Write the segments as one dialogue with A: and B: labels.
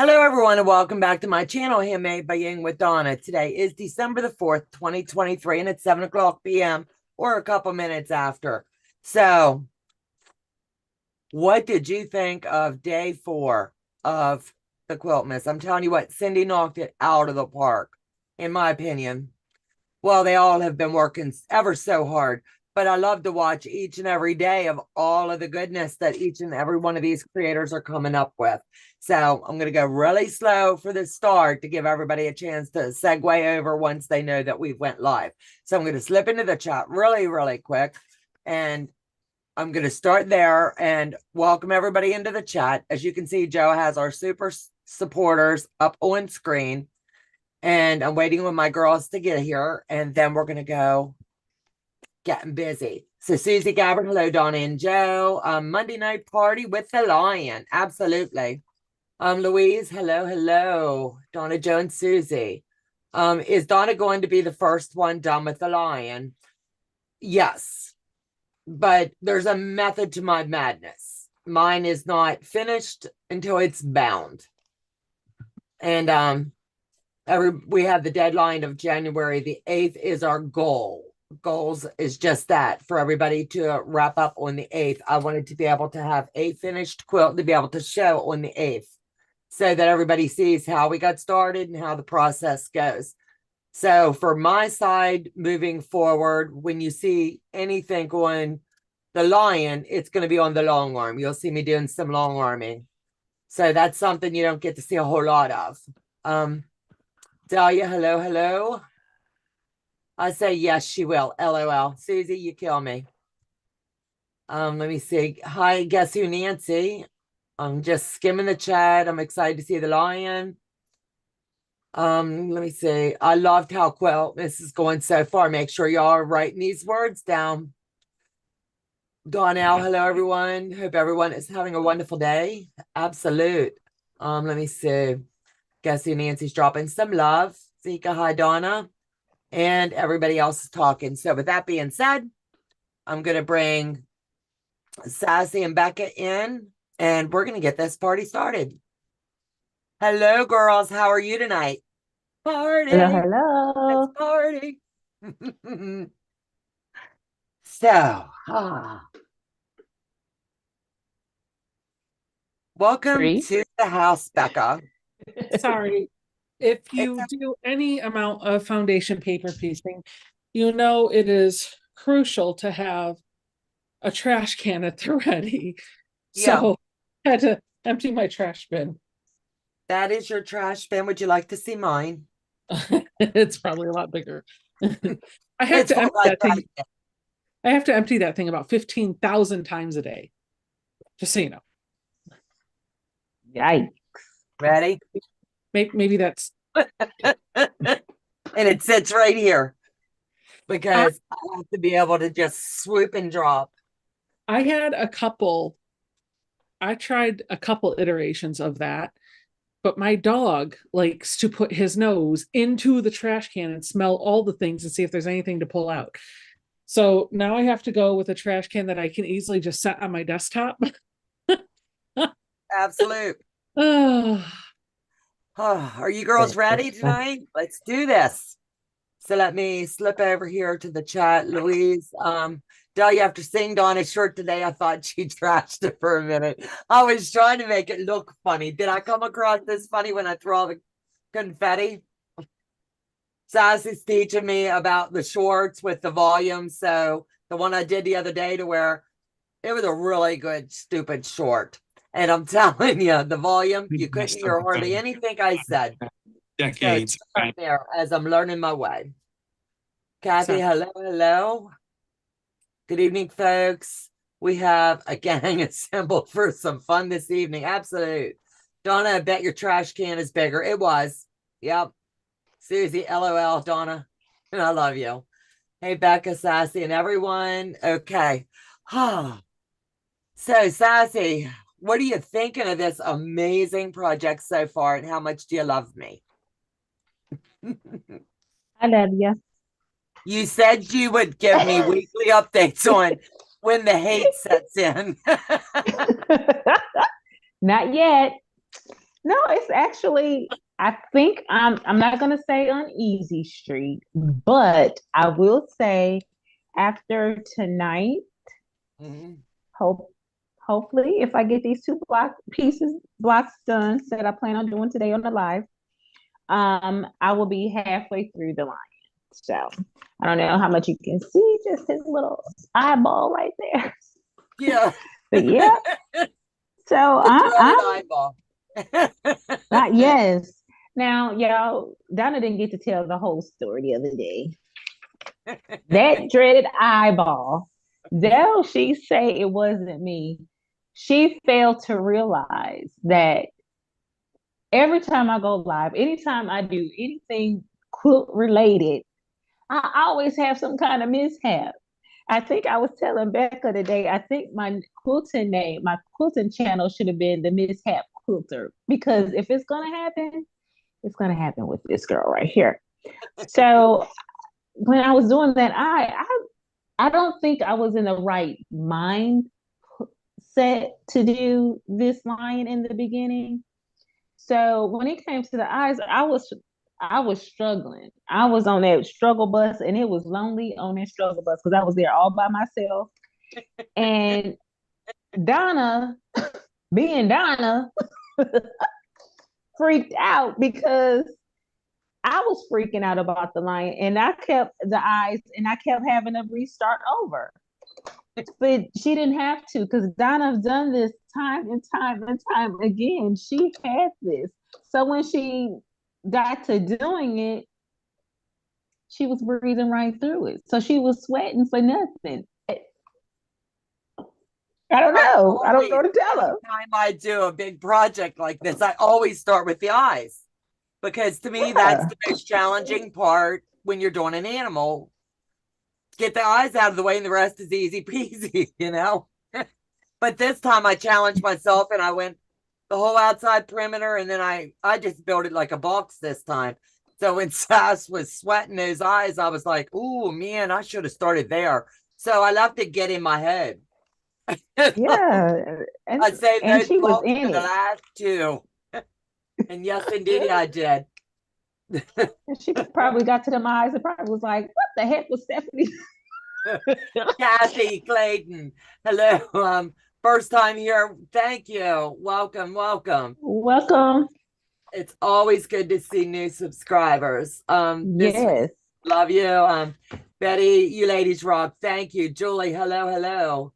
A: Hello, everyone, and welcome back to my channel, Handmade by Ying with Donna. Today is December the 4th, 2023, and it's 7 o'clock p.m. or a couple minutes after. So, what did you think of day 4 of the Quiltmas? I'm telling you what, Cindy knocked it out of the park, in my opinion. Well, they all have been working ever so hard, but I love to watch each and every day of all of the goodness that each and every one of these creators are coming up with. So I'm going to go really slow for the start to give everybody a chance to segue over once they know that we went live. So I'm going to slip into the chat really, really quick. And I'm going to start there and welcome everybody into the chat. As you can see, Joe has our super supporters up on screen. And I'm waiting on my girls to get here. And then we're going to go getting busy. So Susie Gabbard, hello, Donna and Joe. Monday night party with the lion. Absolutely. Louise, hello, hello. Donna, Joe, and Susie. Is Donna going to be the first one done with the lion? Yes. But there's a method to my madness. Mine is not finished until it's bound. And we have the deadline of January the 8th is our goal. Goals is just that, for everybody to wrap up on the 8th. I wanted to be able to have a finished quilt to be able to show on the 8th so that everybody sees how we got started and how the process goes. So for my side, moving forward, when you see anything on the lion, it's going to be on the long arm. You'll see me doing some long arming. So that's something you don't get to see a whole lot of. Dahlia, hello, hello. I say yes, she will. LOL. Susie, you kill me. Let me see. Hi, guess who, Nancy? I'm just skimming the chat. I'm excited to see the lion. Let me see. I loved how this is going so far. Make sure y'all are writing these words down. Donnell, hello, everyone. Hope everyone is having a wonderful day. Absolute. Let me see. Guess who, Nancy's dropping some love. Zika, hi, Donna. And everybody else is talking. So with that being said, I'm going to bring Sassy and Becca in, and we're going to get this party started. Hello, girls. How are you tonight? Party.
B: Hello, hello.
A: Let's party. So, welcome
B: Three.
A: to the house, Becca.
C: Sorry. If you do any amount of foundation paper piecing, you know it is crucial to have a trash can at the ready. So I had to empty my trash bin.
A: That is your trash bin. Would you like to see mine?
C: It's probably a lot bigger. I have to empty that thing. I have to empty that thing about 15,000 times a day. Just so you know.
B: Yikes.
A: Ready?
C: Maybe that's
A: and it sits right here because I have to be able to just swoop and drop.
C: I tried a couple iterations of that, but my dog likes to put his nose into the trash can and smell all the things and see if there's anything to pull out. So now I have to go with a trash can that I can easily just set on my desktop.
A: Absolute.
C: Oh,
A: are you girls ready tonight? Let's do this. So let me slip over here to the chat. Louise, Dahlia, after seeing Donna's shirt today, I thought she trashed it for a minute. I was trying to make it look funny. Did I come across this funny when I threw all the confetti? Sassy's teaching me about the shorts with the volume. So the one I did the other day to where it was a really good, stupid short. And I'm telling you, the volume, you couldn't hear hardly anything I said.
D: Decades.
A: So right there as I'm learning my way. Kathy, hello, hello. Good evening, folks. We have a gang assembled for some fun this evening. Absolute. Donna, I bet your trash can is bigger. It was. Yep. Susie, LOL, Donna. I love you. Hey, Becca, Sassy, and everyone. Okay. So, Sassy, what are you thinking of this amazing project so far, and how much do you love me?
B: I love you.
A: You said you would give me weekly updates on when the hate sets in.
B: Not yet. No, it's actually, I think I'm not gonna say on easy street, but I will say after tonight,
A: Mhm.
B: hope hopefully if I get these two blocks done that I plan on doing today on the live, I will be halfway through the line. So I don't know how much you can see, just his little eyeball right there.
A: Yeah.
B: But yeah, so
A: The dreaded
B: I'm
A: eyeball.
B: not, yes. Now, y'all, Donna didn't get to tell the whole story the other day. That dreaded eyeball, though she say it wasn't me, she failed to realize that every time I go live, anytime I do anything quilt related, I always have some kind of mishap. I think I was telling Becca today, I think my quilting name, my quilting channel should have been the Mishap Quilter, because if it's going to happen, it's going to happen with this girl right here. So when I was doing that, I don't think I was in the right mind set to do this line in the beginning. So when it came to the eyes, I was struggling. I was on that struggle bus, and it was lonely on that struggle bus because I was there all by myself. And Donna, being Donna, freaked out because I was freaking out about the line, and I kept the eyes, and I kept having to restart over. But she didn't have to, because Donna's done this time and time and time again. She had this. So when she got to doing it, she was breathing right through it. So she was sweating for nothing. I don't
A: I
B: know. I don't know
A: always,
B: what to tell her.
A: anytime I do a big project like this, I always start with the eyes because to me, that's
B: Yeah.
A: the most challenging part when you're doing an animal. Get the eyes out of the way and the rest is easy peasy, you know? But this time I challenged myself and I went the whole outside perimeter, and then I just built it like a box this time. So when Sass was sweating his eyes, I was like, "Oh man, I should have started there." So I left it get in my head.
B: Yeah. And
A: I saved
B: and
A: those
B: she was
A: blocks
B: in
A: for the
B: it.
A: last two, and yes, indeed, I did.
B: And she probably got to them eyes and probably was like, what the heck was Stephanie?
A: Kathy Clayton, hello. First time here. Thank you. Welcome, welcome.
B: Welcome.
A: It's always good to see new subscribers. This
B: Yes.
A: love you. Betty, you ladies rock. Thank you. Julie, hello, hello.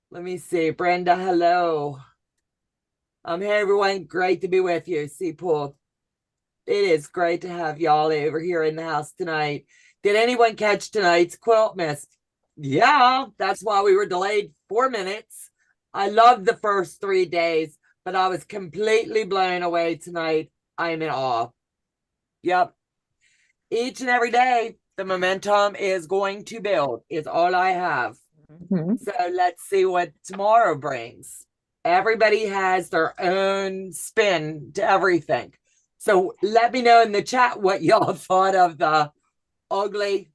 A: Let me see. Brenda, hello. Hey everyone, great to be with you. See, Paul. It is great to have y'all over here in the house tonight. Did anyone catch tonight's quilt miss? Yeah, that's why we were delayed 4 minutes. I loved the first 3 days, but I was completely blown away tonight. I am in awe. Yep. Each and every day, the momentum is going to build, is all I have.
B: Mhm.
A: So let's see what tomorrow brings. Everybody has their own spin to everything. So let me know in the chat what y'all thought of the ugly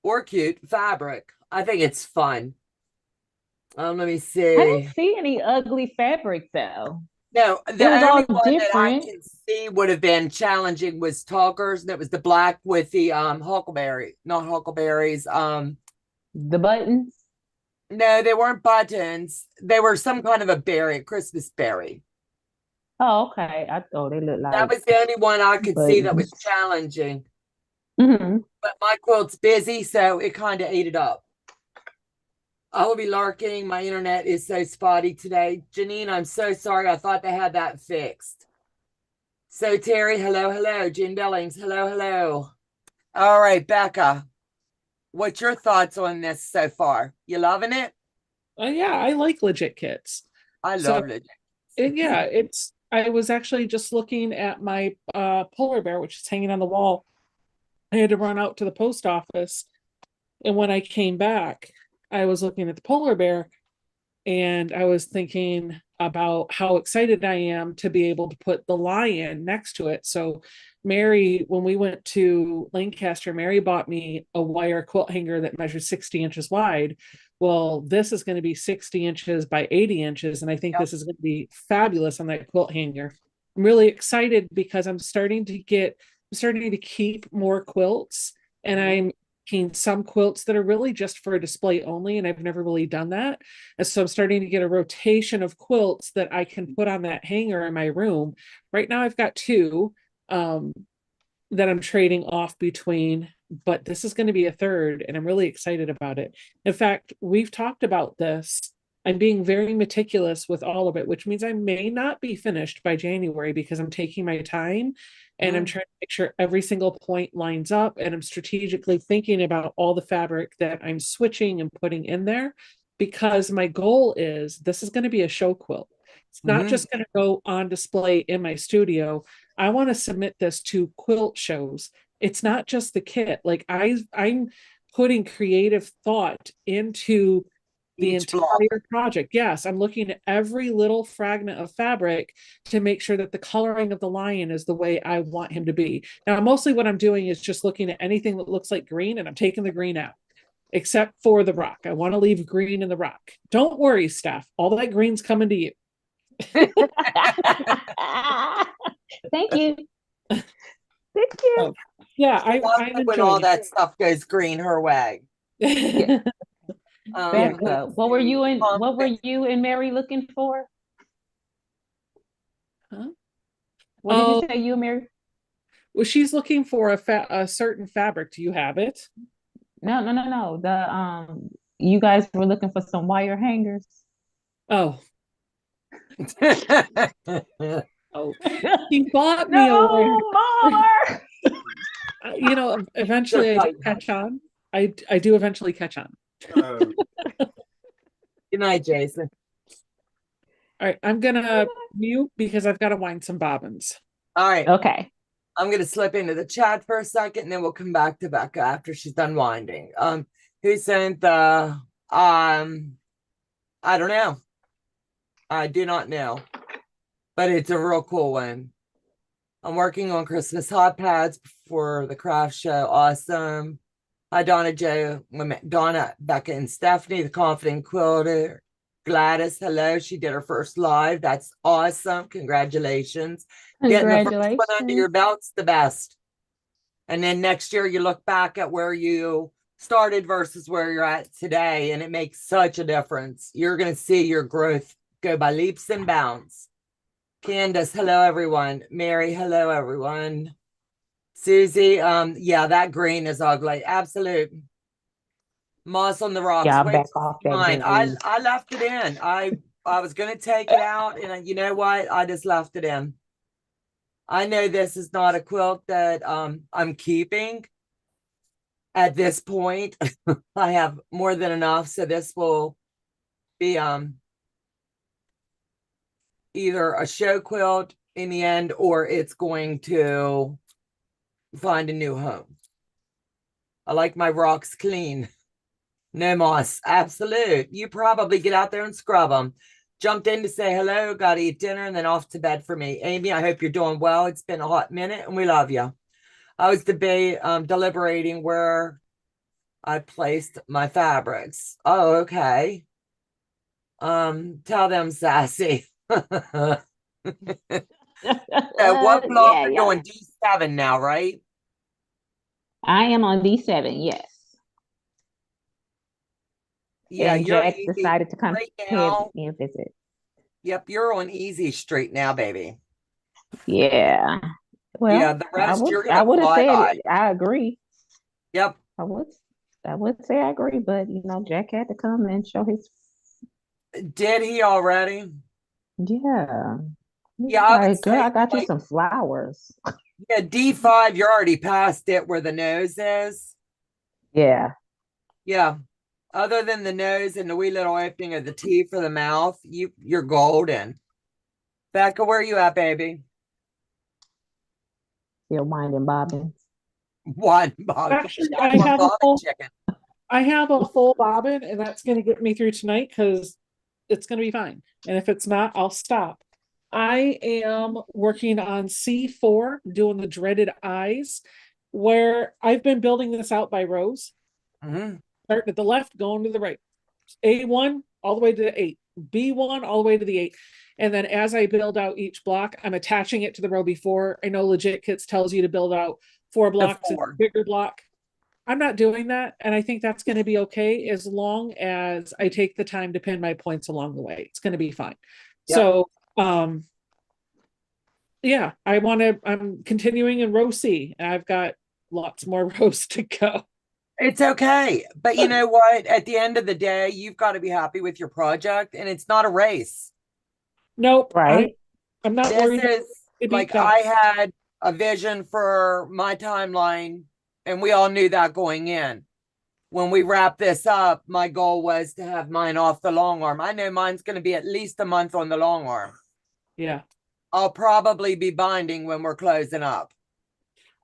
A: or cute fabric. I think it's fun. Let me
B: I
A: see.
B: didn't see any ugly fabric though.
A: No,
B: It
A: the
B: was
A: only
B: all
A: one that I
B: different.
A: can see would have been challenging was Talkers, and it was the black with the huckleberry, not huckleberries.
B: The buttons.
A: No, they weren't buttons. They were some kind of a berry, a Christmas berry.
B: Oh, okay. I thought they looked
A: That
B: like
A: was the only one I could see that was
B: buttons.
A: challenging.
B: Hmm.
A: But my quilt's busy, so it kind of ate it up. I will be larking. My internet is so spotty today. Janine, I'm so sorry. I thought they had that fixed. So Terry, hello, hello. Jen Billings, hello, hello. All right, Becca, what's your thoughts on this so far? You loving it?
C: Yeah, I like legit kits.
A: I
C: So
A: love it.
C: yeah, I was actually just looking at my polar bear, which is hanging on the wall. I had to run out to the post office, and when I came back, I was looking at the polar bear, and I was thinking about how excited I am to be able to put the lion next to it. So Mary, when we went to Lancaster, Mary bought me a wire quilt hanger that measures 60 inches wide. Well, this is going to be 60 inches by 80 inches, and I think
A: Yep.
C: this is going to be fabulous on that quilt hanger. really excited because I'm starting to keep more quilts, and I'm making some quilts that are really just for display only, and I've never really done that. And so I'm starting to get a rotation of quilts that I can put on that hanger in my room. Right now I've got two that I'm trading off between, but this is going to be a third, and I'm really excited about it. In fact, we've talked about this. I'm being very meticulous with all of it, which means I may not be finished by January because I'm taking my time and I'm trying to make sure every single point lines up, and I'm strategically thinking about all the fabric that I'm switching and putting in there, because my goal is this is going to be a show quilt. It's not just going to go on display in my studio. I want to submit this to quilt shows. It's not just the kit. Like I'm putting creative thought into the
A: Each block.
C: entire project. Yes, I'm looking at every little fragment of fabric to make sure that the coloring of the lion is the way I want him to be. Now, mostly what I'm doing is just looking at anything that looks like green, and I'm taking the green out, except for the rock. I want to leave green in the rock. Don't worry, Steph. All that green's coming to you.
B: Thank you. Thank you.
C: Oh, yeah, I'm
A: when all
C: enjoying
A: that stuff goes green her way.
C: it.
B: Back up. What were you and Mary looking for?
C: Huh?
B: What did you say you and Mary?
C: Well, she's looking for a certain fabric. Do you have it?
B: No. You guys were looking for some wire hangers.
C: Oh, oh, she bought me a wire.
B: More.
C: Eventually I do catch on. I do eventually catch on.
A: Good night, Jason.
C: All right, I'm gonna mute because I've got to wind some bobbins.
A: All right.
B: Okay.
A: I'm gonna slip into the chat for a second, and then we'll come back to Becca after she's done winding. Who sent the I don't know. I do not know, but it's a real cool one. I'm working on Christmas hot pads for the craft show. Awesome. Hi, Donna, Joe, Donna, Becca, and Stephanie, the Confident Quilter. Gladys, hello. She did her first live. That's awesome. Congratulations. Getting the first one under your belt's the best. And then next year you look back at where you started versus where you're at today, and it makes such a difference. You're going to see your growth go by leaps and bounds. Candace, hello, everyone. Mary, hello, everyone. Susie, yeah, that green is ugly. Absolute moss on the rocks.
B: Yeah,
A: Wait,
B: back off that
A: mine.
B: green.
A: I left it in. I was gonna take it out, and you know what? I just left it in. I know this is not a quilt that I'm keeping at this point. I have more than enough, so this will be either a show quilt in the end, or it's going to find a new home. I like my rocks clean. No moss. Absolute. You probably get out there and scrub them. Jumped in to say hello, got to eat dinner, and then off to bed for me. Amy, I hope you're doing well. It's been a hot minute, and we love you. I was deliberating where I placed my fabrics. Oh, okay. Tell them, Sassy. So what block are you on? D7 now, right?
B: I am on D7, yes.
A: Yeah,
B: and
A: you're
B: Jack
A: easy
B: decided to come
A: right
B: here
A: now.
B: and visit.
A: Yep, you're on easy street now, baby.
B: Yeah. Well,
A: yeah, the rest you're
B: I
A: gonna
B: would have
A: fly
B: said
A: by.
B: I agree.
A: Yep.
B: I would say I agree, but Jack had to come and show his.
A: Did he already?
B: Yeah.
A: Yeah, I would
B: Like, girl,
A: say,
B: I got you
A: like,
B: some flowers.
A: yeah, D5, you're already past it where the nose is.
B: Yeah.
A: Yeah. Other than the nose and the wee little opening of the T for the mouth, you're golden. Becca, where are you at, baby?
B: Still winding bobbins.
A: One bobbin.
C: Actually,
A: I have a full chicken.
C: I have a full bobbin, and that's going to get me through tonight because it's going to be fine. And if it's not, I'll stop. I am working on C4, doing the dreaded eyes, where I've been building this out by rows.
A: Mm-hmm.
C: Starting at the left, going to the right. A1 all the way to the 8. B1 all the way to the 8. And then as I build out each block, I'm attaching it to the row before. I know Legit Kits tells you to build out 4 blocks, a bigger block. I'm not doing that. And I think that's going to be okay as long as I take the time to pin my points along the way. It's going to be fine.
A: Yep.
C: So, yeah, I'm continuing in row C. I've got lots more rows to go.
A: It's okay. But you know what? At the end of the day, you've got to be happy with your project, and it's not a race.
C: Nope.
B: Right.
C: I'm not
A: This
C: worried.
A: is like I had a vision for my timeline, and we all knew that going in. When we wrap this up, my goal was to have mine off the long arm. I know mine's going to be at least a month on the long arm.
C: Yeah.
A: I'll probably be binding when we're closing up.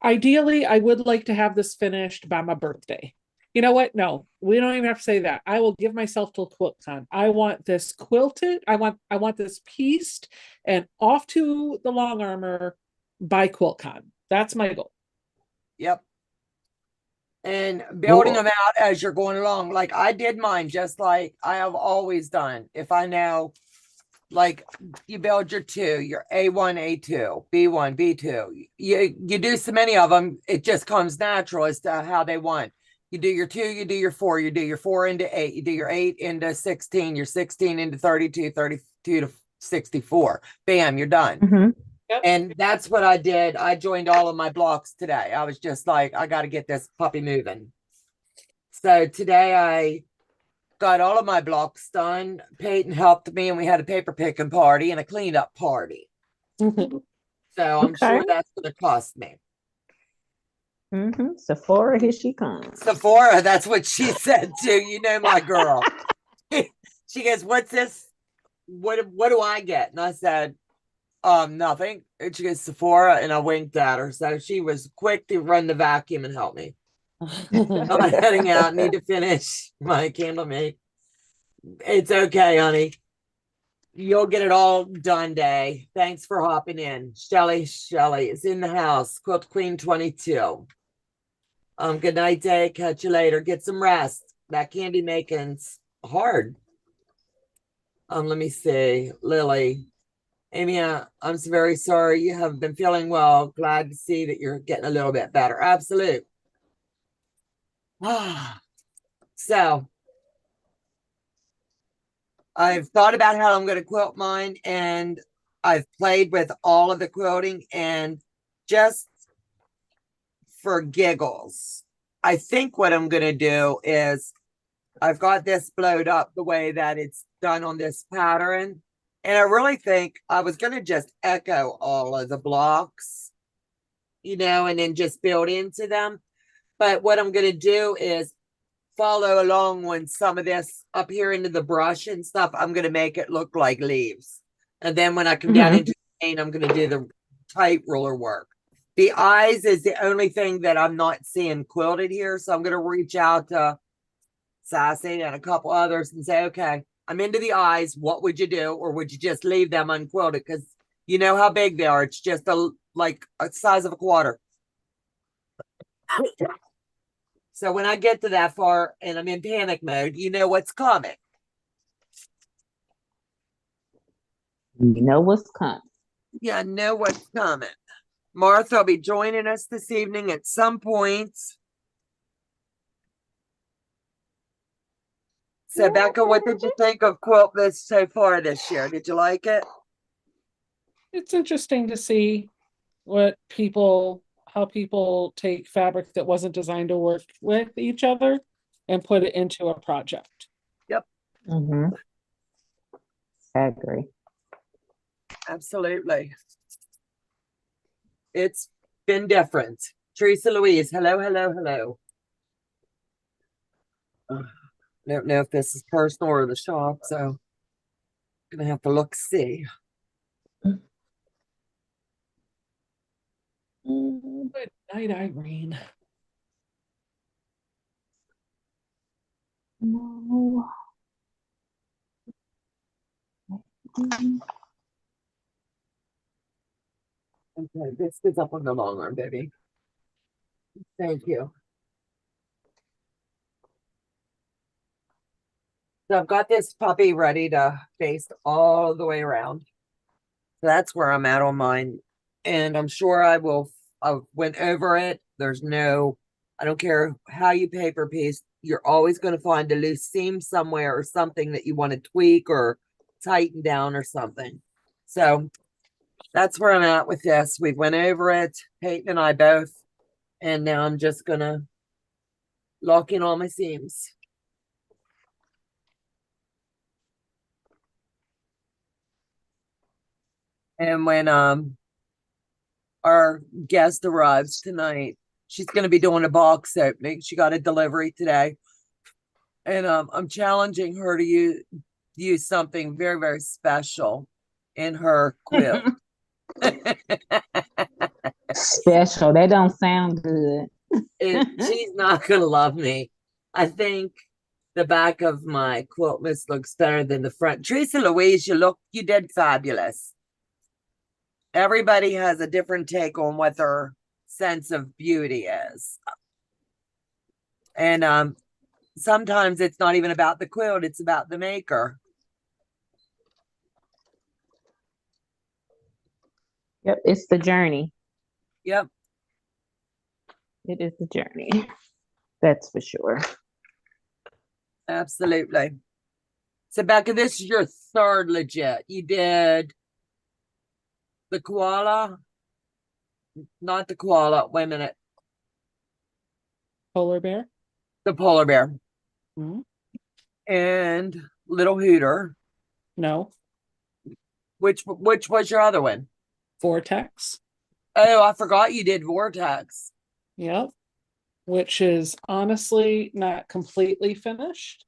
C: Ideally, I would like to have this finished by my birthday. You know what? No, we don't even have to say that. I will give myself till QuiltCon. I want this quilted. I want this pieced and off to the long armor by QuiltCon. That's my goal.
A: Yep. And building them out as you're going along. Like I did mine just like I have always done. If I know, like you build your 2, your A1, A2, B1, B2. You do so many of them, it just comes natural as to how they want. You do your 2, you do your 4, you do your 4 into 8, you do your 8 into 16, your 16 into 32, 32 to 64. Bam, you're done.
B: Mm-hmm.
C: Yep.
A: And that's what I did. I joined all of my blocks today. I was just like, I got to get this puppy moving. So today I got all of my blocks done. Peyton helped me, and we had a paper picking party and a cleanup party.
C: Mm-hmm.
A: So I'm sure that's going to cost me.
B: Mm-hmm. Sephora, here she comes.
A: Sephora, that's what she said too. You know my girl. She goes, "What's this? What do I get?" And I said, nothing. And she goes, "Sephora," and I winked at her. So she was quick to run the vacuum and help me. I'm heading out. Need to finish my candle make. It's okay, honey. You'll get it all done, Day. Thanks for hopping in. Shelly is in the house. Quilt Queen 22. Good night, Day. Catch you later. Get some rest. That candy making's hard. Let me see. Lily. Amy, I'm very sorry you haven't been feeling well. Glad to see that you're getting a little bit better. Absolute. So I've thought about how I'm going to quilt mine, and I've played with all of the quilting, and just for giggles, I think what I'm going to do is I've got this blowed up the way that it's done on this pattern. And I really think I was going to just echo all of the blocks, you know, and then just build into them. But what I'm going to do is follow along when some of this up here into the brush and stuff, I'm going to make it look like leaves. And then when I come down into the paint, I'm going to do the tight ruler work. The eyes is the only thing that I'm not seeing quilted here. So I'm going to reach out to Sassy and a couple others and say, okay, I'm into the eyes. What would you do? Or would you just leave them unquilted? Because you know how big they are. It's just like a size of a quarter. So when I get to that far and I'm in panic mode, you know what's coming.
B: You know what's coming.
A: Yeah, I know what's coming. Martha will be joining us this evening at some point. So, Becca, what did you think of Quilt-As so far this year? Did you like it?
C: It's interesting to see how people take fabric that wasn't designed to work with each other and put it into a project.
A: Yep.
B: Mm-hmm. I agree.
A: Absolutely. It's been different. Teresa Louise, hello, hello, hello. I don't know if this is personal or the shop, so I'm gonna have to look see.
C: Good night, Irene.
B: No.
A: Okay, this is up on the long arm, baby. Thank you. So I've got this puppy ready to baste all the way around. So that's where I'm at on mine. And I'm sure I went over it. I don't care how you paper piece, you're always going to find a loose seam somewhere or something that you want to tweak or tighten down or something. So that's where I'm at with this. We went over it, Peyton and I both. And now I'm just going to lock in all my seams. And when our guest arrives tonight, she's going to be doing a box opening. She got a delivery today. And I'm challenging her to use something very, very special in her quilt.
B: Special. That don't sound good.
A: She's not going to love me. I think the back of my quilt list looks better than the front. Teresa Louise, you did fabulous. Everybody has a different take on what their sense of beauty is. And sometimes it's not even about the quilt, it's about the maker.
B: Yep, it's the journey.
A: Yep.
B: It is the journey. That's for sure.
A: Absolutely. So Becca, this is your third legit. You did the koala, not the koala. Wait a minute.
C: Polar bear.
A: The polar bear.
C: Mm-hmm.
A: And Little Hooter.
C: No.
A: Which was your other one?
C: Vortex.
A: Oh, I forgot you did Vortex.
C: Yep. Which is honestly not completely finished.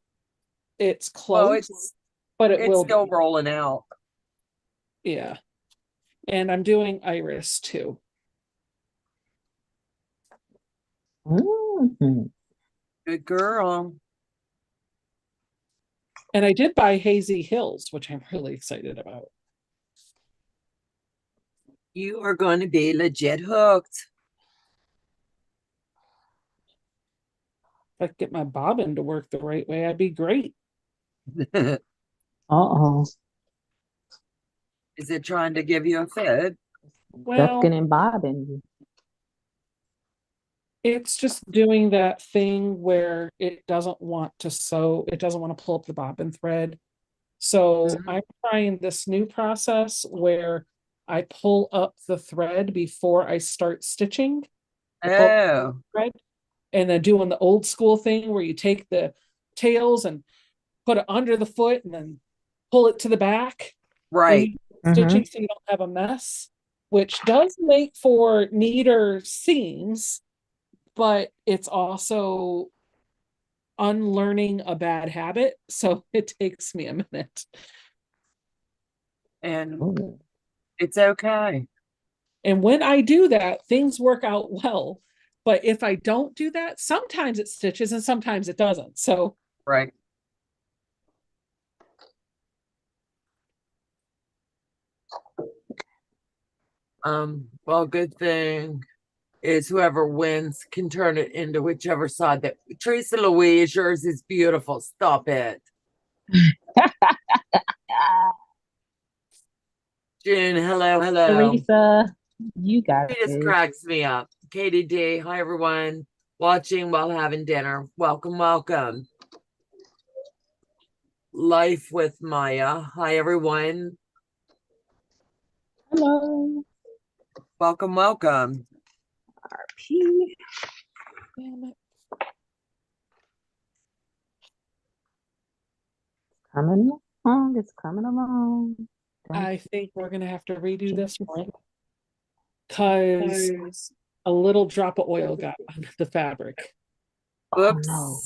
C: It's close, but it will
A: still rolling out.
C: Yeah. And I'm doing Iris too.
B: Mm-hmm.
A: Good girl.
C: And I did buy Hazy Hills, which I'm really excited about.
A: You are going to be legit hooked.
C: If I could get my bobbin to work the right way, I'd be great.
B: Uh-oh.
A: Is it trying to give you a fit?
C: Well,
B: Ducking and bobbing.
C: it's just doing that thing where it doesn't want to sew, it doesn't want to pull up the bobbin thread. So I'm trying this new process where I pull up the thread before I start stitching.
A: Oh.
C: Thread, and then doing the old school thing where you take the tails and put it under the foot and then pull it to the back.
A: Right.
C: Stitching so you don't have a mess, which does make for neater seams, but it's also unlearning a bad habit. So it takes me a minute.
A: And it's okay.
C: And when I do that, things work out well. But if I don't do that, sometimes it stitches and sometimes it doesn't. So
A: right. Well, good thing is whoever wins can turn it into whichever side that Teresa Louise, yours is beautiful. Stop it. June, hello.
B: Teresa, you got
A: it. Just cracks me up. Katie D, hi everyone. Watching while having dinner. Welcome. Life with Maya. Hi everyone.
B: Hello.
A: Welcome.
B: RP.
C: damn it.
B: It's coming along.
C: I think we're gonna have to redo this one because a little drop of oil got under the fabric.
A: Oops.
B: No.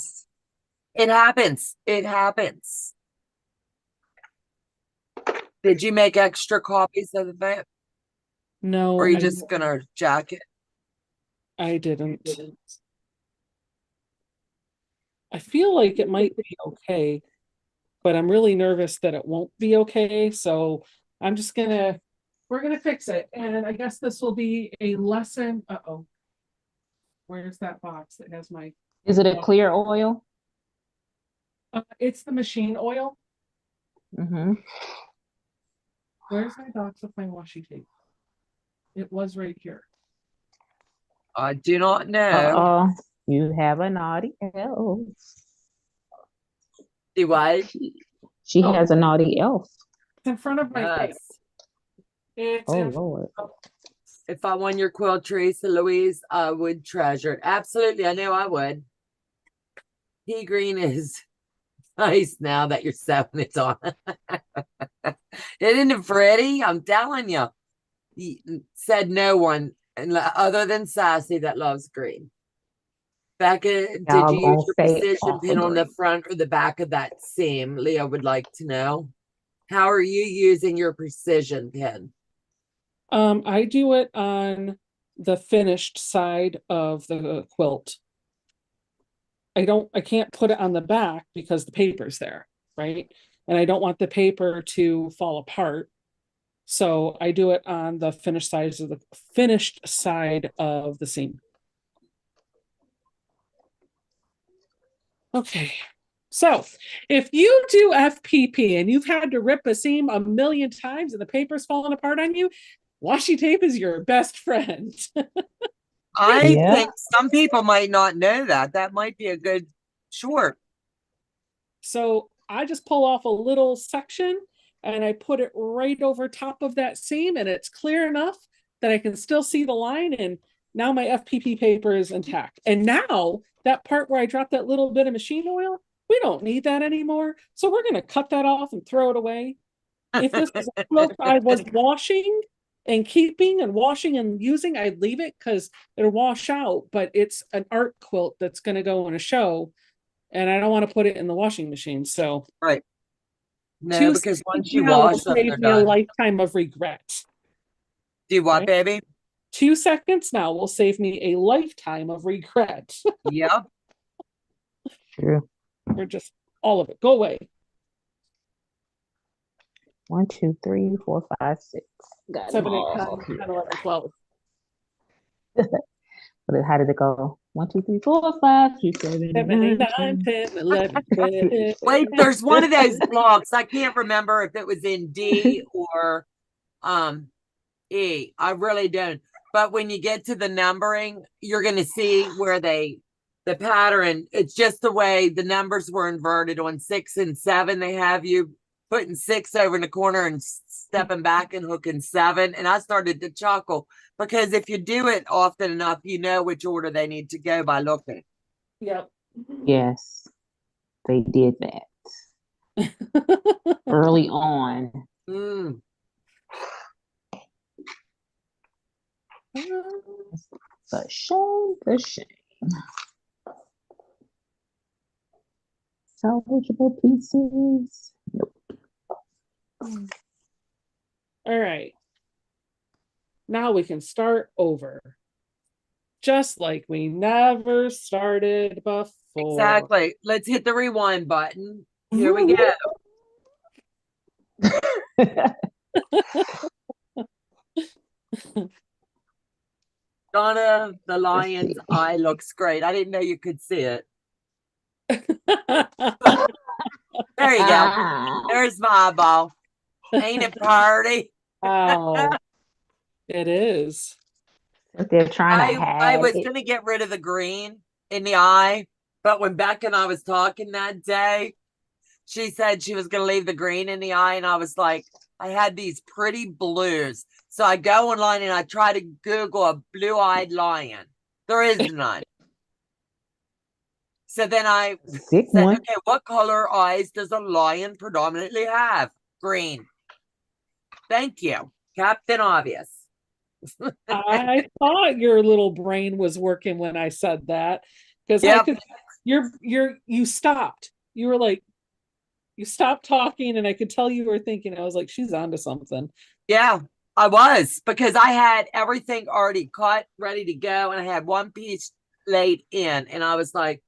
A: It happens. Did you make extra copies of the
C: No.
A: Or are you just gonna jack it?
C: I didn't. I feel like it might be okay, but I'm really nervous that it won't be okay. So I'm just we're gonna fix it. And I guess this will be a lesson. Uh-oh. Where's that box that has my...
B: Is it a clear oil?
C: It's the machine oil.
B: Mm-hmm.
C: Where's my box of my washi tape? It was right here.
A: I do not know.
B: Uh-oh. You have a naughty elf.
A: Do what?
B: She
C: Oh.
B: has a naughty elf.
C: It's in front of my face.
A: Yes.
C: It's
B: Oh,
C: in
B: Lord.
A: If I won your quilt, Teresa Louise, I would treasure it. Absolutely. I know I would. Pea green is nice now that you're sewing it on. Isn't it pretty? I'm telling you. Said no one other than Sassy that loves green. Becca, did
B: Y'all
A: you use
B: gonna
A: your
B: say
A: precision
B: awful
A: pin on the
B: green.
A: front or the back of that seam? Leah would like to know. How are you using your precision pin?
C: I do it on the finished side of the quilt. I can't put it on the back because the paper's there, right? And I don't want the paper to fall apart. So I do it on the finished side of the seam. Okay. So if you do FPP and you've had to rip a seam a million times and the paper's falling apart on you, washi tape is your best friend.
A: I think some people might not know that. That might be a good short.
C: So I just pull off a little section and I put it right over top of that seam, and it's clear enough that I can still see the line. And now my FPP paper is intact. And now that part where I dropped that little bit of machine oil, we don't need that anymore. So we're going to cut that off and throw it away. If this was a quilt I was washing and keeping and washing and using, I'd leave it because it'll wash out. But it's an art quilt that's going to go in a show, and I don't want to put it in the washing machine. So
A: right. No, because once you
C: now
A: wash
C: will
A: them, they're
C: save me a
A: done.
C: lifetime of regret.
A: Do what,
C: Right?
A: baby?
C: 2 seconds now will save me a lifetime of regret.
A: Yep.
B: True.
C: Or just all of it. Go away.
B: 1, 2, 3, 4, 5, 6. Got
C: 7,
B: them
C: 8, 9,
B: all
C: 10,
B: here.
C: 11, 12.
B: How did it go? 1, 2, 3, 4, 5, 6, 7,
C: 7, 8, 9,
B: 10.
C: 10, 11, 12.
A: Wait, there's one of those blocks. I can't remember if it was in D or E. I really don't. But when you get to the numbering, you're going to see where the pattern, it's just the way the numbers were inverted on 6 and 7. They have you putting 6 over in the corner and stepping back and hooking 7. And I started to chuckle because if you do it often enough, you know which order they need to go by looking.
C: Yep.
B: Yes, they did that early on.
A: Mm.
B: The shame, the shame. Salvageable pieces. Nope.
C: All right. Now we can start over. Just like we never started before.
A: Exactly. Let's hit the rewind button. Here we go. Donna, the lion's eye looks great. I didn't know you could see it. There you go. There's my eyeball. Ain't it party?
C: Oh, it is.
B: They're trying to
A: I
B: hide
A: was
B: it.
A: going to get rid of the green in the eye, but when Becca and I was talking that day, she said she was going to leave the green in the eye, and I was like, I had these pretty blues. So I go online and I try to Google a blue-eyed lion. There is none. So then I said, okay, what color eyes does a lion predominantly have? Green. Thank you. Captain Obvious.
C: I thought your little brain was working when I said that, because I could, you stopped. You were like, you stopped talking, and I could tell you were thinking. I was like, she's onto something.
A: Yeah, I was, because I had everything already cut, ready to go, and I had one piece laid in, and I was like,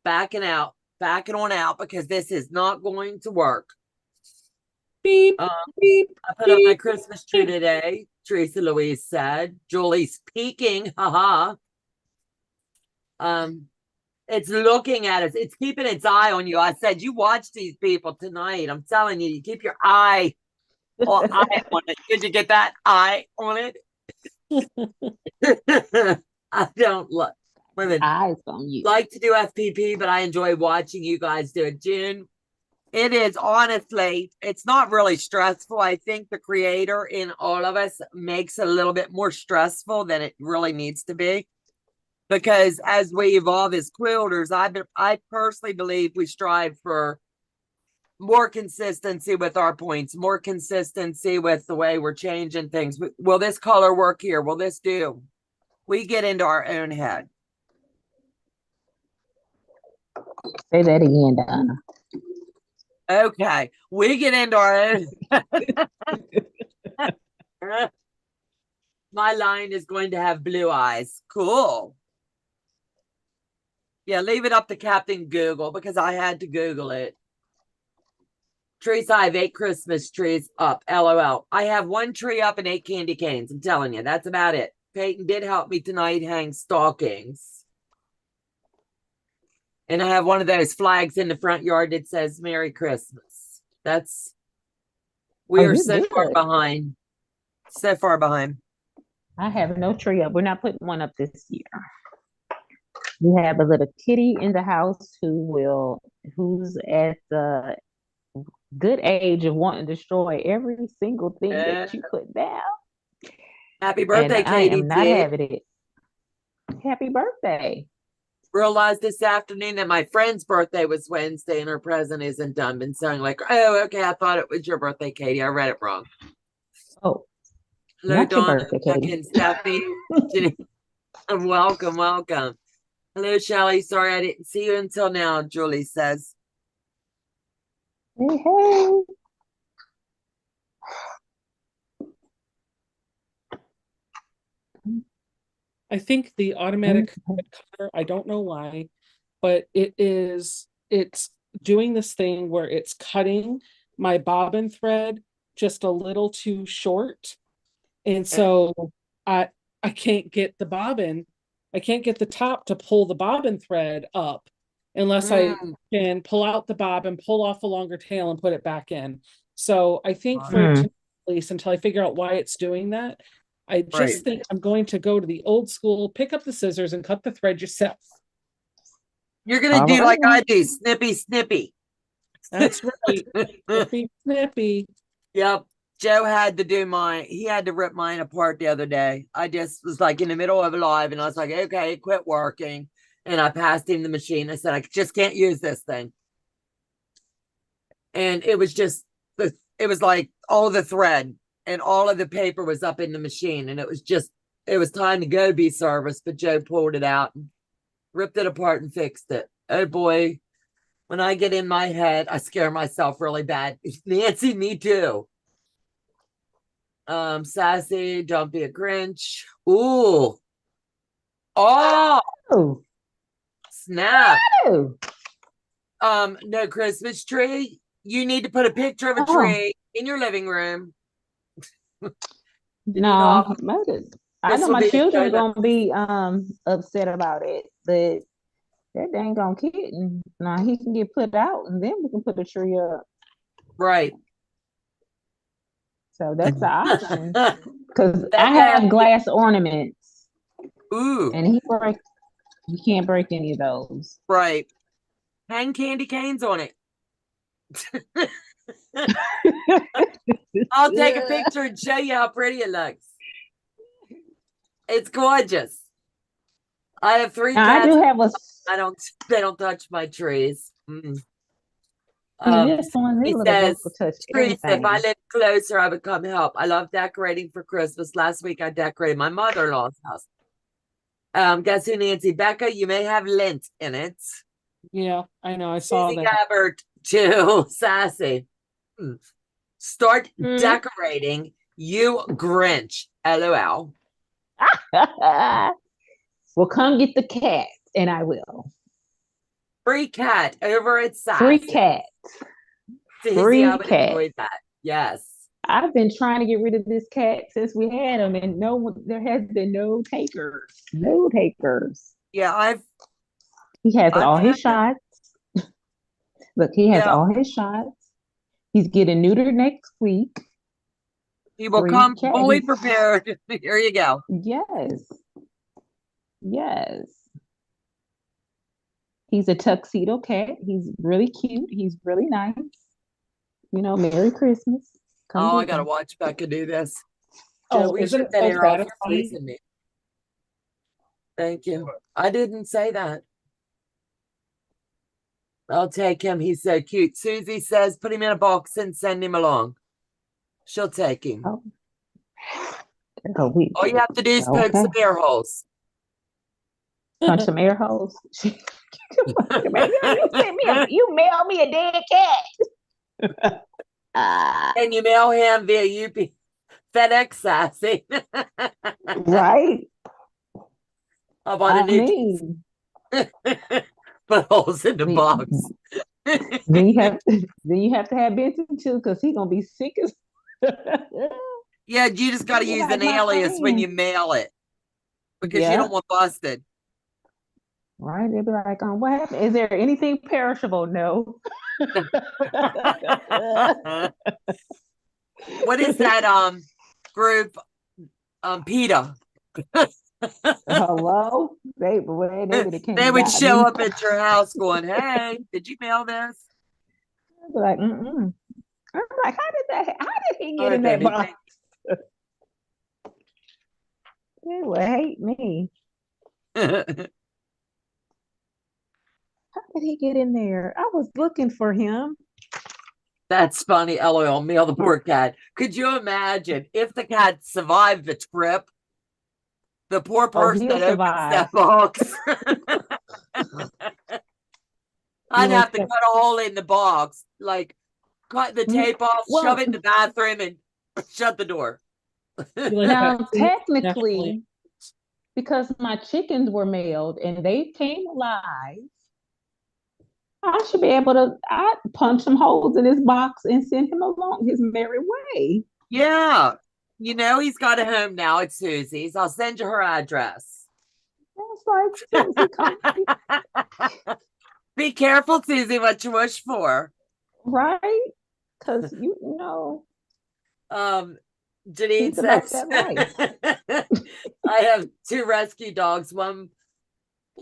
A: backing on out, because this is not going to work.
C: Beep, beep,
A: I put up my Christmas tree today, Teresa Louise said. Julie's peeking, haha. It's looking at us. It's keeping its eye on you. I said, you watch these people tonight. I'm telling you, you keep your eye on it. Did you get that eye on it? I don't look. Women
B: Eyes on you.
A: like to do FPP, but I enjoy watching you guys do it. June, it is honestly, it's not really stressful. I think the creator in all of us makes it a little bit more stressful than it really needs to be. Because as we evolve as quilters, I personally believe we strive for more consistency with our points, more consistency with the way we're changing things. Will this color work here? Will this do? We get into our own head.
B: Say that again, Donna.
A: Okay, we get into our own. My line is going to have blue eyes. Cool. Yeah, leave it up to Captain Google because I had to Google it. Teresa, I have 8 Christmas trees up. LOL. I have 1 tree up and 8 candy canes. I'm telling you, that's about it. Peyton did help me tonight hang stockings. And I have one of those flags in the front yard that says Merry Christmas. We are so far behind. So far behind.
B: I have no tree up. We're not putting one up this year. We have a little kitty in the house who's at the good age of wanting to destroy every single thing that you put down.
A: Happy birthday, Katie.
B: I am not having it. Happy birthday.
A: Realized this afternoon that my friend's birthday was Wednesday and her present isn't done. Been saying like, oh, okay, I thought it was your birthday, Katie. I read it wrong.
B: Oh,
A: hello, Donna,
B: Katie.
A: and Stephanie. Welcome, welcome. Hello, Shelly. Sorry I didn't see you until now, Julie says.
B: Hey, hey.
C: I think the automatic cutter, I don't know why, but it's doing this thing where it's cutting my bobbin thread just a little too short. And so I can't get the bobbin, I can't get the top to pull the bobbin thread up unless I can pull out the bobbin, pull off a longer tail and put it back in. So I think for at least until I figure out why it's doing that, I just think I'm going to go to the old school, pick up the scissors and cut the thread yourself.
A: You're going to do like I do, snippy, snippy.
C: That's right. Snippy, snippy.
A: Yep. Joe had to do he had to rip mine apart the other day. I just was like in the middle of a live and I was like, okay, it quit working. And I passed him the machine. I said, I just can't use this thing. And it was just, it was like all the thread and all of the paper was up in the machine. And it was time to go be serviced. But Joe pulled it out and ripped it apart and fixed it. Oh boy. When I get in my head, I scare myself really bad. Nancy, me too. Sassy, don't be a Grinch. Ooh. Oh. Snap. No Christmas tree. You need to put a picture of a tree in your living room.
B: No, I know my children are gonna be upset about it, but that dang on kitten. Now he can get put out and then we can put a tree up.
A: Right.
B: So that's the option. Because I have glass ornaments.
A: Ooh.
B: And he can't break any of those.
A: Right. Hang candy canes on it. I'll take a picture and show you how pretty it looks. It's gorgeous. I have 3 cats.
B: I do have
A: they don't touch my trees.
B: He says,
A: Teresa, if I lived closer, I would come help. I love decorating for Christmas. Last week I decorated my mother-in-law's house. Guess who, Nancy? Becca, you may have lint in it.
C: Yeah, I know. I saw that.
A: Gabbard too. Sassy. Start decorating, you Grinch. LOL.
B: Well, come get the cat, and I will.
A: Free cat over at Sassy.
B: Free cat.
A: Free cat. Enjoy that. Yes.
B: I've been trying to get rid of this cat since we had him, and there has been no takers. No takers.
A: Yeah,
B: He has
A: I
B: all
A: found
B: his
A: it.
B: shots. Look, he has
A: Yeah,
B: all his shots. He's getting neutered next week.
A: he will
B: 3
A: come
B: cat.
A: fully prepared. Here you go.
B: Yes. Yes. He's a tuxedo cat. He's really cute. He's really nice. Merry Christmas. Come
A: Oh, I
B: get
A: gotta
B: him.
A: watch Becca do this. Joe,
C: Oh,
A: we
C: isn't
A: should
C: it
A: been
C: so
A: here all. You're
C: satisfying?
A: freezing me. Thank you. I didn't say that. I'll take him. He's so cute. Susie says put him in a box and send him along. She'll take him.
B: Oh, we
A: All you have to do is poke
B: okay.
A: some air holes.
B: Punch some air holes. You mail me a dead cat.
A: And you mail him via UP FedEx sassy.
B: Right.
A: I bought a
B: I
A: new
B: mean,
A: put holes in the box.
B: then you have to have Benson too, because he's gonna be sick as
A: Yeah, you just got to use
B: like
A: an
B: my
A: alias when
B: friend.
A: you mail it because you
B: Yeah.
A: don't want busted.
B: Right. They'll be like, what happened? Is there anything perishable? No.
A: What is that group PETA?
B: Hello? They would have came
A: They
B: and
A: would
B: got
A: show
B: me.
A: up at your house going, "Hey, did you mail this?"
B: I'd be like, mm-mm. I'm like, how did he get
A: I
B: in that
A: don't
B: box? They would hate me.
A: even.
B: How did he get in there? I was looking for him.
A: That's funny. LOL, mail the poor cat. Could you imagine if the cat survived the trip? The poor
B: Oh,
A: person
B: he'll
A: that opens
B: survive.
A: that box. I'd
B: He'll
A: have to cut a hole in the box, like cut the tape off, shove
B: Well,
A: it in the bathroom, and shut the door.
C: You like
B: now
C: that?
B: technically, because my chickens were mailed and they came alive, I should be able to punch some holes in his box and send him along his merry way.
A: Yeah. He's got a home now at Susie's. I'll send you her address.
B: It's like, Susie, come.
A: Be careful, Susie, what you wish for.
B: Right? Because
A: Janine
B: he's about
A: says,
B: that life.
A: I have 2 rescue dogs. One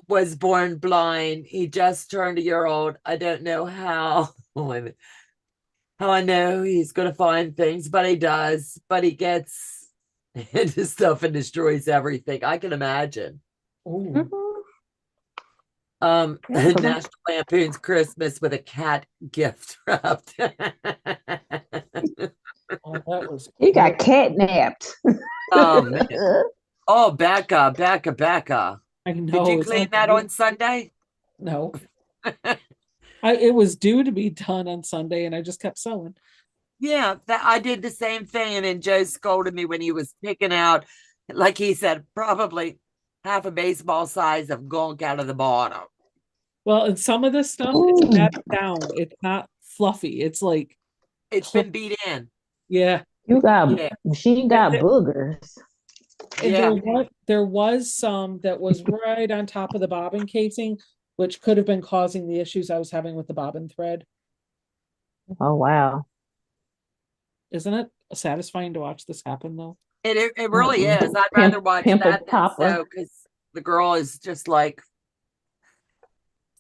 A: was born blind. He just turned a year old. I don't know how. How I know he's going to find things, but he does. But he gets into stuff and destroys everything. I can imagine.
B: Mhm.
A: National Lampoon's Christmas with a cat gift wrapped.
C: Oh, that was
B: He got catnapped.
A: Man. Oh, Becca.
C: I know.
A: Did you
C: it's
A: clean that on Sunday?
C: No. It was due to be done on Sunday, and I just kept sewing.
A: Yeah, I did the same thing. And then Joe scolded me when he was picking out, like he said, probably half a baseball size of gunk out of the bottom.
C: Well, and some of this stuff is battered down. It's not fluffy. It's like
A: It's been beat in.
C: yeah.
B: She got boogers.
C: And
A: Yeah.
C: there was some that was right on top of the bobbin casing, which could have been causing the issues I was having with the bobbin thread.
B: Oh, wow.
C: Isn't it satisfying to watch this happen though?
A: It really is. I'd rather watch
B: Pimple
A: that than
B: popper.
A: so, because the girl is just like,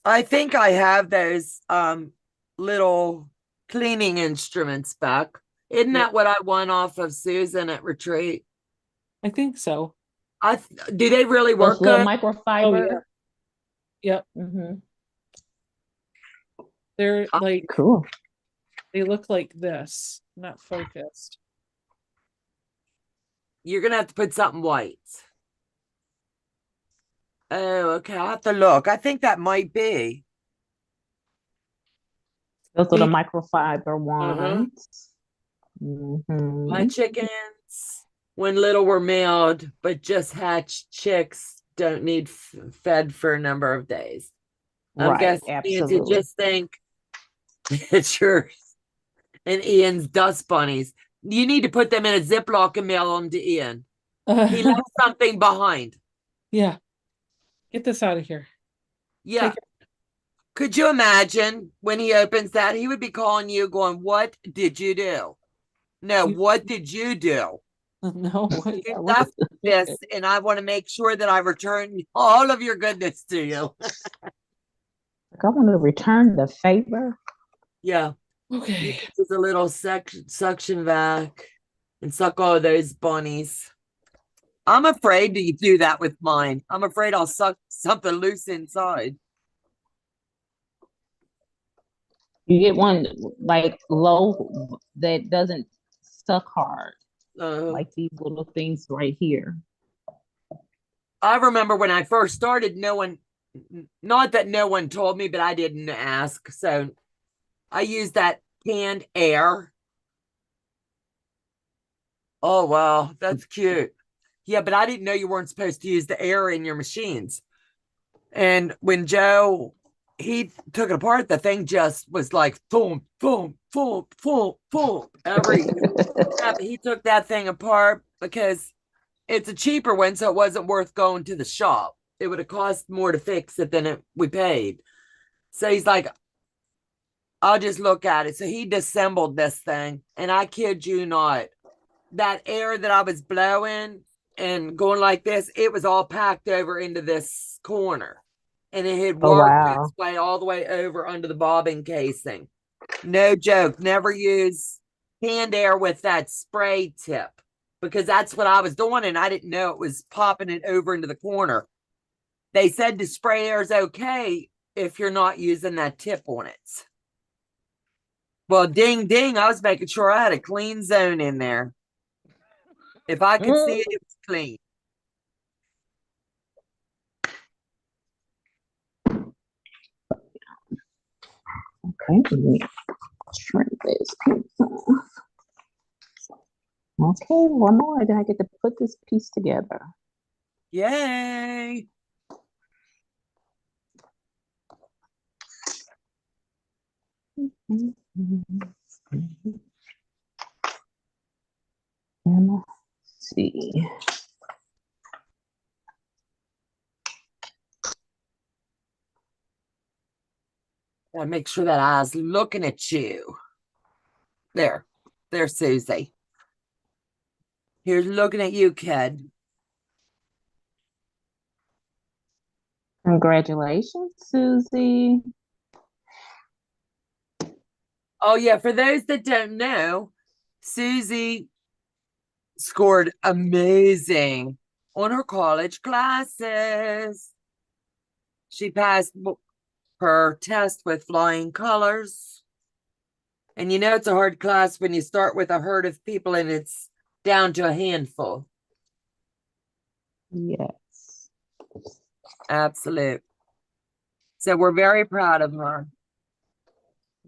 A: I think I have those little cleaning instruments back. Isn't that what I won off of Susan at retreat?
C: I think so.
A: Do they really work
B: Those little
A: good?
B: microfiber.
C: Oh, yeah. Yep.
B: Mm-hmm.
C: They're like
B: Cool.
C: they look like this, not focused.
A: You're gonna have to put something white. Oh, okay. I'll have to look. I think that might be.
B: Those are the microfiber ones.
A: My chickens, when little, were mailed, but just hatched chicks don't need fed for a number of days. I'm guessing you just think it's yours and Ian's dust bunnies. You need to put them in a Ziploc and mail them to Ian. He left something behind.
C: Yeah. Get this out of here.
A: Yeah. Could you imagine when he opens that? He would be calling you, going, "What did you do? No,
C: You-
A: what did you do?
C: No, what,
A: You
C: what
A: left
C: is
A: this, and I want to make sure that I return all of your goodness to you."
B: Like, I want to return the favor.
A: Yeah.
C: okay.
A: Just a little suction vac and suck all of those bunnies. I'm afraid to do that with mine. I'm afraid I'll suck something loose inside.
B: You get one like low that doesn't suck hard, like these little things right here.
A: I remember when I first started, not that no one told me, but I didn't ask. So I used that canned air. Oh, wow. That's cute. Yeah, but I didn't know you weren't supposed to use the air in your machines. And when Joe, he took it apart, the thing just was like boom, boom, boom, boom, boom. He took that thing apart because it's a cheaper one, so it wasn't worth going to the shop. It would have cost more to fix it than we paid. So he's like, "I'll just look at it." So he disassembled this thing, and I kid you not, that air that I was blowing and going like this, it was all packed over into this corner, and it had
B: Oh
A: worked
B: wow.
A: its way all the way over under the bobbin casing. No joke. Never use hand air with that spray tip, because that's what I was doing, and I didn't know it was popping it over into the corner. They said the spray air is okay if you're not using that tip on it. Well, ding ding, I was making sure I had a clean zone in there. If I could see it, it was clean.
B: Okay, let me trim this piece off. Okay, one more. Then I get to put this piece together.
A: Yay.
B: And let's see.
A: Gotta make sure that eye's looking at you. There's Susie. Here's looking at you, kid.
B: Congratulations, Susie.
A: Oh, yeah, for those that don't know, Susie scored amazing on her college classes. She passed her test with flying colors. And you know it's a hard class when you start with a herd of people and it's down to a handful.
B: Yes.
A: Absolute. So we're very proud of her.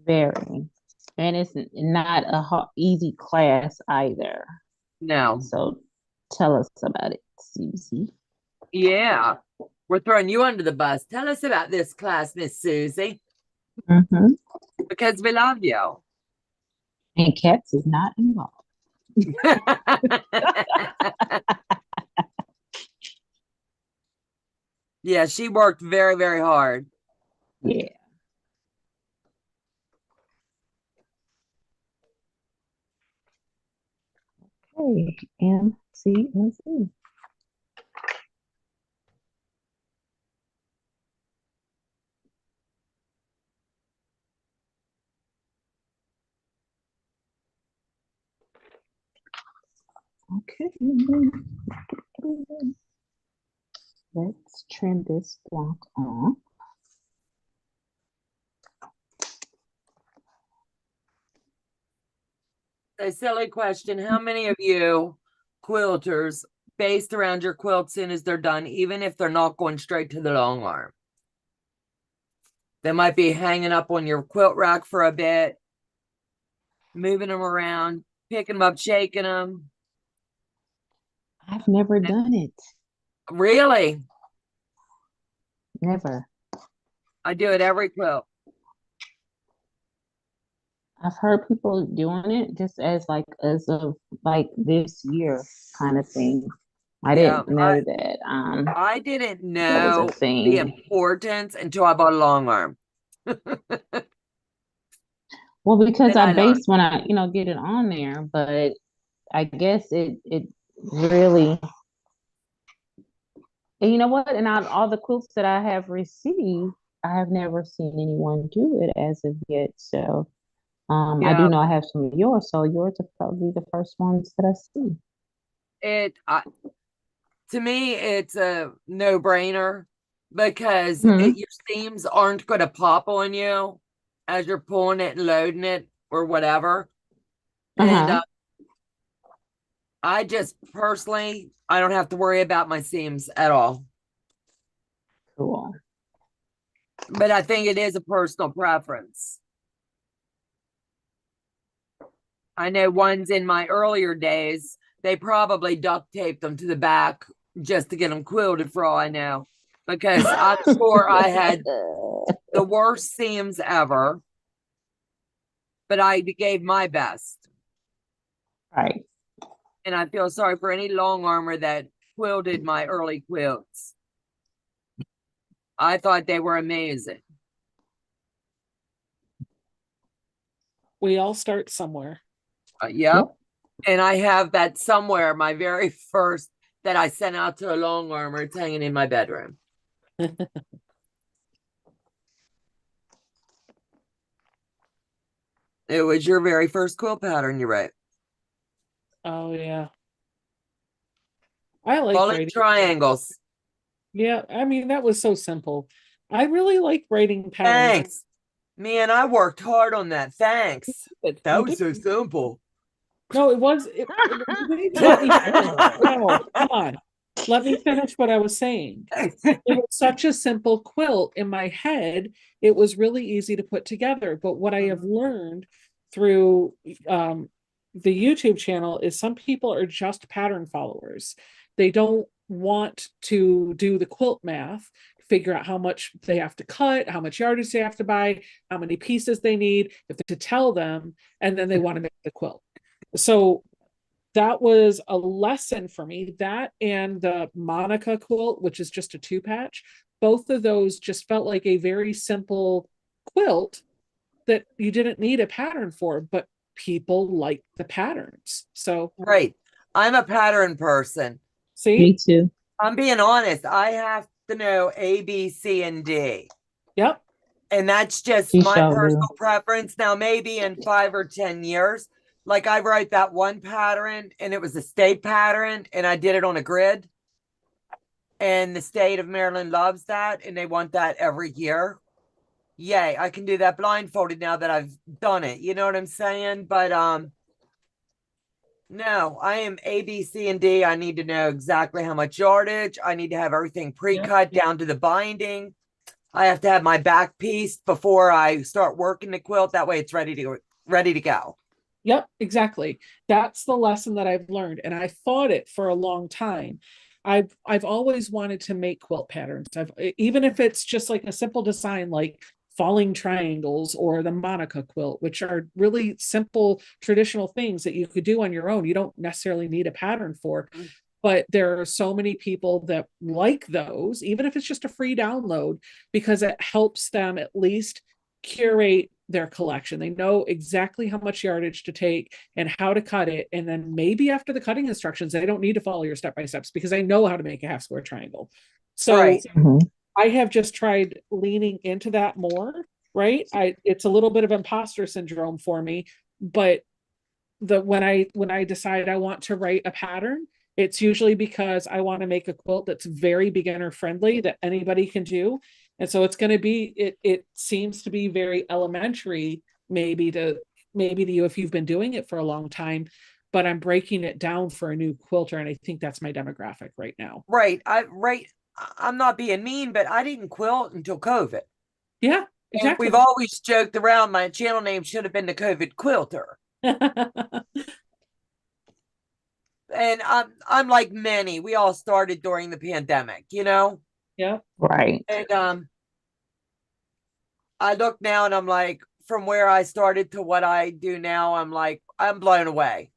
B: Very. And it's not a easy class either.
A: No.
B: So tell us about it, Susie.
A: Yeah. We're throwing you under the bus. Tell us about this class, Miss Susie, because we love you.
B: And cats is not involved.
A: Yeah, she worked very, very hard.
B: Yeah. Okay, and see. Okay. Let's trim this block off.
A: A silly question. How many of you quilters based around your quilts in as they're done, even if they're not going straight to the long arm? They might be hanging up on your quilt rack for a bit, moving them around, picking them up, shaking them.
B: I've never done it.
A: Really?
B: Never.
A: I do it every quilt.
B: I've heard people doing it just as of this year kind of thing. I didn't know that.
A: I didn't
B: That was a
A: know the
B: thing.
A: importance until I bought a long arm.
B: Well, because
A: And I
B: I
A: learned.
B: base when I, get it on there, but I guess it really, and you know what? And out of all the quilts that I have received, I have never seen anyone do it as of yet. So I do
A: Yeah,
B: know I have some of yours, so yours are probably the first ones that I see.
A: it to me it's a no-brainer because
B: Hmm.
A: your seams aren't going to pop on you as you're pulling it and loading it or whatever. And
B: Uh-huh.
A: I just personally, I don't have to worry about my seams at all.
B: Cool.
A: But I think it is a personal preference. I know ones in my earlier days, they probably duct taped them to the back just to get them quilted for all I know. Because I'm sure I had the worst seams ever, but I gave my best.
B: Right.
A: And I feel sorry for any long armor that quilted my early quilts. I thought they were amazing.
C: We all start somewhere.
A: Yep. And I have that somewhere, my very first that I sent out to a long armor. It's hanging in my bedroom. It was your very first quilt pattern, you wrote.
C: Oh yeah. I like
A: Bullet
C: writing.
A: triangles.
C: Yeah, I mean that was so simple. I really like writing patterns.
A: Thanks. Man, I worked hard on that. Thanks.
C: But
A: That
C: you
A: was
C: did.
A: so simple.
C: No, it was. Let me finish. No, come on. Let me finish what I was saying. It was such a simple quilt in my head. It was really easy to put together. But what I have learned through the YouTube channel is some people are just pattern followers. They don't want to do the quilt math, figure out how much they have to cut, how much yardage they have to buy, how many pieces they need, if they to tell them, and then they want to make the quilt. So that was a lesson for me. That and the Monica quilt, which is just a 2-patch, both of those just felt like a very simple quilt that you didn't need a pattern for, but people like the patterns. So,
A: Right. I'm a pattern person.
B: Me
C: see?
B: too.
A: I'm being honest. I have to know A, B, C, and D.
C: Yep.
A: And that's just
B: She
A: my
B: sure do.
A: personal preference. Now, maybe in 5 or 10 years, like I write that one pattern and it was a state pattern and I did it on a grid. And the state of Maryland loves that and they want that every year. Yay, I can do that blindfolded now that I've done it. You know what I'm saying? But no, I am A, B, C, and D. I need to know exactly how much yardage. I need to have everything pre-cut down to the binding. I have to have my back piece before I start working the quilt. That way it's ready to go.
C: Yep, exactly. That's the lesson that I've learned. And I fought it for a long time. I've always wanted to make quilt patterns. Even if it's just like a simple design like falling triangles or the Monica quilt, which are really simple traditional things that you could do on your own. You don't necessarily need a pattern for. But there are so many people that like those, even if it's just a free download, because it helps them at least curate their collection. They know exactly how much yardage to take and how to cut it. And then maybe after the cutting instructions, they don't need to follow your step by steps because they know how to make a half square triangle. So
A: Right.
C: I have just tried leaning into that more, right? It's a little bit of imposter syndrome for me, but when I decide I want to write a pattern, it's usually because I want to make a quilt that's very beginner friendly that anybody can do. And so it's going to be it seems to be very elementary maybe to you if you've been doing it for a long time, but I'm breaking it down for a new quilter and I think that's my demographic right now.
A: Right. I'm not being mean, but I didn't quilt until COVID.
C: Yeah,
A: And
C: exactly.
A: we've always joked around my channel name should have been the COVID quilter. And I'm like many. We all started during the pandemic, you know?
C: Yeah.
B: Right.
A: And I look now and I'm like, from where I started to what I do now, I'm like, I'm blown away.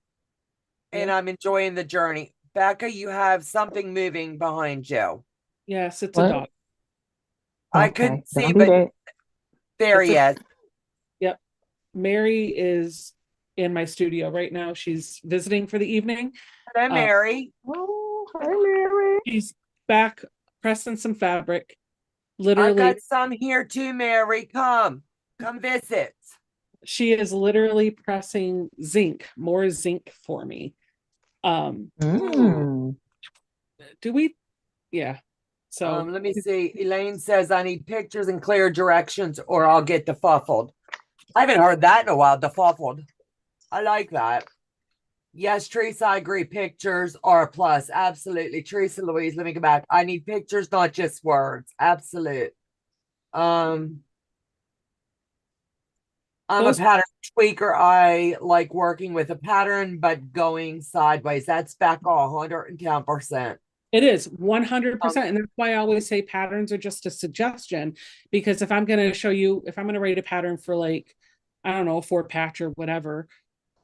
A: And
C: Yeah.
A: I'm enjoying the journey. Becca, you have something moving behind you.
C: Yes, it's a
B: What?
C: dog.
A: I
B: Okay.
A: couldn't see,
B: Don't do
A: but
B: that.
A: There
C: It's
A: he is.
C: Yep. Mary is in my studio right now. She's visiting for the evening.
A: Hello, Mary.
B: Oh, hey, Mary.
C: She's back pressing some fabric.
A: I've
C: Literally,
A: got some here too, Mary. Come visit.
C: she is literally pressing zinc, more zinc for me.
B: Mm.
C: Do we? Yeah. So
A: Let me see. Elaine says I need pictures and clear directions or I'll get defuffled. I haven't heard that in a while, defuffled. I like that. Yes, Teresa, I agree. Pictures are a plus. Absolutely. Teresa Louise, let me go back. I need pictures, not just words. Absolute. I'm
C: those
A: a pattern tweaker. I like working with a pattern, but going sideways. That's back 110%.
C: It is 100%. And that's why I always say patterns are just a suggestion. Because if I'm going to show you, if I'm going to write a pattern for like, I don't know, for patch or whatever,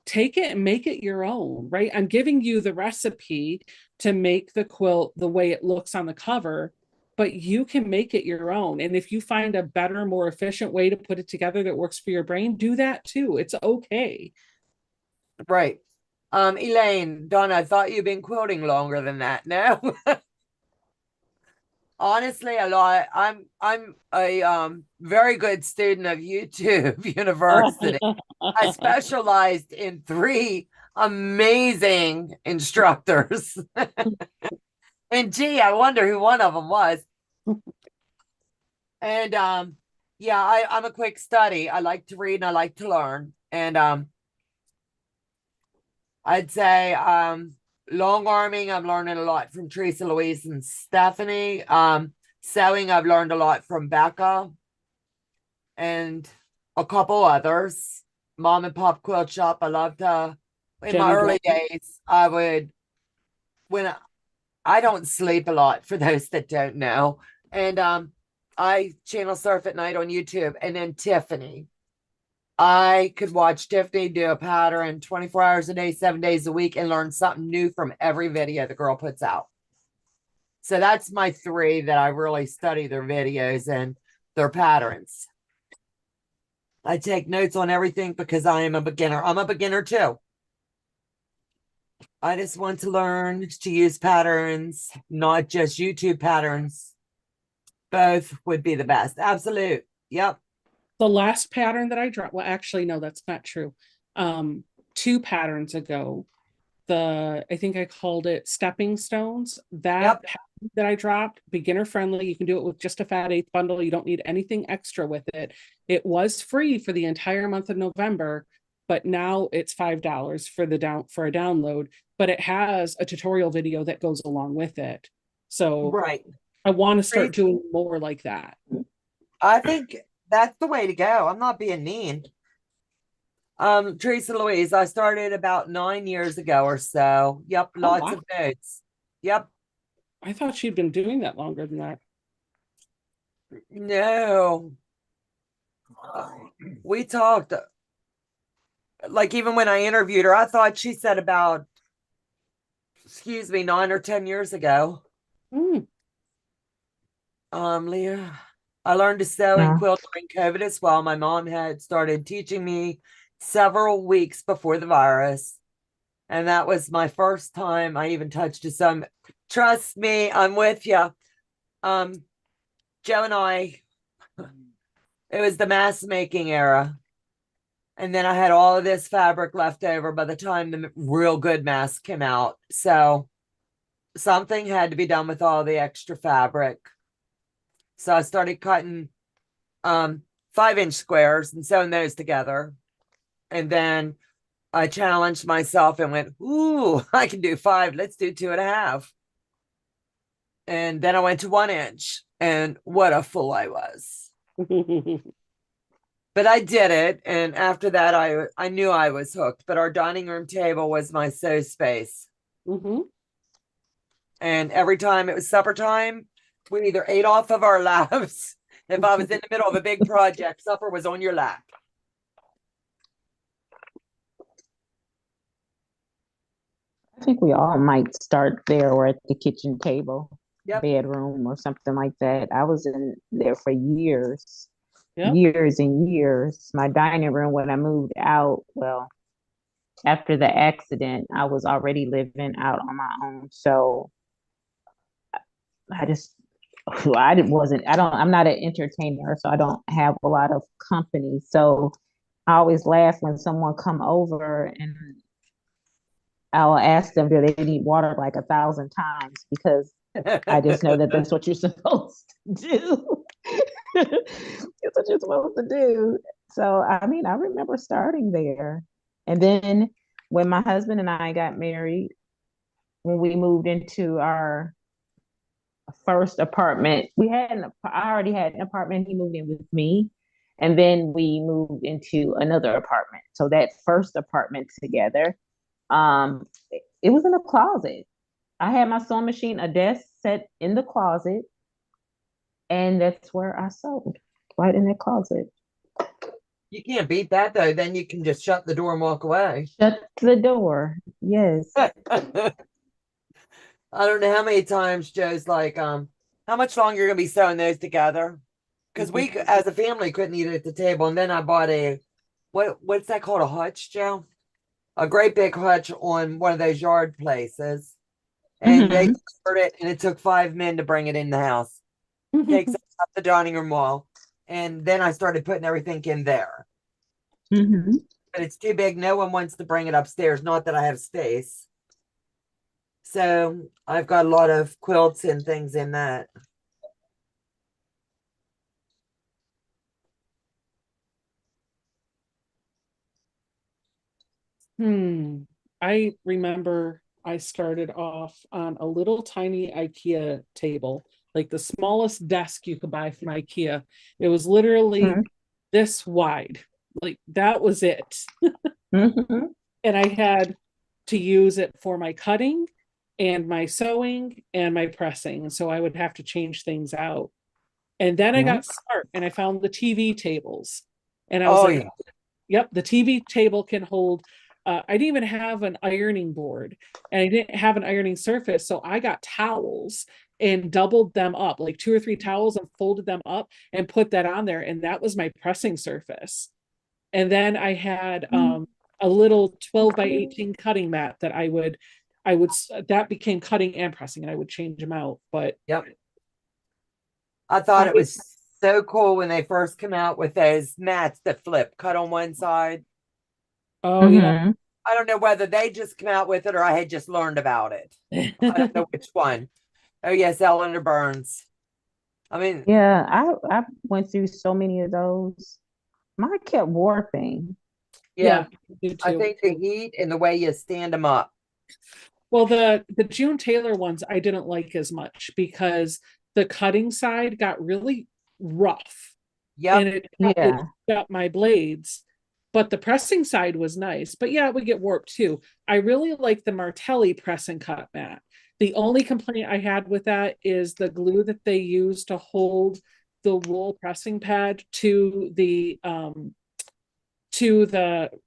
C: take it and make it your own, right? I'm giving you the recipe to make the quilt the way it looks on the cover, but you can make it your own. And if you find a better, more efficient way to put it together that works for your brain, do that too. It's okay.
A: Right. Elaine, Donna, I thought you'd been quilting longer than that. No. Honestly, a lot. I'm a very good student of YouTube University. I specialized in 3 amazing instructors. And gee, I wonder who one of them was. And yeah, I'm a quick study. I like to read and I like to learn. And I'd say long arming, I'm learning a lot from Teresa Louise and Stephanie. Sewing, I've learned a lot from Becca and a couple others. Mom and Pop Quilt Shop. I love to, in my
C: Jenny
A: early
C: Bell.
A: days, I would, when I don't sleep a lot for those that don't know. And I channel surf at night on YouTube. And then Tiffany. I could watch Tiffany do a pattern 24 hours a day, 7 days a week, and learn something new from every video the girl puts out. So that's my 3 that I really study their videos and their patterns. I take notes on everything because I am a beginner. I'm a beginner too. I just want to learn to use patterns, not just YouTube patterns. Both would be the best. Absolute. Yep.
C: The last pattern that I dropped, well, actually, no, that's not true. 2 patterns ago, I think I called it Stepping Stones. That
A: Yep.
C: that I dropped, beginner friendly. You can do it with just a fat 8th bundle. You don't need anything extra with it. It was free for the entire month of November, but now it's $5 for a download. But it has a tutorial video that goes along with it. So
A: Right.
C: I want to start
A: Great.
C: doing more like that.
A: I think that's the way to go. I'm not being mean. Teresa Louise, I started about 9 years ago or so. Yep, lots
C: wow.
A: of notes. Yep.
C: I thought she'd been doing that longer than that.
A: No. We talked, like even when I interviewed her, I thought she said about, excuse me, 9 or 10 years ago.
C: Mm.
A: Leah, I learned to sew and quilt during COVID as well. My mom had started teaching me several weeks before the virus. And that was my first time I even touched a sew. Trust me, I'm with you. Joe and I, it was the mask making era. And then I had all of this fabric left over by the time the real good mask came out. So something had to be done with all the extra fabric. So I started cutting 5-inch squares and sewing those together. And then I challenged myself and went, ooh, I can do 5. Let's do 2.5. And then I went to 1-inch, and what a fool I was. But I did it. And after that, I knew I was hooked. But our dining room table was my sew space.
C: Mm-hmm.
A: And every time it was supper time, we either ate off of our laps. If I was in the middle of a big project, supper was on your lap.
B: I think we all might start there or at the kitchen table,
A: Yep.
B: bedroom or something like that. I was in there for years.
C: Yep.
B: years and years. My dining room, when I moved out, well, after the accident, I was already living out on my own. So I just, I'm not an entertainer, so I don't have a lot of company. So I always laugh when someone come over and I'll ask them, do they need water like 1,000 times? Because I just know that that's what you're supposed to do. It's what you're supposed to do. So, I mean, I remember starting there. And then when my husband and I got married, when we moved into our first apartment, I already had an apartment. He moved in with me. And then we moved into another apartment. So that first apartment together, it was in a closet. I had my sewing machine, a desk set in the closet, and that's where I sewed, right in that closet.
A: You can't beat that though. Then you can just shut the door and walk away.
B: Shut the door. Yes.
A: I don't know how many times Joe's like, how much longer you're gonna be sewing those together? Because we as a family couldn't eat it at the table. And then I bought what's that called? A hutch, Joe? A great big hutch on one of those yard places. And they covered it, and it took 5 men to bring it in the house. Takes up the dining room wall. And then I started putting everything in there. But it's too big. No one wants to bring it upstairs. Not that I have space. So I've got a lot of quilts and things in that.
C: I remember I started off on a little tiny IKEA table, like the smallest desk you could buy from IKEA. It was literally this wide. Like that was it. And I had to use it for my cutting and my sewing and my pressing. And so I would have to change things out. And then I got smart and I found the TV tables. And I was like, yep, the TV table can hold. I didn't even have an ironing board and I didn't have an ironing surface. So I got towels and doubled them up, like 2 or 3 towels, and folded them up and put that on there. And that was my pressing surface. And then I had a little 12 by 18 cutting mat that that became cutting and pressing, and I would change them out. But
A: yep. I thought it was so cool when they first come out with those mats that flip, cut on one side.
C: Oh, yeah.
A: I don't know whether they just come out with it or I had just learned about it. I don't know which one. Oh, yes, Eleanor Burns. I mean,
B: yeah, I went through so many of those. Mine kept warping.
A: yeah, I think the heat and the way you stand them up.
C: Well, the June Taylor ones I didn't like as much because the cutting side got really rough.
A: Yep.
C: And it got my blades. But the pressing side was nice. But yeah, it would get warped too. I really like the Martelli press and cut mat. The only complaint I had with that is the glue that they use to hold the wool pressing pad to the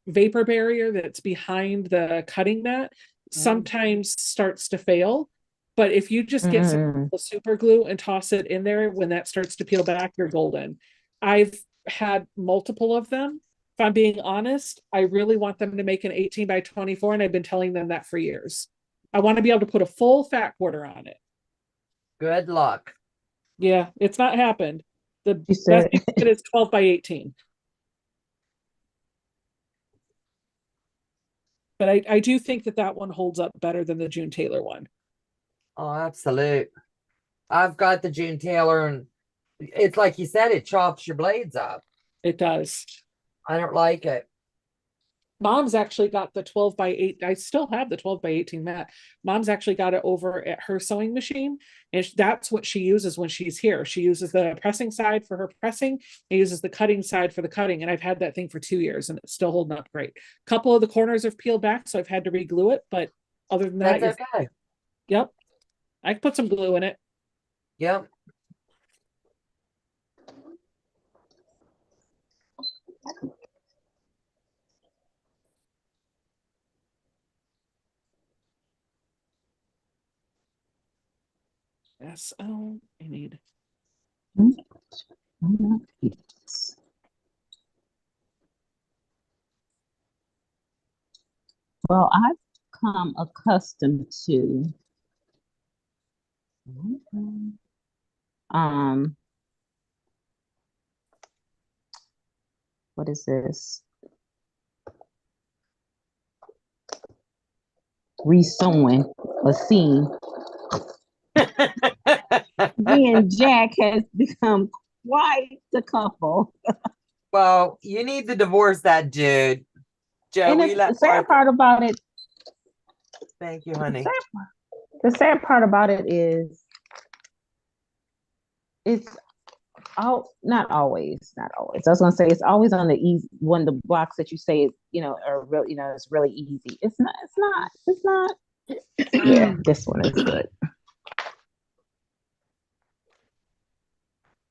C: vapor barrier that's behind the cutting mat sometimes starts to fail. But if you just get some super glue and toss it in there, when that starts to peel back, you're golden. I've had multiple of them. If I'm being honest, I really want them to make an 18 by 24, and I've been telling them that for years. I want to be able to put a full fat quarter on it.
A: Good luck.
C: Yeah, it's not happened. The best you can get is 12 by 18. But I do think that one holds up better than the June Taylor one.
A: Oh, absolute. I've got the June Taylor, and it's like you said, it chops your blades up.
C: It does.
A: I don't like it.
C: Mom's actually got the 12 by 8. I still have the 12 by 18 mat. Mom's actually got it over at her sewing machine. And that's what she uses when she's here. She uses the pressing side for her pressing and uses the cutting side for the cutting. And I've had that thing for 2 years and it's still holding up great. A couple of the corners have peeled back, so I've had to re-glue it. But other than that,
A: that's okay.
C: Yep. I can put some glue in it.
A: Yep.
C: Yes. Oh, I need.
B: Well, I've become accustomed to um what is this? Resewing a seam. Me and Jack has become quite the couple.
A: Well, you need to divorce that dude. Joe,
B: And
A: we let
B: the sad
A: Martha.
B: part about it,
A: Thank you, honey.
B: the sad part about it is it's not always. I was gonna say it's always on the easy one of the blocks that you say are real, it's really easy. It's not. Yeah, this one is good.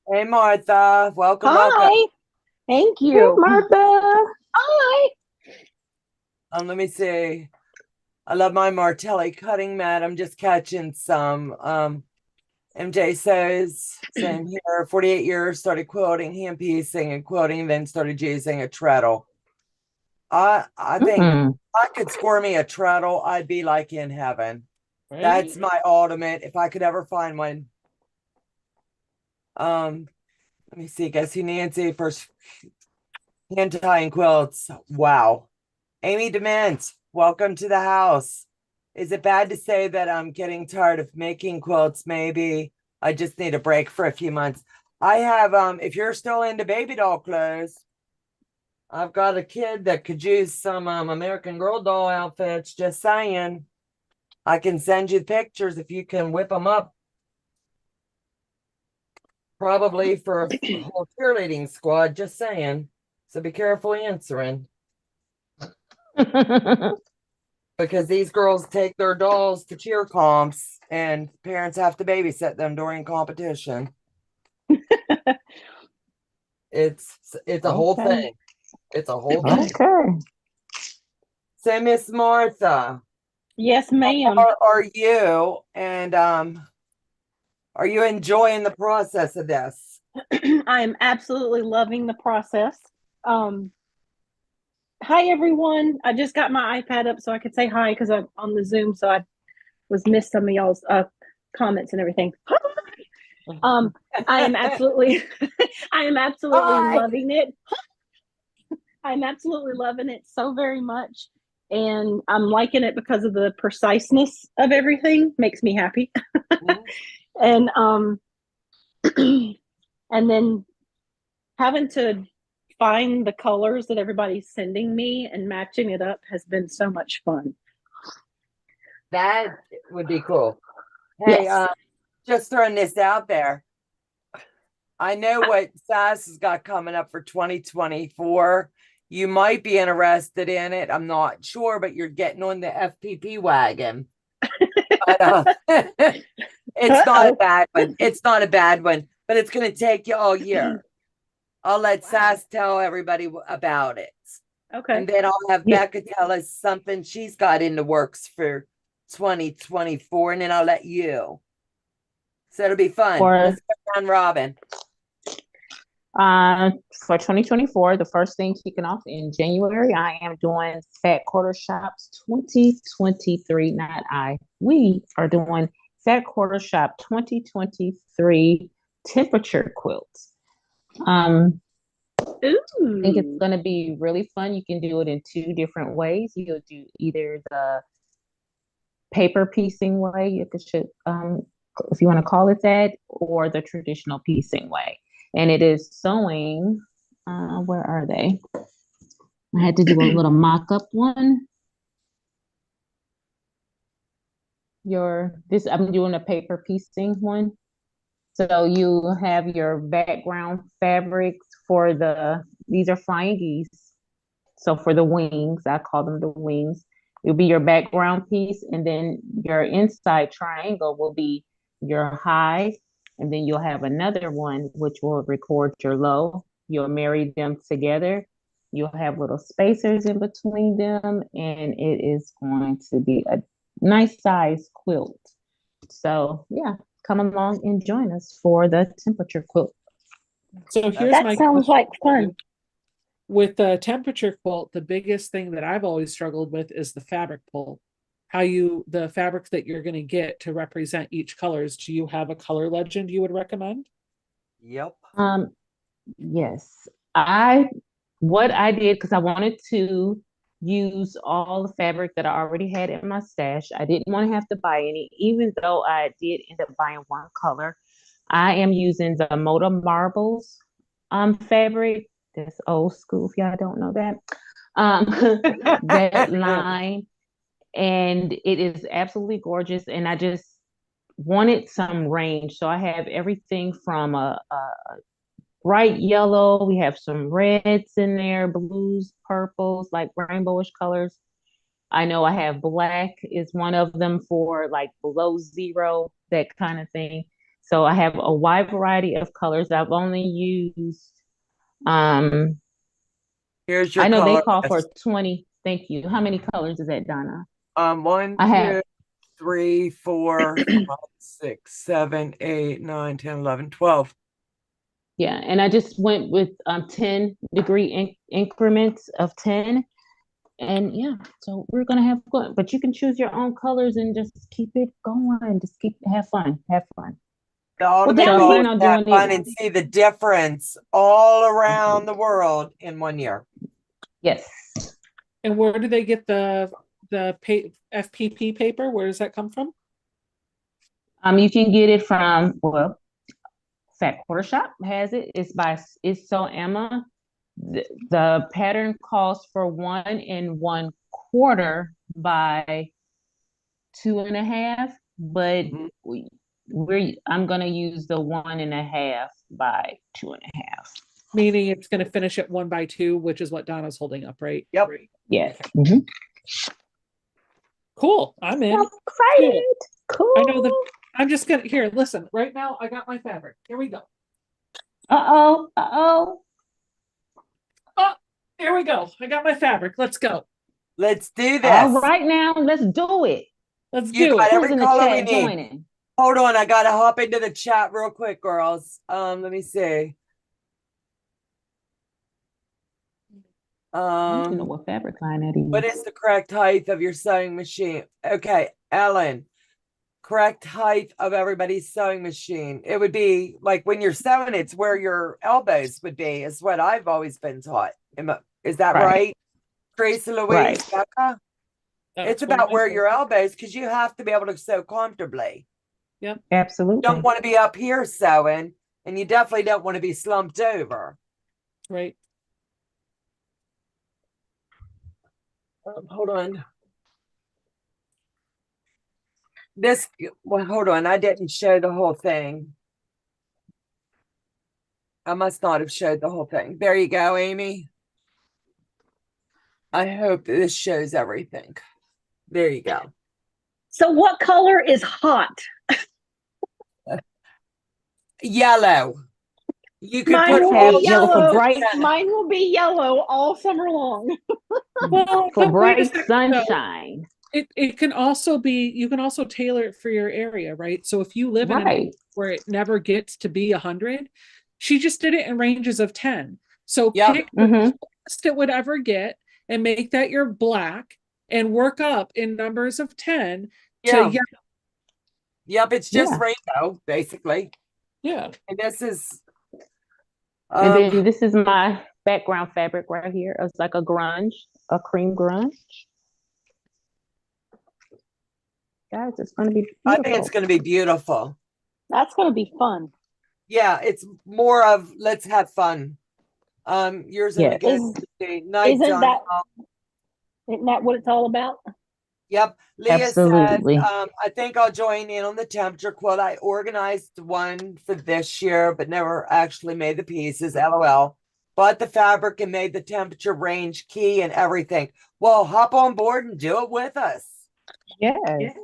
A: Hey, Martha. Welcome, welcome.
D: Hi. Thank
B: Hey,
D: you.
B: Martha.
D: Hi.
A: Let me see. I love my Martelli cutting mat. I'm just catching some. MJ says, same here, 48 years, started quilting, hand piecing and quilting, then started using a treadle. I think if I could score me a treadle, I'd be like in heaven.
C: Right?
A: That's my ultimate. If I could ever find one. Let me see. Guess who Nancy first hand tying quilts. Wow. Amy Dement, welcome to the house. Is it bad to say that I'm getting tired of making quilts? Maybe I just need a break for a few months. I have, if you're still into baby doll clothes, I've got a kid that could use some American Girl doll outfits. Just saying. I can send you pictures if you can whip them up. Probably for a whole cheerleading squad. Just saying. So be careful answering. Because these girls take their dolls to cheer comps and parents have to babysit them during competition. It's a whole thing. It's a whole thing.
B: Okay.
A: So Miss Martha,
D: Yes, ma'am.
A: how are you? And are you enjoying the process of this?
D: I am absolutely loving the process. Hi, everyone. I just got my iPad up so I could say hi because I'm on the Zoom, so I missed some of y'all's comments and everything. I am absolutely loving it. I'm absolutely loving it so very much. And I'm liking it because of the preciseness of everything. Makes me happy. And and then having to find the colors that everybody's sending me and matching it up has been so much fun.
A: That would be cool. Hey,
D: Yes.
A: just throwing this out there. I know what SAS has got coming up for 2024. You might be interested in it. I'm not sure, but you're getting on the FPP wagon. But, it's not a bad one. It's not a bad one, but it's going to take you all year. I'll let SAS tell everybody about it.
D: Okay.
A: And then I'll have Becca tell us something she's got in the works for 2024, and then I'll let you. So it'll be fun. Let's go round robin.
B: For 2024, the first thing kicking off in January, I am doing Fat Quarter Shop's 2023. We are doing Fat Quarter Shop 2023 temperature quilts. I think it's going to be really fun. You can do it in two different ways. You'll do either the paper piecing way, if you want to call it that, or the traditional piecing way. And it is sewing. Where are they? I had to do a little mock-up one. I'm doing a paper piecing one. So you have your background fabrics for these are flying geese. So for the wings, I call them the wings. It'll be your background piece, and then your inside triangle will be your high, and then you'll have another one which will record your low. You'll marry them together. You'll have little spacers in between them, and it is going to be a nice size quilt. So yeah, come along and join us for the temperature quilt.
C: So here's
D: that
C: my
D: sounds like fun.
C: With the temperature quilt, the biggest thing that I've always struggled with is the fabric pull. The fabrics that you're going to get to represent each colors. Do you have a color legend you would recommend?
A: Yep.
B: Yes. What I did, because I wanted to use all the fabric that I already had in my stash. I didn't want to have to buy any, even though I did end up buying one color. I am using the Moda Marbles fabric. That's old school if y'all don't know that. That line. And it is absolutely gorgeous. And I just wanted some range. So I have everything from a bright yellow. We have some reds in there, blues, purples, like rainbowish colors. I know I have black is one of them for like below zero, that kind of thing. So I have a wide variety of colors. I've only used
A: Here's your
B: I know
A: color
B: they call for
A: list.
B: 20. Thank you. How many colors is that, Donna?
A: 1,
B: I have
A: 2, 3, 4, 5, 6, 7, 8, 9, 10, 11, 12.
B: Yeah, and I just went with 10-degree increments of 10. And yeah, so we're gonna have fun. But you can choose your own colors and just keep it going. Just have fun. Have fun.
A: The ultimate
D: down
B: So I
A: goal
B: plan
A: is
B: on
A: to have
B: doing
A: fun
B: it.
A: and see the difference all around the world in 1 year.
B: Yes.
C: And where do they get the FPP paper? Where does that come from?
B: You can get it from Fat Quarter Shop has it. It's so Emma. The pattern calls for 1 1/4 by 2.5, but I'm gonna use the 1.5 by 2.5.
C: Meaning it's going to finish at 1 by 2, which is what Donna's holding up, right?
A: Yep.
B: Yes.
C: Cool. I'm in.
B: I'm excited. Cool.
C: I know I'm just gonna here. Listen, right now I got my fabric. Here we go.
B: Uh-oh.
C: Oh, here we go. I got my fabric. Let's go.
A: Let's do this.
B: All right now, let's do it.
C: Let's
A: You
C: do
A: got
C: it.
B: Who's
A: every
B: in the
A: color we
B: chat
A: need.
B: joining?
A: Hold on, I gotta hop into the chat real quick, girls. Let me see.
B: I don't even know what fabric line that is.
A: What is the correct height of your sewing machine? Okay, Ellen, correct height of everybody's sewing machine. It would be like when you're sewing, it's where your elbows would be, is what I've always been taught. Is that right? Tracy Louise,
B: Right.
A: Becca? It's about where your elbows, because you have to be able to sew comfortably.
C: Yep.
B: Absolutely.
A: You don't want to be up here sewing, and you definitely don't want to be slumped over.
C: Right.
A: Hold on. Hold on. I didn't show the whole thing. I must not have showed the whole thing. There you go, Amy. I hope this shows everything. There you go.
D: So what color is hot?
A: Yellow. You could
D: Mine
A: put
D: will
A: all
D: be
B: yellow for
D: yellow.
B: bright.
D: Mine will be yellow all summer long.
C: Well,
B: For
C: but wait a
B: bright
C: second, though.
B: sunshine.
C: It can also be, you can also tailor it for your area, right? So if you live in an area
B: Right.
C: where it never gets to be 100, she just did it in ranges of 10. So
A: Yep.
C: pick the lowest it would ever get and make that your black and work up in numbers of 10
A: Yeah.
C: to yellow.
A: Yep, it's just
B: Yeah.
A: rainbow, basically.
C: Yeah.
A: And this is
B: And then this is my background fabric right here. It's like a cream grunge. Guys, it's going to be beautiful.
A: I think it's going to be beautiful.
D: That's going to be fun.
A: Yeah, it's more of let's have fun. Yours in the good night,
D: Isn't
A: John.
D: isn't that what it's all about?
A: Yep. Leah
B: Absolutely.
A: says, I think I'll join in on the temperature quilt. I organized one for this year, but never actually made the pieces. LOL. Bought the fabric and made the temperature range key and everything. Well, hop on board and do it with us.
B: Yes.
A: Okay,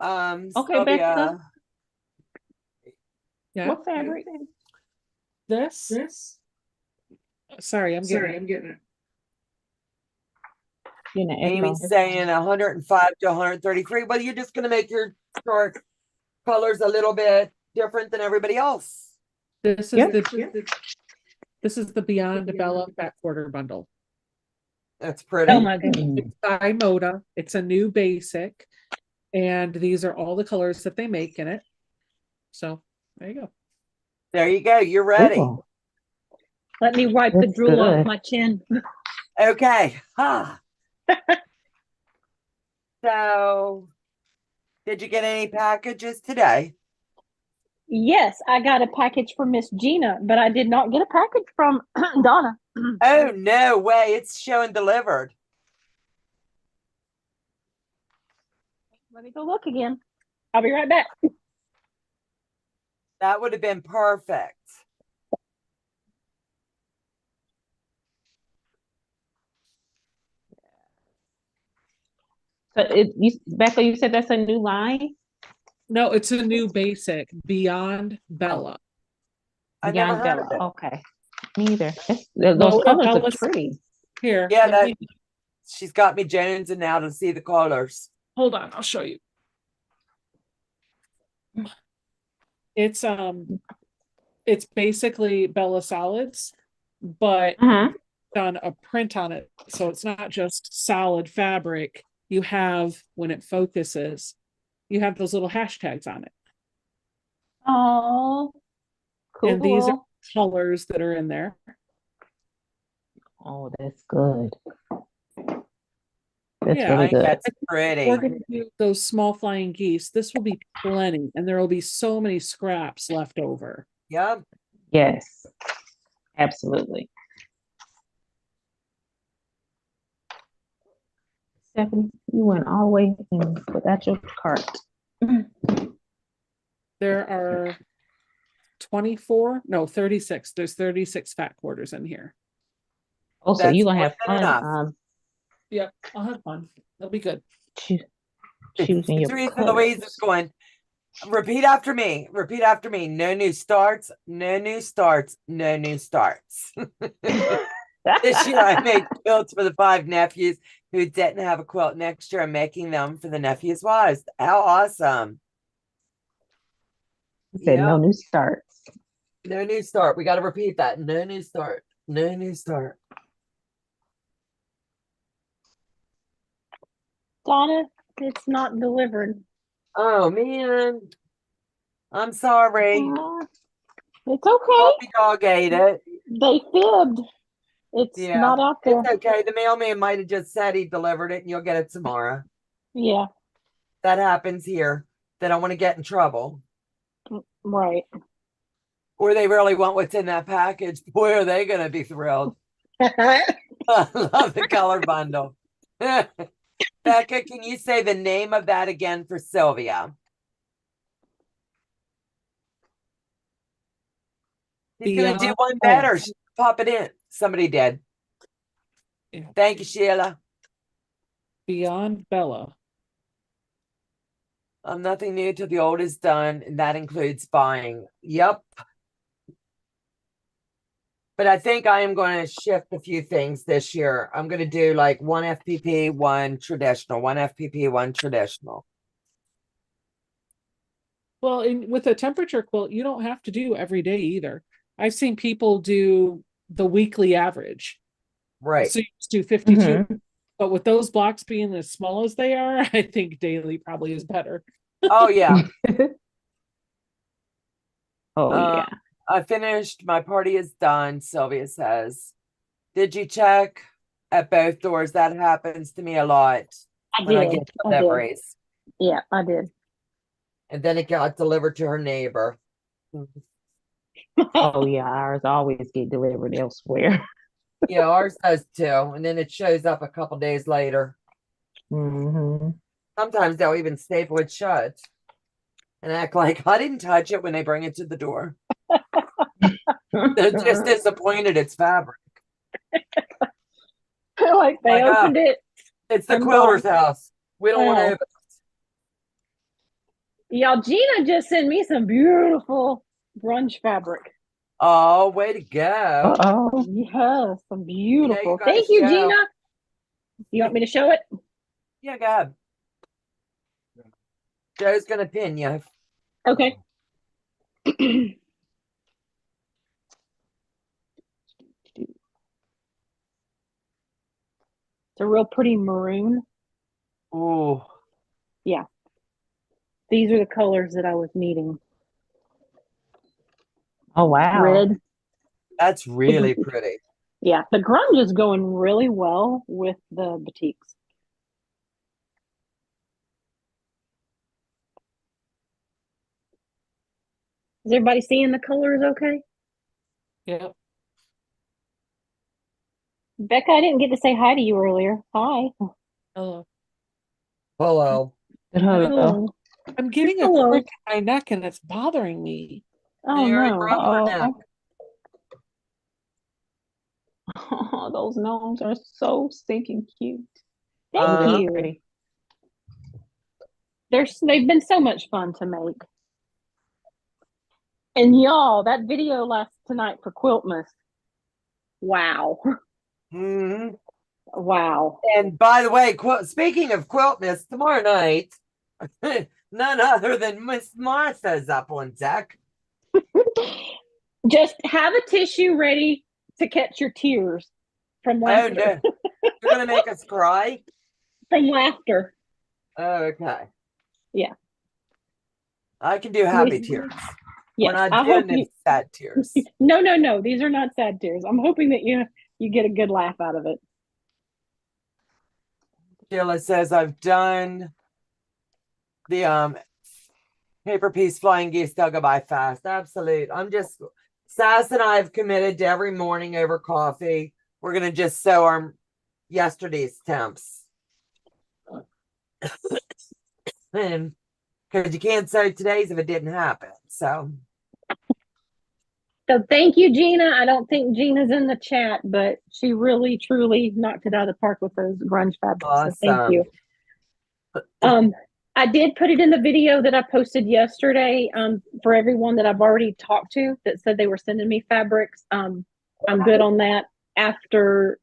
B: Okay, Becca.
C: Yeah.
B: What fabric?
C: This? Sorry, I'm getting it.
A: Amy's saying 105 to 133. Well, you're just going to make your short colors a little bit different than everybody else.
C: This is This is the Beyond Bella Fat Quarter Bundle.
A: That's pretty.
D: Oh my goodness.
C: It's by Moda. It's a new basic. And these are all the colors that they make in it. So there you go.
A: There you go. You're ready.
B: Cool.
D: Let me wipe the
B: That's
D: drool off
B: good.
D: my chin.
A: Okay. So, did you get any packages today?
D: Yes, I got a package from Miss Gina, but I did not get a package from Donna.
A: Oh, no way. It's showing delivered.
D: Let me go look again. I'll be right back.
A: That would have been perfect.
B: So Becca, you said that's a new line?
C: No, it's a new basic, Beyond Bella.
A: I never
B: Beyond
A: heard of
B: Bella.
A: it.
B: Okay. Neither. Those
C: Moda
B: colors look
C: Bella's-
B: pretty.
C: Here.
A: Yeah,
C: let me-
A: she's got me jonesing now to see the colors.
C: hold on, I'll show you. It's basically Bella solids, but
B: Uh-huh.
C: done a print on it. So it's not just solid fabric. You have, when it focuses, you have those little hashtags on it.
B: Oh, cool.
C: And these are colors that are in there.
B: Oh, that's good. That's
C: Yeah,
B: really
A: I think
B: good.
A: that's pretty.
C: We're going to do those small flying geese. This will be plenty, and there will be so many scraps left over.
A: Yep.
B: Yes, absolutely. Stephanie, you went all the way and without your cart.
C: There are 36. There's 36 fat quarters in here.
B: Oh, so
A: That's
B: you're gonna
A: more
B: have
A: than enough.
B: fun
C: Yep, I'll have fun. It'll be good.
B: choosing your
A: Teresa
B: colors.
A: Louise is going. Repeat after me. Repeat after me. No new starts. No new starts. No new starts. This year I made quilts for the 5 nephews who didn't have a quilt. Next year I'm making them for the nephews' wives. How awesome.
B: Said no
A: Yep.
B: new starts.
A: No new start. We got to repeat that. No new start. No new start.
D: Donna, it's not delivered.
A: Oh man. I'm sorry.
D: It's okay.
A: Puppy dog ate it.
D: They fibbed. It's
A: Yeah.
D: not out there.
A: It's okay. The mailman might have just said he delivered it and you'll get it tomorrow.
D: Yeah,
A: That happens here. They don't want to get in trouble.
D: right.
A: Or they really want what's in that package. Boy, are they going to be thrilled. I love the color bundle. Becca, can you say the name of that again for Sylvia? He's going to do
C: Beyond
A: one
C: Bella.
A: better. Pop it in. Somebody did.
C: Yeah.
A: Thank you, Sheila.
C: Beyond Bella.
A: Nothing new till the old is done, and that includes buying. Yep. But I think I am going to shift a few things this year. I'm going to do like one FPP, one traditional, one FPP, one traditional.
C: Well, with a temperature quilt, you don't have to do every day either. I've seen people do the weekly average.
A: Right.
C: So you just do 52.
B: Mhm.
C: But with those blocks being as small as they are, I think daily probably is better.
A: Oh, yeah.
B: Oh yeah.
A: I finished. My party is done, Sylvia says. Did you check at both doors? That happens to me a lot
D: I
A: when I
D: did.
A: get
D: I did.
A: deliveries.
D: Yeah, I did.
A: And then it got delivered to her neighbor.
B: Oh yeah. Ours always get delivered elsewhere.
A: Yeah, ours does too. And then it shows up a couple days later.
B: Hmm.
A: Sometimes they'll even staple it shut and act like I didn't touch it when they bring it to the door. They're just disappointed it's fabric.
D: Like they
A: Like,
D: opened it.
A: It's the
D: I'm
A: quilter's
D: gone.
A: house. We don't want to
D: Oh.
A: open.
D: Y'all, Gina just sent me some beautiful brunch fabric.
A: Oh, way to go.
B: Uh-oh.
D: Yes, some beautiful.
A: gotta
D: Thank you,
A: show.
D: Gina. You want me to show it?
A: Yeah, go ahead. Joe's gonna pin you.
D: Okay. It's a real pretty maroon.
A: Oh,
D: Yeah. These are the colors that I was needing.
B: Oh wow.
D: Red.
A: that's really pretty.
D: Yeah, the grunge is going really well with the batiks. Is everybody seeing the colors okay?
C: Yep.
D: Becca, I didn't get to say hi to you earlier. Hi.
C: Hello.
A: Hello.
B: Hello.
C: I'm getting a
D: Hello.
C: crick in my neck and it's bothering me.
D: Oh
A: You already
D: no.
A: broke her neck.
B: Oh, those gnomes are so stinking cute.
D: Thank
A: Uh-huh.
D: you.
B: Pretty.
D: They've been so much fun to make. And y'all, that video last tonight for Quiltmas. Wow.
A: hmm
D: Wow.
A: And by the way, speaking of Quiltmas, tomorrow night, none other than Miss Martha's up on deck.
D: Just have a tissue ready to catch your tears from
A: Oh
D: laughter.
A: no, you're gonna make us cry.
D: From laughter.
A: Okay.
D: Yeah.
A: I can do happy
D: Yes.
A: tears.
D: Yes.
A: We're not
D: I hope
A: doing
D: you.
A: the sad tears.
D: No. These are not sad tears. I'm hoping that you get a good laugh out of it.
A: Sheila says I've done the paper piece flying geese. They'll go by fast. Absolute. Sass and I have committed to every morning over coffee. We're gonna just sew our yesterday's temps. And because you can't sew today's if it didn't happen. So
D: Thank you, Gina. I don't think Gina's in the chat, but she really, truly knocked it out of the park with those grunge fabrics. So thank
A: awesome.
D: you. I did put it in the video that I posted yesterday for everyone that I've already talked to that said they were sending me fabrics. I'm good on that. After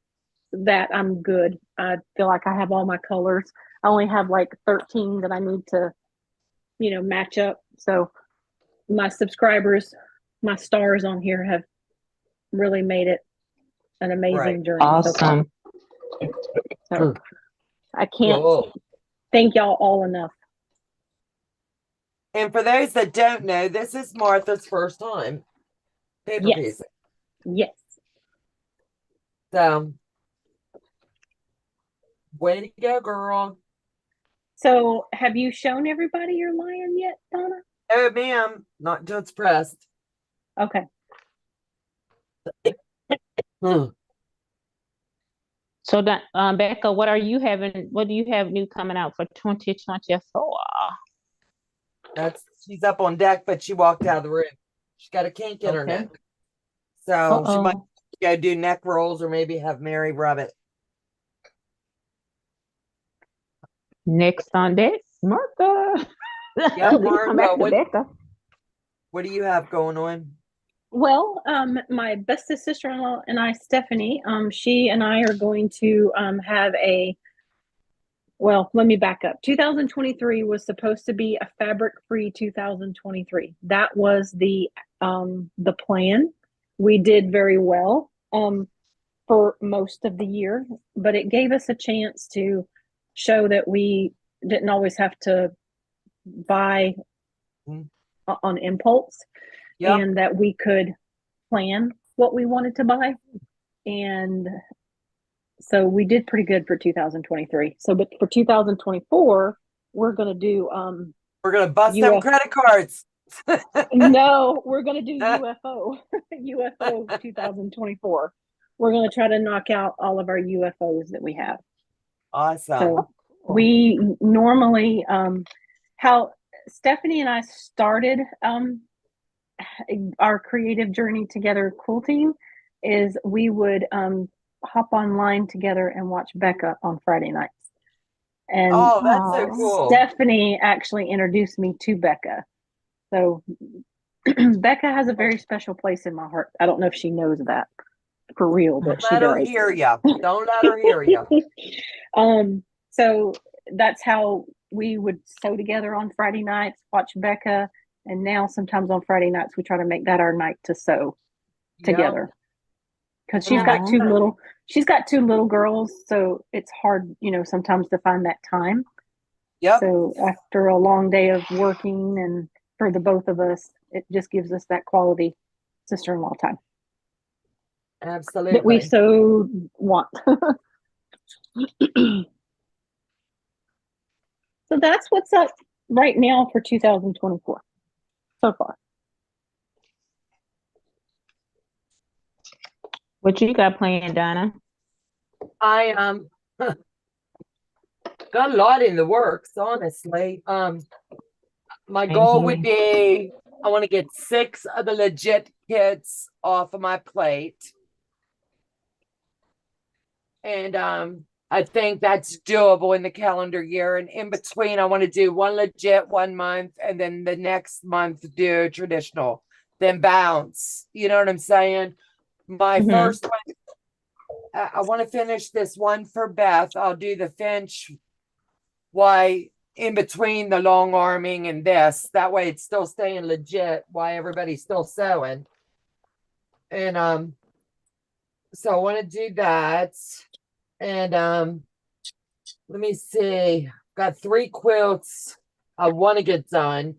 D: that, I'm good. I feel like I have all my colors. I only have like 13 that I need to, match up. So my subscribers, my stars on here have really made it an amazing journey.
B: Awesome.
D: So I can't
A: Cool.
D: thank y'all all enough.
A: And for those that don't know, this is Martha's first time paper
D: Yes.
A: piecing.
D: Yes.
A: So way to go, girl.
D: So have you shown everybody your lion yet, Donna?
A: Oh, ma'am, not until it's pressed.
D: Okay.
A: Hmm.
B: So that Becca, what do you have new coming out for 2024?
A: She's up on deck, but she walked out of the room. She's got a kink in her
B: Okay.
A: neck. So she might
B: Uh-oh.
A: go do neck rolls or maybe have Mary rub it.
B: Next on deck, Martha.
A: Yeah,
B: We come back
A: Martha,
B: to Becca.
A: what do you have going on?
D: Well, my bestest sister-in-law and I, Stephanie, she and I are going to have let me back up. 2023 was supposed to be a fabric-free 2023. That was the plan. We did very well for most of the year, but it gave us a chance to show that we didn't always have to buy on impulse.
A: Yep.
D: And that we could plan what we wanted to buy. And so we did pretty good for 2023. So, but for 2024, we're going to do,
A: We're going to bust them credit cards.
D: no, we're going to do UFO 2024. We're going to try to knock out all of our UFOs that we have.
A: Awesome.
D: So we normally, how Stephanie and I started, our creative journey together quilting is we would hop online together and watch Becca on Friday nights. And
A: that's so cool.
D: Stephanie actually introduced me to Becca. So Becca has a very special place in my heart. I don't know if she knows that for real, but she
A: Let her
D: does.
A: hear you. Don't let her hear you.
D: So that's how we would sew together on Friday nights, watch Becca. And now sometimes on Friday nights, we try to make that our night to sew together. because
B: Aw.
D: she's got two little girls, so it's hard, sometimes to find that time.
A: Yep,
D: So after a long day of working and for the both of us, it just gives us that quality sister-in-law time that we
A: absolutely.
D: so want. So that's what's up right now for 2024 so far.
B: What you got planned, Donna?
A: I got a lot in the works, honestly. My
B: Same
A: goal would
B: here.
A: be I want to get 6 of the legit kits off of my plate. And I think that's doable in the calendar year. And in between, I want to do one legit 1 month, and then the next month do traditional, then bounce. You know what I'm saying? My
B: Mhm.
A: first one, I want to finish this one for Beth. I'll do the Finch. Why in between the long arming and this, that way it's still staying legit. Why everybody's still sewing. And so I want to do that. And let me see. Got 3 quilts I want to get done.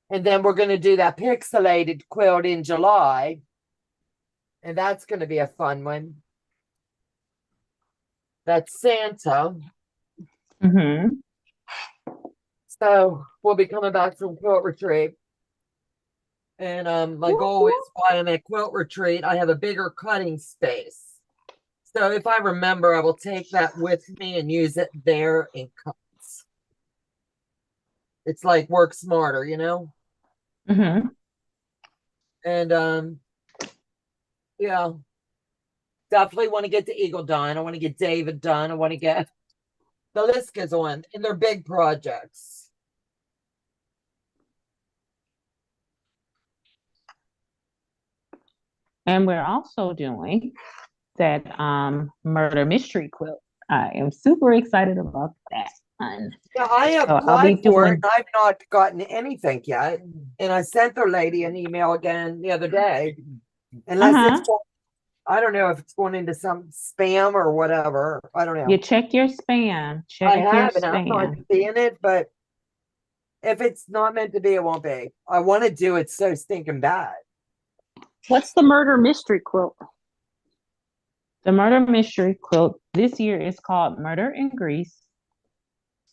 A: And then we're going to do that pixelated quilt in July. And that's going to be a fun one. That's Santa.
B: Mm-hmm.
A: So we'll be coming back from quilt retreat. And my goal is while I'm at quilt retreat, I have a bigger cutting space. So if I remember, I will take that with me and use it there in cuts. It's like work smarter, you know?
B: Mm-hmm.
A: And yeah, definitely want to get the Eagle done. I want to get David done. I want to get the list goes on, and they're big projects.
B: And we're also doing that murder mystery quilt. I am super excited about that one.
A: Yeah, I
B: So I'll be
A: applied for it.
B: doing.
A: I've not gotten anything yet. And I sent the lady an email again the other day. Unless
B: Uh-huh.
A: it's, I don't know if it's going into some spam or whatever. I don't
B: You
A: know.
B: check your spam.
A: I
B: Check your
A: have, and I'm not
B: spam.
A: seeing it, but if it's not meant to be, it won't be. I want to do it so stinking bad.
D: What's the murder mystery quilt?
B: The murder mystery quilt this year is called Murder in Greece.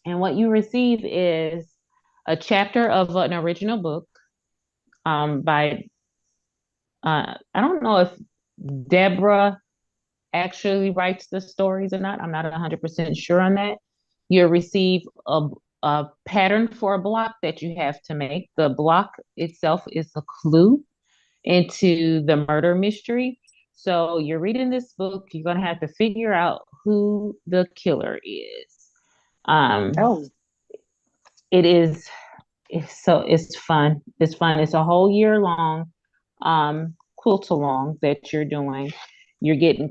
B: And what you receive is a chapter of an original book by I don't know if Deborah actually writes the stories or not. I'm not 100% sure on that. You'll receive a pattern for a block that you have to make. The block itself is a clue into the murder mystery. So you're reading this book, you're going to have to figure out who the killer is.
D: Oh,
B: It is it's fun. It's fun. It's a whole year long quilt along that you're doing. You're giving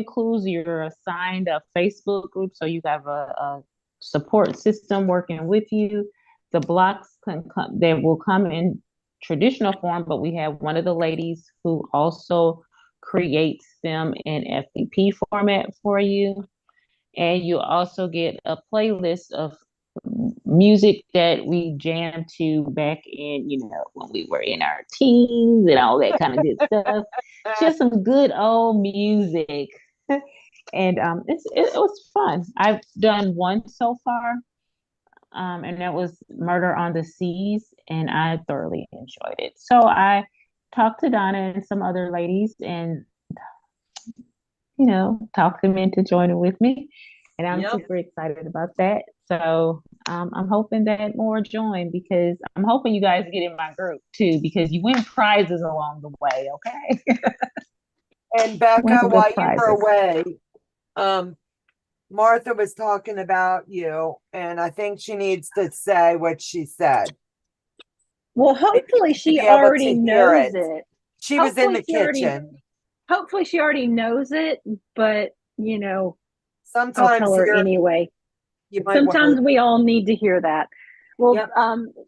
B: clues. You're assigned a Facebook group, so you have a support system working with you. The blocks they will come in traditional form, but we have one of the ladies who also creates them in FTP format for you. And you also get a playlist of music that we jammed to back in, when we were in our teens and all that kind of good stuff. Just some good old music. And it was fun. I've done one so far, and that was Murder on the Seas, and I thoroughly enjoyed it. So I talked to Donna and some other ladies and talked them into joining with me. And I'm
A: Yep.
B: super excited about that. So I'm hoping that more join, because I'm hoping you guys get in my group too, because you win prizes along the way, okay?
A: And Becca,
B: Win some good
A: while you were
B: prizes.
A: away, Martha was talking about you, and I think she needs to say what she said.
D: well, hopefully
A: To
D: she
A: be able
D: already
A: to hear
D: knows
A: it.
D: it.
A: She was in the
D: Hopefully
A: kitchen.
D: she already knows it, but I'll
A: Sometimes
D: tell her
A: here
D: anyway.
A: you might want
D: Sometimes
A: to.
D: we all need to hear that. Well,
A: Yep.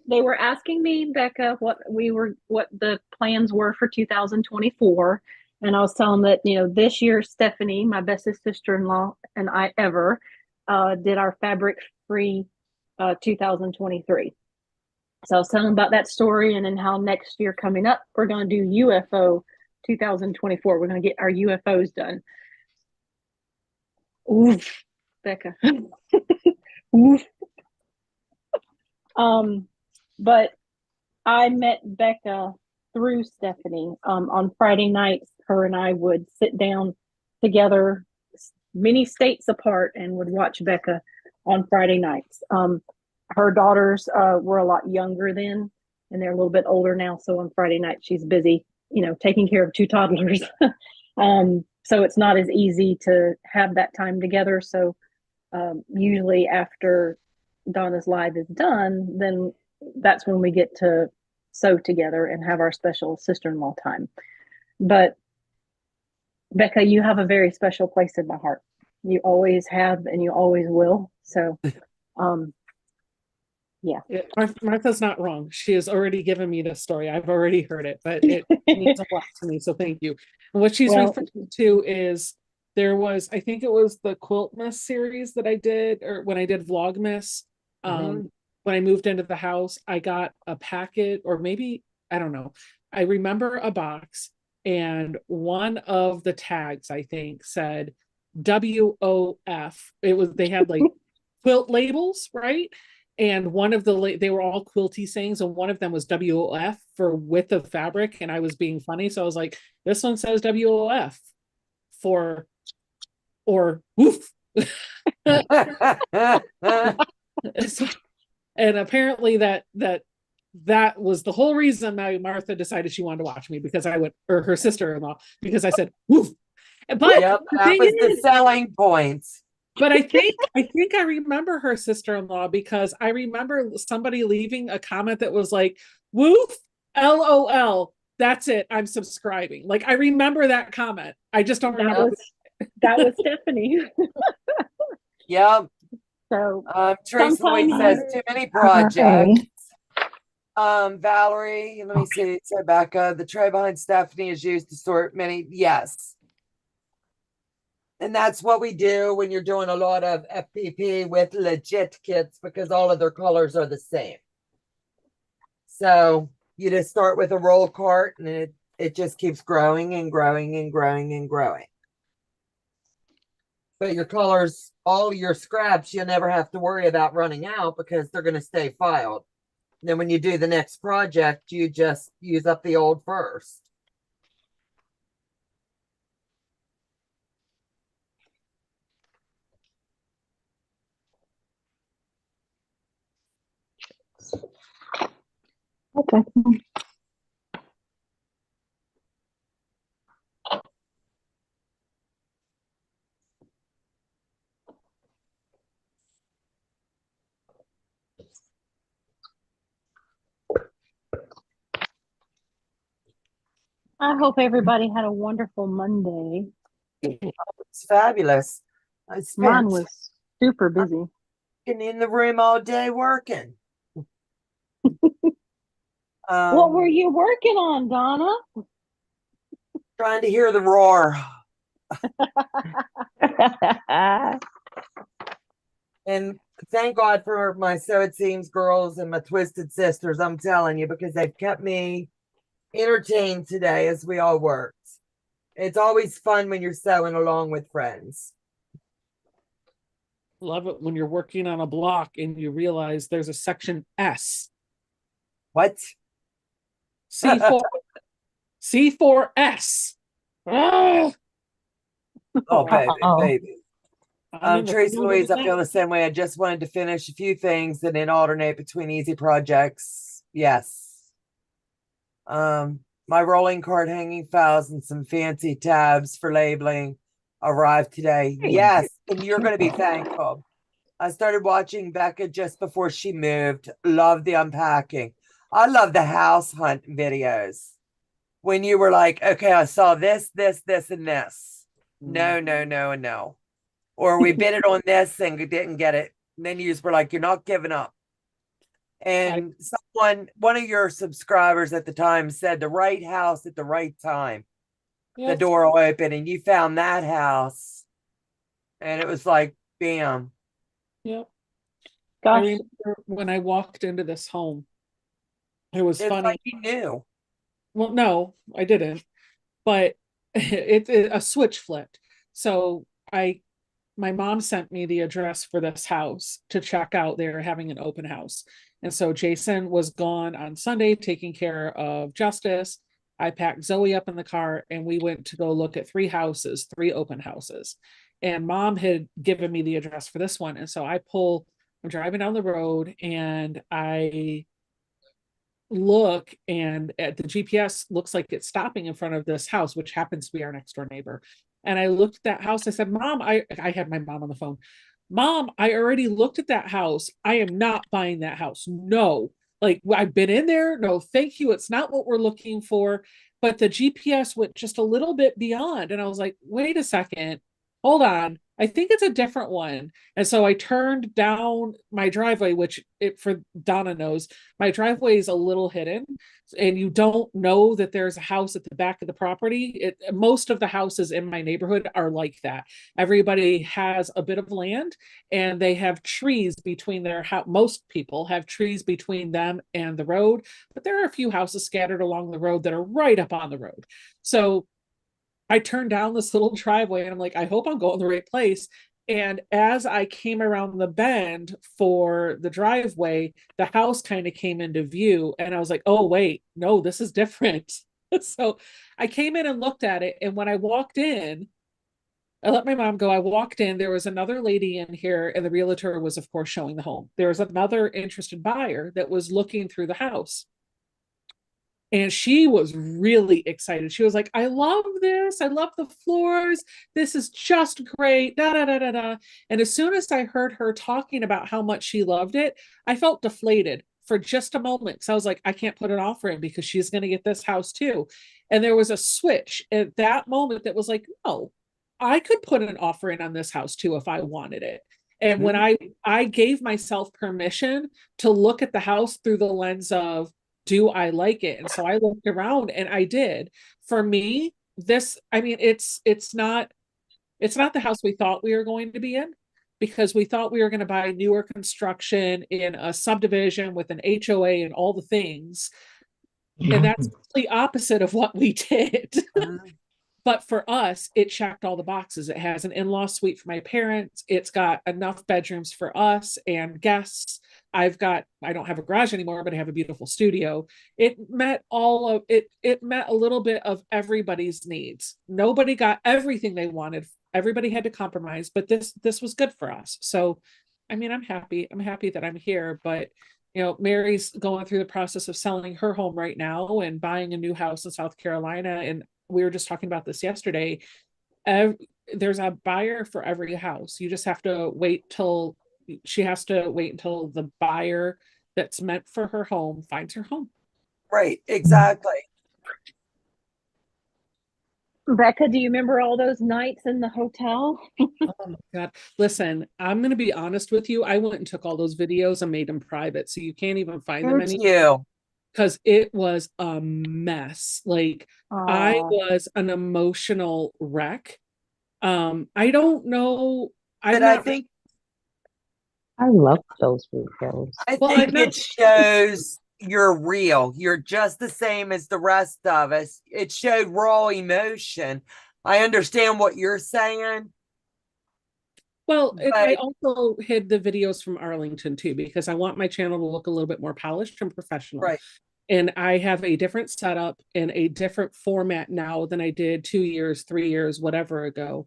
D: they were asking me, Becca, what the plans were for 2024, And I was telling them that, this year, Stephanie, my bestest sister-in-law, and I ever did our fabric free 2023. So I was telling them about that story, and then how next year coming up, we're going to do UFO 2024. We're going to get our UFOs done. Oof, Becca. Oof. But I met Becca through Stephanie. On Friday nights, her and I would sit down together, many states apart, and would watch Becca on Friday nights. Her daughters were a lot younger then, and they're a little bit older now. So on Friday night, she's busy, taking care of two toddlers. So it's not as easy to have that time together. So usually after Donna's live is done, then that's when we get to sew together and have our special sister-in-law time. But Becca, you have a very special place in my heart. You always have, and you always will. So, yeah.
C: Martha's not wrong. She has already given me this story. I've already heard it, but it means a lot to me. So thank you. And what she's referring to is there was, I think it was the Quiltmas series that I did, or when I did Vlogmas. When I moved into the house, I got a packet, or maybe, I don't know. I remember a box, and one of the tags, I think, said WOF. They had like quilt labels, right? And one of they were all quilty sayings, and one of them was WOF for width of fabric. And I was being funny. So I was like, this one says WOF for, or woof. And apparently that was the whole reason Martha decided she wanted to watch me, because I went, or her sister-in-law, because I said woof. But
A: yep, that was the selling point.
C: But I think I remember her sister-in-law, because I remember somebody leaving a comment that was like, woof, LOL, that's it, I'm subscribing. Like, I remember that comment. I just don't remember.
D: That was Stephanie.
A: Yep.
D: So
A: Tracy Louise says too many projects. Valerie, let me see. So Becca, the tray behind Stephanie is used to sort many. Yes. And that's what we do when you're doing a lot of FPP with legit kits, because all of their colors are the same. So you just start with a roll cart, and it just keeps growing and growing and growing and growing. But your colors, all your scraps, you'll never have to worry about running out, because they're going to stay filed. And then when you do the next project, you just use up the old first.
B: Okay.
D: I hope everybody had a wonderful Monday.
A: It's fabulous.
D: Mine was super busy.
A: In the room all day working.
D: What were you working on, Donna?
A: Trying to hear the roar. And thank God for my Sew It Seams girls and my Twisted Sisters, I'm telling you, because they've kept me entertained today as we all worked. It's always fun when you're sewing along with friends.
C: Love it when you're working on a block and you realize there's a section S.
A: What?
C: C4. C4S. Oh,
A: baby. Tracy Louise, I feel the same way. I just wanted to finish a few things and then alternate between easy projects. Yes. My rolling card hanging files and some fancy tabs for labeling arrived today. Yes, and you're going to be thankful. I started watching Becca just before she moved. Love the unpacking. I love the house hunt videos. When you were like, okay, I saw this, this, this, and this. No, no, no, and no. Or we bid it on this and didn't get it. And then you were like, you're not giving up. And one of your subscribers at the time said the right house at the right time. the
C: Yep.
A: door will open, and you found that house, and it was like, bam.
C: Yep. I
D: Gosh,
C: remember when I walked into this home, it was
A: It's
C: funny.
A: like you knew.
C: Well, no, I didn't, but a switch flipped. So I my mom sent me the address for this house to check out. They were having an open house. And so Jason was gone on Sunday taking care of Justice. I packed Zoe up in the car and we went to go look at 3 houses, 3 open houses. And mom had given me the address for this one. And so I'm driving down the road and I look, and at the GPS looks like it's stopping in front of this house, which happens to be our next door neighbor. And I looked at that house. I said, Mom, I had my mom on the phone. Mom, I already looked at that house. I am not buying that house. No, like I've been in there. No, thank you. It's not what we're looking for. But the GPS went just a little bit beyond. And I was like, wait a second, hold on. I think it's a different one. And so I turned down my driveway, which for Donna knows, my driveway is a little hidden and you don't know that there's a house at the back of the property. Most of the houses in my neighborhood are like that. Everybody has a bit of land and they have trees between their house. Most people have trees between them and the road, but there are a few houses scattered along the road that are right up on the road. So I turned down this little driveway and I'm like, I hope I'm going the right place. And as I came around the bend for the driveway, the house kind of came into view. And I was like, oh, wait, no, this is different. So I came in and looked at it. And when I walked in, I let my mom go. I walked in, there was another lady in here, and the realtor was, of course, showing the home. There was another interested buyer that was looking through the house. And she was really excited. She was like, I love this. I love the floors. This is just great. Da, da, da, da, da. And as soon as I heard her talking about how much she loved it, I felt deflated for just a moment. So I was like, I can't put an offer in because she's going to get this house too. And there was a switch at that moment that was like, oh, I could put an offer in on this house too if I wanted it. And when I gave myself permission to look at the house through the lens of, do I like it? And so I looked around and I did. For me, it's not the house we thought we were going to be in, because we thought we were going to buy newer construction in a subdivision with an HOA and all the things. And that's the opposite of what we did. But for us, it checked all the boxes. It has an in-law suite for my parents. It's got enough bedrooms for us and guests. I don't have a garage anymore, but I have a beautiful studio. It met all of it. It met a little bit of everybody's needs. Nobody got everything they wanted. Everybody had to compromise, but this was good for us. So, I mean, I'm happy. I'm happy that I'm here, but Mary's going through the process of selling her home right now and buying a new house in South Carolina. And we were just talking about this yesterday. There's a buyer for every house. You just have to wait till she has to wait until the buyer that's meant for her home finds her home.
A: Right, exactly.
D: Becca, do you remember all those nights in the hotel?
C: Oh my God. Listen, I'm going to be honest with you. I went and took all those videos and made them private. So you can't even find them anymore. Because it was a mess. Like, I was an emotional wreck. I don't know.
A: I think
B: I love those videos.
A: I think it shows you're real. You're just the same as the rest of us. It showed raw emotion. I understand what you're saying.
C: Well, I also hid the videos from Arlington too, because I want my channel to look a little bit more polished and professional.
A: Right.
C: And I have a different setup and a different format now than I did 2 years, 3 years, whatever ago.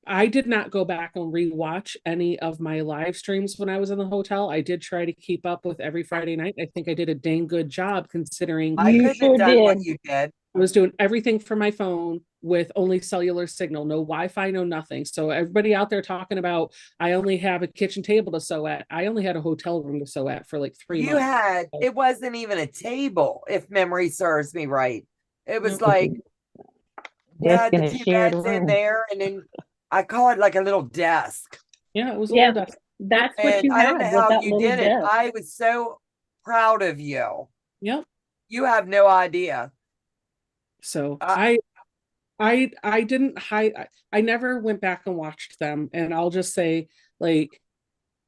C: I did not go back and rewatch any of my live streams when I was in the hotel. I did try to keep up with every Friday night. I think I did a dang good job considering
A: I couldn't have done what you did.
C: I was doing everything from my phone with only cellular signal, no Wi-Fi, no nothing. So everybody out there talking about, I only have a kitchen table to sew at. I only had a hotel room to sew at for like 3 months.
A: It wasn't even a table, if memory serves me right. It was like, you had the 2 beds in there, and then I call it like a little desk.
C: Yeah, it was a little desk.
D: That's what you
A: I
D: had.
A: don't know how you did it. I was so proud of you.
C: Yep.
A: You have no idea.
C: So I I didn't hide. I never went back and watched them, and I'll just say, like,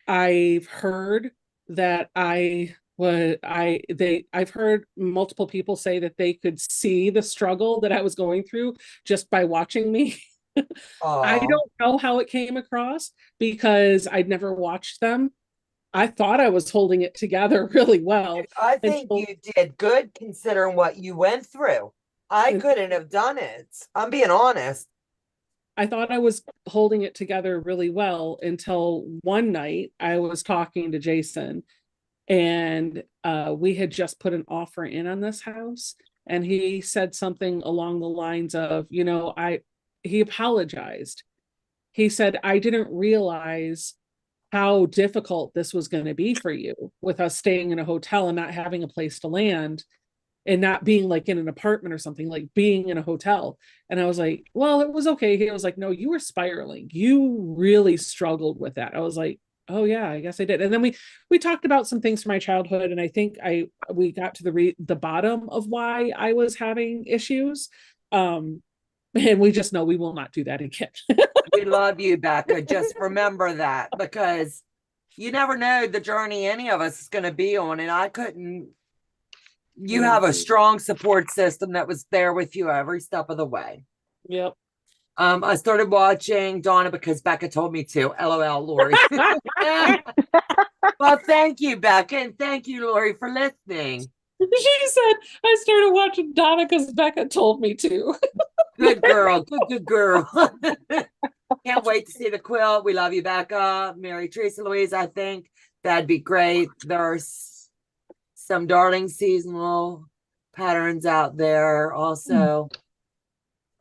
C: I've heard that I've heard multiple people say that they could see the struggle that I was going through just by watching me. I
A: Oh,
C: don't know how it came across because I'd never watched them. I thought I was holding it together really well
A: I think
C: until
A: you did good considering what you went through. I couldn't have done it. I'm being honest.
C: I thought I was holding it together really well until one night I was talking to Jason, and we had just put an offer in on this house, and he said something along the lines of, he apologized. He said, I didn't realize how difficult this was going to be for you with us staying in a hotel and not having a place to land and not being like in an apartment or something, like being in a hotel. And I was like, well, it was okay. He was like, no, you were spiraling. You really struggled with that. I was like, oh yeah, I guess I did. And then we talked about some things from my childhood, and I think we got to the bottom of why I was having issues. And we just know we will not do that again.
A: We love you, Becca. Just remember that, because you never know the journey any of us is going to be on. And you have a strong support system that was there with you every step of the way.
C: Yep.
A: I started watching Donna because Becca told me to. LOL, Lori. Well, thank you, Becca, and thank you, Lori, for listening.
C: She said, I started watching Donna because Becca told me to.
A: Good girl. Good girl. Can't wait to see the quilt. We love you, Becca. Mary Teresa Louise, I think that'd be great. There's some darling seasonal patterns out there also.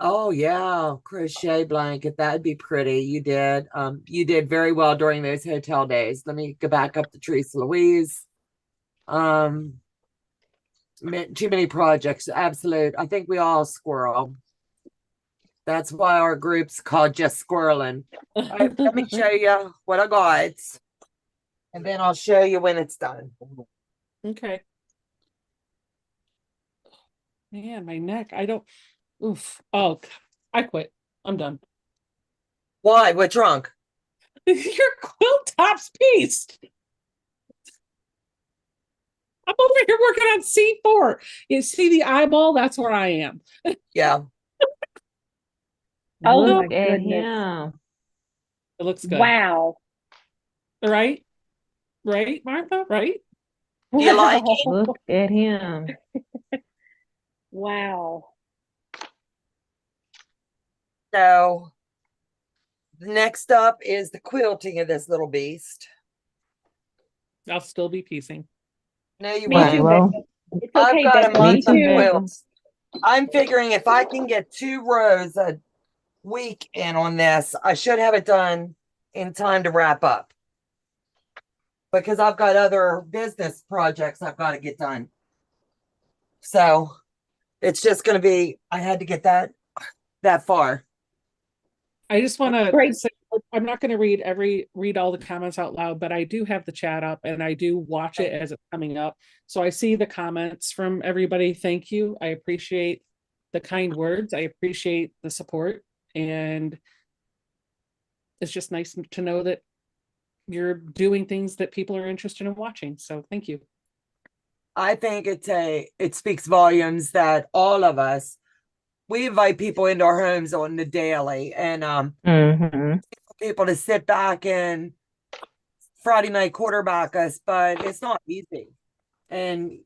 A: Oh yeah, crochet blanket. That'd be pretty. You did very well during those hotel days. Let me go back up to Teresa Louise. Too many projects. Absolute. I think we all squirrel. That's why our group's called Just Squirreling. All right, let me show you what I got, and then I'll show you when it's done.
C: Okay. Man, my neck. Oof. Oh, I quit. I'm done.
A: Why? What's wrong?
C: Your quilt top's pieced. I'm over here working on C4. You see the eyeball? That's where I am.
A: Yeah.
D: Oh
B: Look
D: my
B: at
D: goodness.
B: him.
C: It looks good.
D: Wow.
C: Right? Right, Martha? Right?
A: Do you like it?
B: Look at him.
D: Wow.
A: So next up is the quilting of this little beast.
C: I'll still be piecing.
A: No, you
D: Me
A: won't.
D: too,
B: Well,
D: Becca. It's
A: I've
D: okay,
A: got a
D: Becca.
A: month
D: Me
A: of
B: too, Becca.
D: too.
A: quilts. I'm figuring if I can get 2 rows a week in on this, I should have it done in time to wrap up. Because I've got other business projects I've got to get done. So it's just going to be, I had to get that far.
C: I just want to
D: Great.
C: say, I'm not going to read all the comments out loud, but I do have the chat up and I do watch it as it's coming up. So I see the comments from everybody. Thank you. I appreciate the kind words. I appreciate the support. And it's just nice to know that you're doing things that people are interested in watching. So thank you.
A: I think it speaks volumes that all of us, we invite people into our homes on the daily, and people to sit back and Friday night quarterback us, but it's not easy. And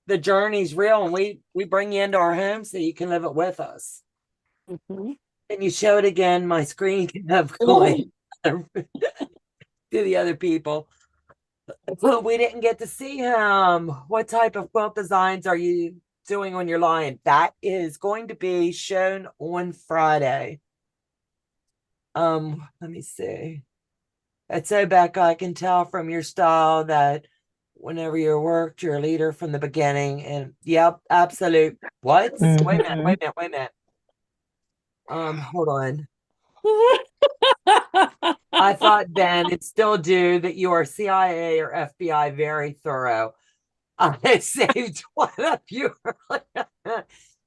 A: the journey's real, and we bring you into our home so you can live it with us.
C: Mhm.
A: And you show it again, my screen can have going to the other people. Well, we didn't get to see him. What type of quilt designs are you doing on your line? That is going to be shown on Friday. Let me see. That's so, Becca, I can tell from your style that whenever you worked, you're a leader from the beginning. And yep, absolute. What? Wait a minute. Hold on. I thought then and still do that you are CIA or FBI very thorough. I saved one of your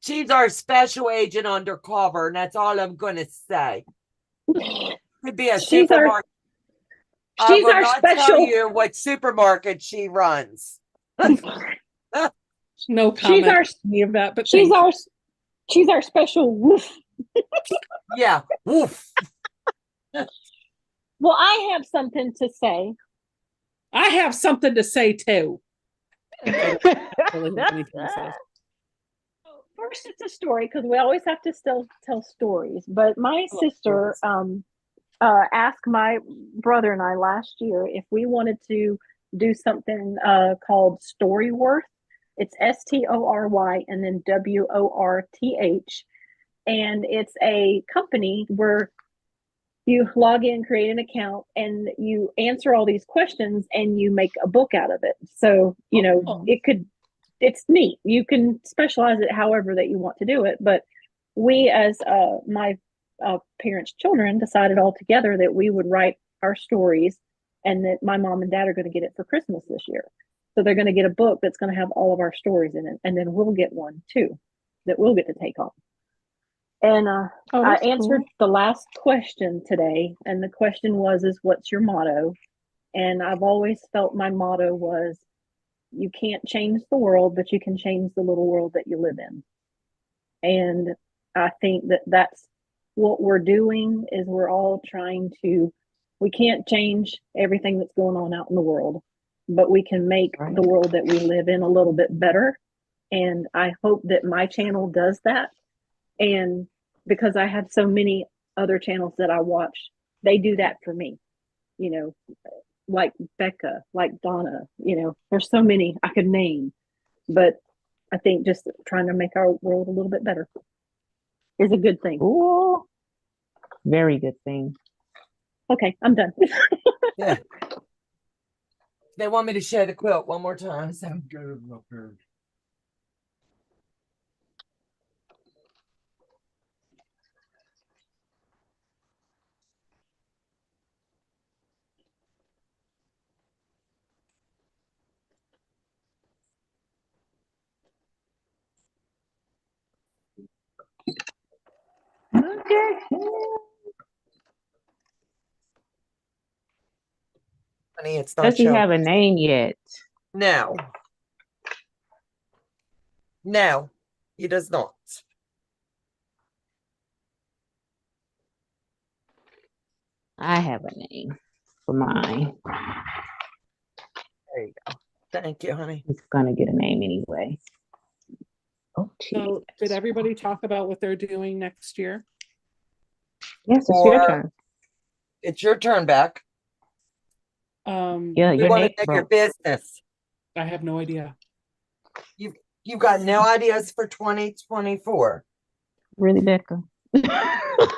A: She's our special agent undercover, and that's all I'm gonna say. Could be a
D: She's our
A: supermarket. I
D: she's
A: will
D: our
A: not tell
D: special
A: you what supermarket she runs.
C: No
D: she's
C: comment
D: our
C: on any of that, but
D: she's
C: thank you.
D: our she's our special woof.
A: Yeah. Woof.
D: Well, I have something to say.
C: I have something to say too. I don't really have anything to say.
D: First, it's a story because we always have to still tell stories. But my
A: love
D: sister
A: stories.
D: asked my brother and I last year if we wanted to do something called Storyworth. It's STORY and then WORTH. And it's a company where you log in, create an account, and you answer all these questions and you make a book out of it. So, you know,
C: Oh.
D: it's neat. You can specialize it however that you want to do it. But we, as my parents' children, decided all together that we would write our stories and that my mom and dad are going to get it for Christmas this year. So they're going to get a book that's going to have all of our stories in it. And then we'll get one too that we'll get to take home. And I answered the last question today. And the question was, what's your motto? And I've always felt my motto was, you can't change the world, but you can change the little world that you live in. And I think that that's what we're doing is we're all trying to, we can't change everything that's going on out in the world, but we can make the world that we live in a little bit better. And I hope that my channel does that. And because I have so many other channels that I watch, they do that for me, you know, like Becca, like Donna, you know, there's so many I could name, but I think just trying to make our world a little bit better is a good thing.
B: Ooh, very good thing.
D: Okay, I'm done.
A: Yeah. They want me to share the quilt one more time. So
B: Okay.
A: honey, it's not
B: Does he
A: showing.
B: have a name yet?
A: No. No, he does not.
B: I have a name for mine.
A: There you go. Thank you, honey.
B: He's gonna get a name anyway. Oh,
C: So did everybody talk about what they're doing next year?
B: Yes, it's
A: Or-
B: your turn.
A: It's your turn, Beck.
B: Yeah,
A: We
B: your
A: want
B: name
A: to know your
B: broke.
A: business.
C: I have no idea.
A: You've got no ideas for 2024.
B: Really, Becca?
A: I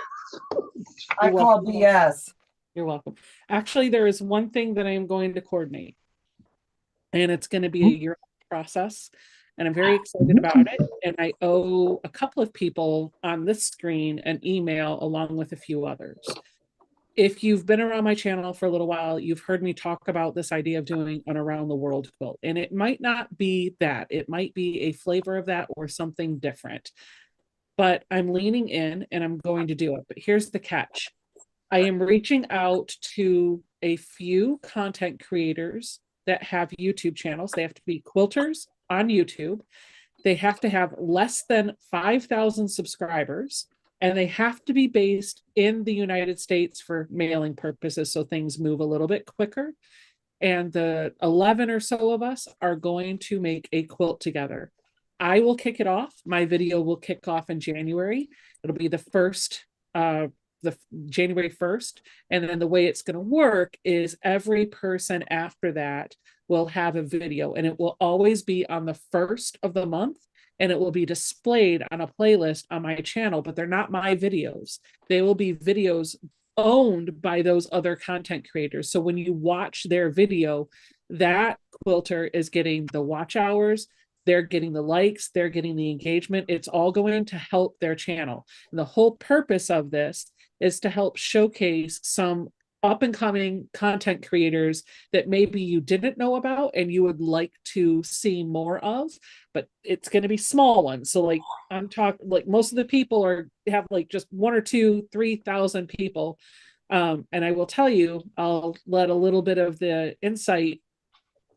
C: You're
A: call
C: welcome.
A: BS.
C: You're welcome. Actually, there is one thing that I am going to coordinate, and it's going to be a year process, and I'm very excited about it. And I owe a couple of people on this screen an email along with a few others. If you've been around my channel for a little while, you've heard me talk about this idea of doing an around the world quilt, and it might not be that. It might be a flavor of that or something different. But I'm leaning in and I'm going to do it. But here's the catch. I am reaching out to a few content creators that have YouTube channels. They have to be quilters on YouTube. They have to have less than 5,000 subscribers, and they have to be based in the United States for mailing purposes, so things move a little bit quicker. And the 11 or so of us are going to make a quilt together. I will kick it off. My video will kick off in January. It'll be the January 1st. And then the way it's going to work is every person after that will have a video, and it will always be on the first of the month, and it will be displayed on a playlist on my channel, but they're not my videos. They will be videos owned by those other content creators. So when you watch their video, that quilter is getting the watch hours, they're getting the likes, they're getting the engagement. It's all going to help their channel. And the whole purpose of this is to help showcase some up and coming content creators that maybe you didn't know about and you would like to see more of, but it's going to be small ones. So like I'm talking like most of the people have like just 1 or 2, 3,000 people. And I will tell you, I'll let a little bit of the insight,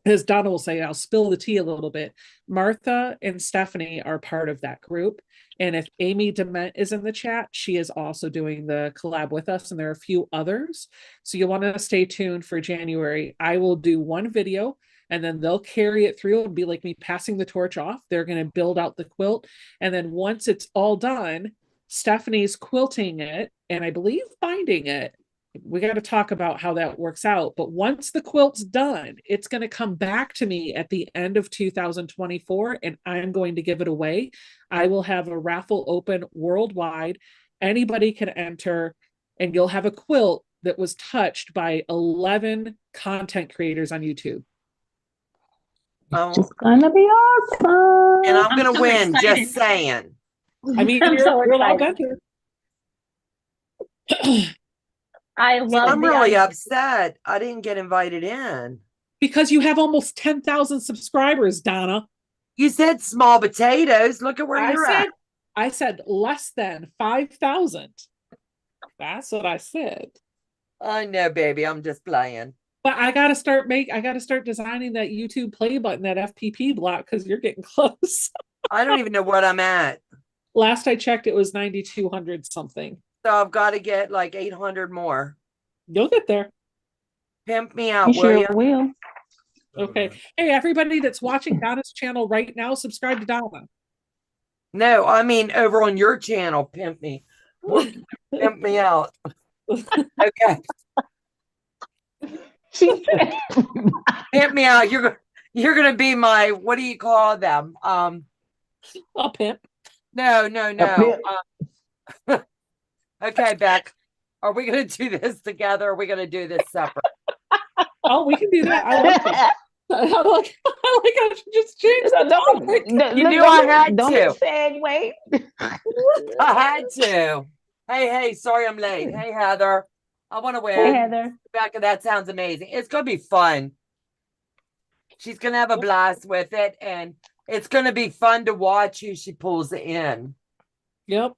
C: as Donna will say, I'll spill the tea a little bit. Martha and Stephanie are part of that group. And if Amy Dement is in the chat, she is also doing the collab with us. And there are a few others. So you'll want to stay tuned for January. I will do one video and then they'll carry it through and be like me passing the torch off. They're going to build out the quilt. And then once it's all done, Stephanie's quilting it and I believe binding it. We got to talk about how that works out. But once the quilt's done, it's going to come back to me at the end of 2024 and I'm going to give it away. I will have a raffle open worldwide. Anybody can enter and you'll have a quilt that was touched by 11 content creators on YouTube.
B: It's gonna be awesome.
A: And I'm gonna
D: so
A: win,
D: excited.
A: just saying.
C: I mean,
D: I'm so
C: you're allowed
D: excited.
C: to enter.
D: I love
A: I'm
D: the
A: really
D: idea.
A: upset. I didn't get invited in.
C: Because you have almost 10,000 subscribers, Donna.
A: You said small potatoes. Look at where you're at.
C: I said less than 5,000. That's what I said.
A: I know, baby. I'm just playing.
C: But I gotta start designing that YouTube play button, that FPP block, because you're getting close.
A: I don't even know what I'm at.
C: Last I checked, it was 9,200 something.
A: So I've got to get like 800 more.
C: You'll get there.
A: Pimp me out,
B: You
A: will
B: sure
A: you?
B: will.
C: Okay. Hey, everybody that's watching Donna's channel right now, subscribe to Donna.
A: No, I mean over on your channel, pimp me. Pimp me out. Okay.
B: She said,
A: Pimp me out. You're gonna be my, what do you call them?
C: I'll pimp.
A: No. Okay, Beck. Are we gonna do this together? Or are we gonna do this separate?
C: Oh, we can do that. I like that. I like I should just change the topic.
A: You knew I had
B: don't
A: to.
B: segue.
A: I had to. Hey, sorry I'm late. Hey, Heather. I want to win.
B: Hey, Heather.
A: Becca, that sounds amazing. It's going to be fun. She's going to have a blast with it, and it's going to be fun to watch who she pulls in.
C: Yep.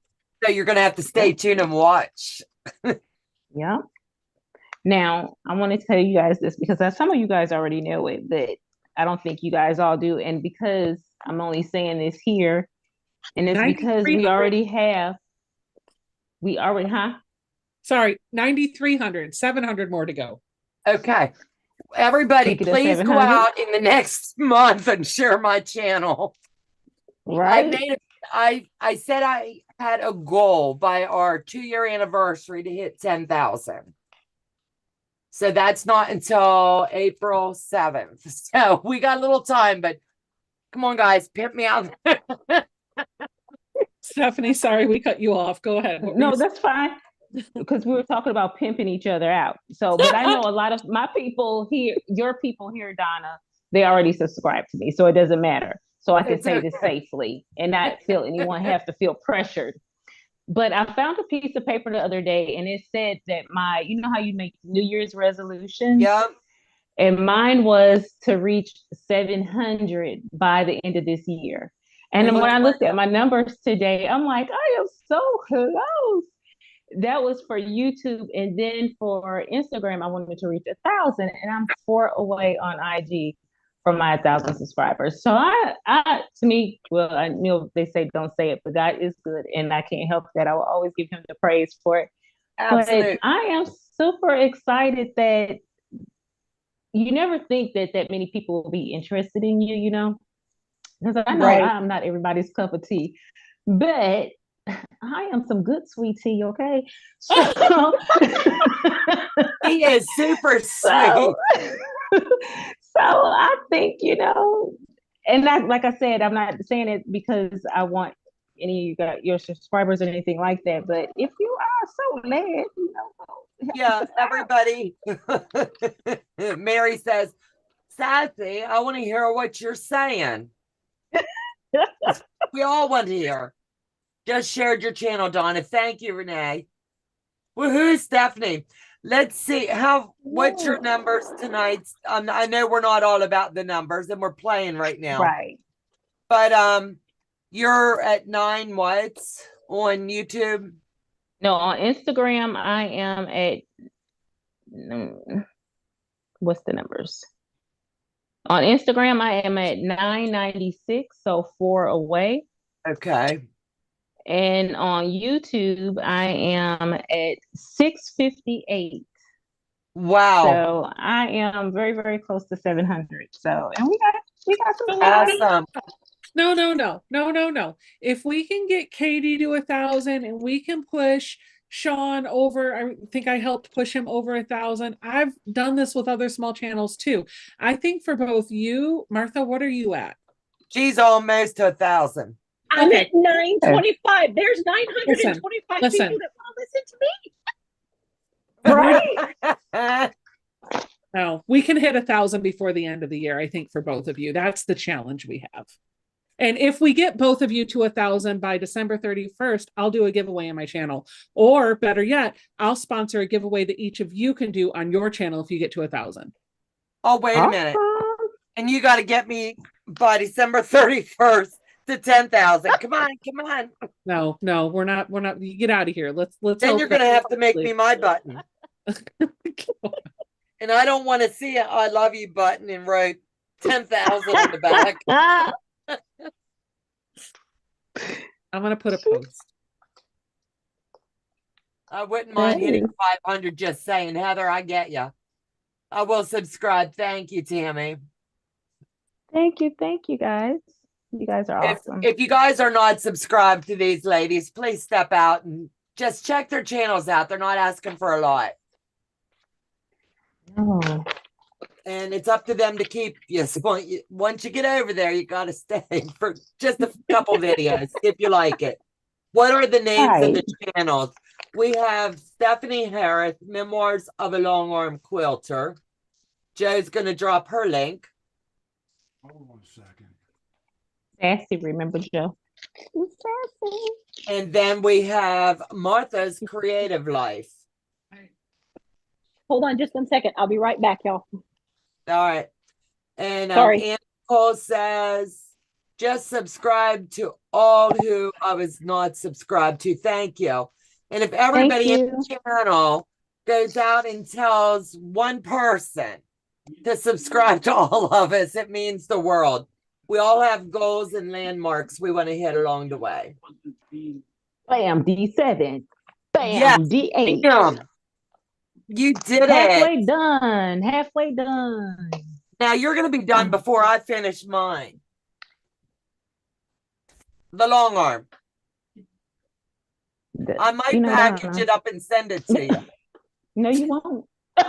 A: So you're going to have to stay tuned and watch.
B: Yeah. Now, I want to tell you guys this because some of you guys already know it, but I don't think you guys all do. And because I'm only saying this here, and it's because we already,
C: Sorry, 9,300, 700 more to go.
A: Okay. Everybody,
B: Take it to
A: please go
B: 700.
A: out in the next month and share my channel.
B: Right?
A: I said I had a goal by our 2-year anniversary to hit 10,000. So that's not until April 7th. So we got a little time, but come on, guys, pimp me out.
C: Stephanie, sorry, we cut you off. Go ahead.
B: No, that's fine. Because we were talking about pimping each other out. So, but I know a lot of my people here, your people here, Donna, they already subscribe to me. So it doesn't matter. So I can say this safely and not feel anyone have to feel pressured. But I found a piece of paper the other day and it said that you know how you make New Year's resolutions?
A: Yep.
B: And mine was to reach 700 by the end of this year. And then when I looked at my numbers today, I'm like, I am so close. That was for YouTube. And then for Instagram, I wanted to reach 1,000 and I'm 4 away on IG from my 1,000 subscribers. So I know they say don't say it, but God is good and I can't help that. I will always give him the praise for it.
A: Absolutely.
B: But I am super excited that you never think that many people will be interested in you, you know? Because I know I'm not everybody's cup of tea, but I am some good sweet tea, okay? So
A: he is super
B: so,
A: sweet.
B: so I think, you know, and like I said, I'm not saying it because I want any of you got your subscribers or anything like that, but if you are so led, you know.
A: Yeah, everybody. Mary says, Sassy, I want to hear what you're saying. We all want to hear. Just shared your channel, Donna. Thank you, Renee. Woohoo, Stephanie. Let's see what's your numbers tonight? I know we're not all about the numbers and we're playing right now.
B: Right.
A: But You're at 9 what on YouTube?
B: No, on Instagram, I am at what's the numbers? On Instagram, I am at 996, so 4 away.
A: Okay.
B: And on YouTube, I am at 658.
A: Wow.
B: So I am very, very close to 700. So, and we got some time.
A: Awesome.
C: No. If we can get Katie to 1,000 and we can push Sean over, I think I helped push him over 1,000. I've done this with other small channels too. I think for both you, Martha, what are you at?
A: She's almost to 1,000.
D: I'm
C: Okay.
D: at 925. There's 925
C: Listen.
D: people that want to listen to me.
B: Right?
C: No, we can hit 1,000 before the end of the year, I think, for both of you. That's the challenge we have. And if we get both of you to 1,000 by December 31st, I'll do a giveaway on my channel. Or better yet, I'll sponsor a giveaway that each of you can do on your channel if you get to 1,000.
A: Oh, wait a minute. And you got to get me by December 31st to 10,000. Come on.
C: No, we're not. You get out of here. Let's.
A: Then you're going to have to make me my button. And I don't want to see an I love you button and write 10,000 on the back.
C: I'm going to put a post.
A: I wouldn't mind hitting 500 just saying, Heather, I get you. I will subscribe. Thank you, Tammy.
B: Thank you, guys. You guys are awesome.
A: If you guys are not subscribed to these ladies, please step out and just check their channels out. They're not asking for a lot.
B: Oh.
A: And it's up to them to keep you. So once you get over there, you got to stay for just a couple videos if you like it. What are the names of the channels? We have Stephanie Harris, Memoirs of a Long Arm Quilter. Joe's going to drop her link.
E: Hold on a second.
B: Sassy, remember Joe? Sassy.
A: And then we have Martha's Creative Life.
D: Hold on just 1 second. I'll be right back, y'all.
A: All right. And
D: Sorry.
A: Ann Cole says, just subscribe to all who I was not subscribed to. Thank you. And if everybody in the channel goes out and tells one person to subscribe to all of us, it means the world. We all have goals and landmarks we want to hit along the way.
B: Bam, D7. Bam,
A: Yes.
B: D8.
A: Bam. You did
B: Halfway
A: it.
B: done. Halfway done.
A: Now you're going to be done before I finish mine. The long arm. I might package it up and send it to you.
B: No, you won't.
A: Is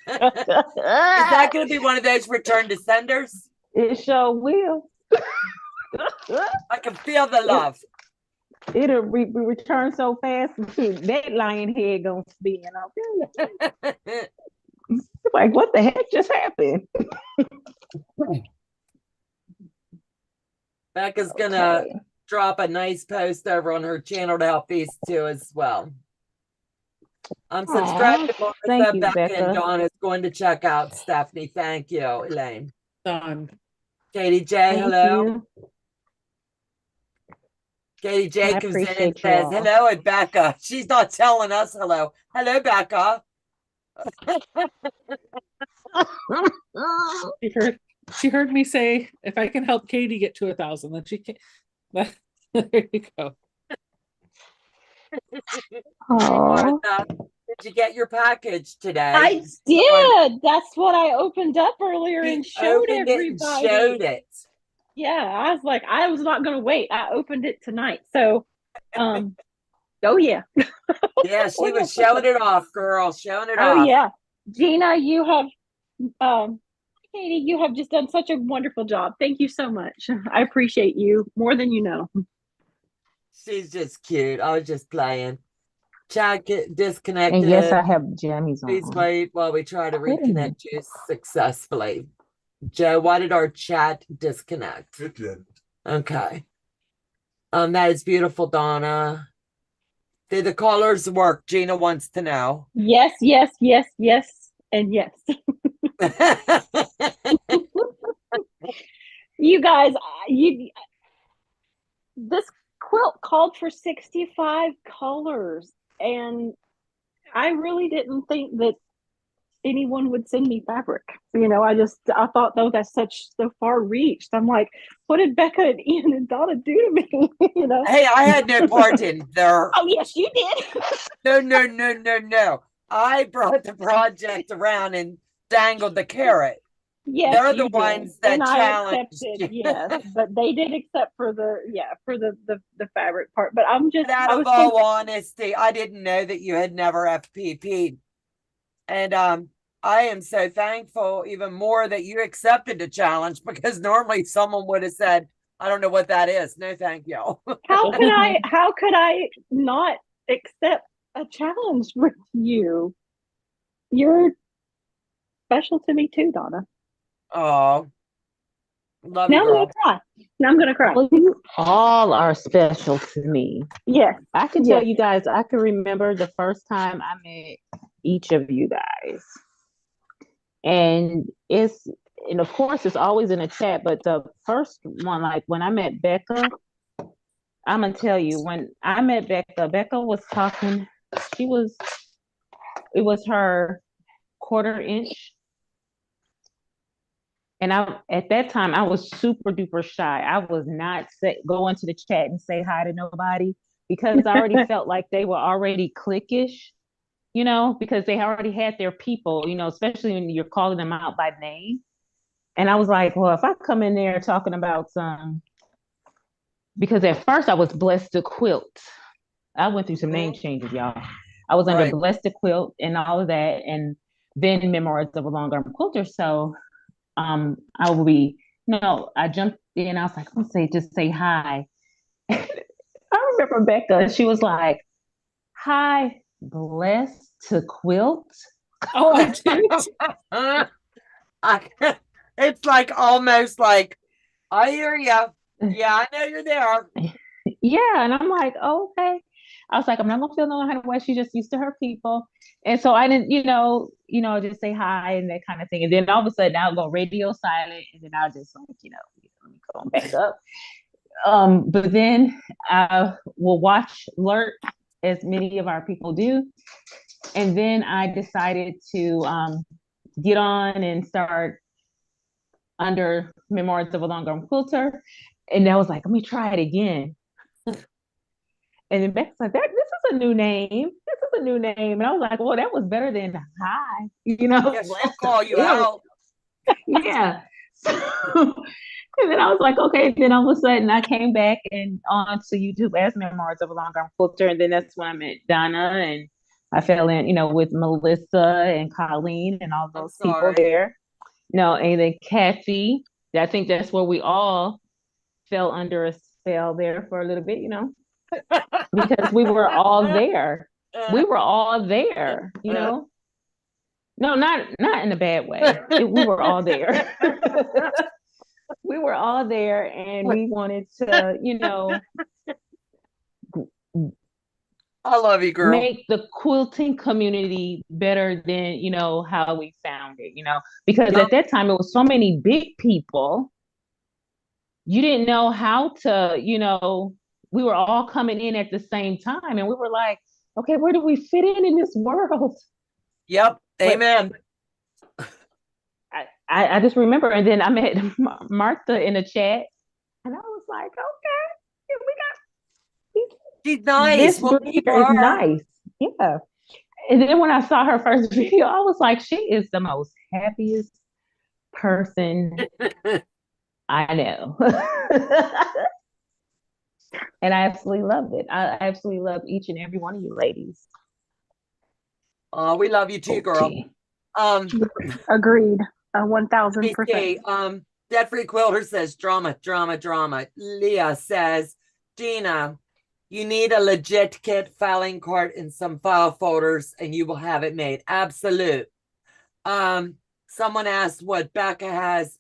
A: that going to be one of those return to senders?
B: It sure will.
A: I can feel the love.
B: It'll return so fast. That lion head gonna spin. Okay. Like, what the heck just happened?
A: Becca's gonna drop a nice post over on her channel to help these two as well. I'm subscribed to Martha, Becca, and Donna is going to check out Stephanie. Thank you, Elaine.
C: Done.
A: Katie J, hello. Katie J comes in and says, hello, and Becca. She's not telling us hello. Hello, Becca.
C: She heard me say, if I can help Katie get to 1,000, then she can. There you go.
A: Martha, did you get your package today?
D: I did. That's what I opened up earlier and showed everybody.
A: Showed it.
D: Yeah, I was like, I was not going to wait. I opened it tonight. So, oh yeah.
A: Yeah, she was showing it off, girl. Showing it off.
D: Oh yeah. Gina, you have, Katie, you have just done such a wonderful job. Thank you so much. I appreciate you more than you know.
A: She's just cute. I was just playing. Chat disconnected.
B: And yes, I have jammies on.
A: Please wait while we try to reconnect you successfully. Joe, why did our chat disconnect?
E: It did.
A: Okay. That is beautiful, Donna. Did the colors work? Gina wants to know.
D: Yes, and yes. You guys, this quilt called for 65 colors, and I really didn't think that anyone would send me fabric. I thought, though, that's so far reached. I'm like, what did Becca and Ian and Donna do to me?
A: Hey, I had no part in there.
D: Oh, yes, you did.
A: No. I brought the project around and dangled the carrot.
D: Yes,
A: They're the
D: you did.
A: ones that
D: And I
A: challenged
D: accepted,
A: you.
D: yes, but they did accept for the fabric part. But I
A: Out of
D: was
A: all honesty, I didn't know that you had never FPP'd. And I am so thankful even more that you accepted the challenge, because normally someone would have said, I don't know what that is. No, thank you.
D: how could I not accept a challenge with you? You're special to me too, Donna.
A: Oh, love you,
D: Now I'm gonna
A: girl.
D: cry. Now I'm gonna cry.
B: Well, you all are special to me.
D: Yes.
B: I can
D: Yes.
B: tell you guys, I can remember the first time I met each of you guys. And of course, it's always in a chat, but the first one, like when I met Becca, I'm gonna tell you, when I met Becca, Becca was talking, it was her 1/4 inch. And at that time, I was super duper shy. I was not go into the chat and say hi to nobody, because I already felt like they were already cliquish, because they already had their people, especially when you're calling them out by name. And I was like, well, if I come in there talking about because at first I was Blessed to Quilt. I went through some name changes, y'all. I was under
A: Right.
B: Blessed to Quilt and all of that, and then Memoirs of a Long Arm Quilter. So I will be, I jumped in. I was like, let's just say hi. I remember Becca, she was like, hi, Blessed to Quilt.
C: Oh, I did.
A: It's like almost like, I hear you. Yeah, I know you're there.
B: Yeah, and I'm like, oh, okay. I was like, I'm not gonna feel no kind of way. She's just used to her people, and so I didn't, just say hi and that kind of thing. And then all of a sudden, I'll go radio silent, and then I'll just like, let me go back up. But then I will watch Lurk, as many of our people do, and then I decided to get on and start under Memoirs of a Long Arm Quilter, and I was like, let me try it again. And then Becca's like, this is a new name. This is a new name. And I was like, well, that was better than hi.
A: Yeah, she'll call you out.
B: Yeah. And then I was like, okay. Then all of a sudden I came back and onto YouTube as Memoirs of a Long Arm Quilter. And then that's when I met Donna, and I fell in, with Melissa and Colleen and all those people there. And then Kathy. I think that's where we all fell under a spell there for a little bit, because we were all there. We were all there, No, not in a bad way. We were all there. We were all there, and we wanted to,
A: I love you, girl.
B: make the quilting community better than, how we found it, because at that time it was so many big people. You didn't know how to, we were all coming in at the same time, and we were like, okay, where do we fit in this world?
A: Yep. Amen.
B: I just remember, and then I met Martha in the chat, and I was like, okay, we got
A: She's nice.
B: this group here is nice. Yeah. And then when I saw her first video, I was like, she is the most happiest person I know. And I absolutely loved it. I absolutely love each and every one of you ladies.
A: Oh, we love you too, girl.
D: Agreed. 1000%.
A: Debt Free Quilter says drama. Leah says, Gina, you need a legit kit, filing cart, and some file folders, and you will have it made. Absolute. Someone asked what Becca has.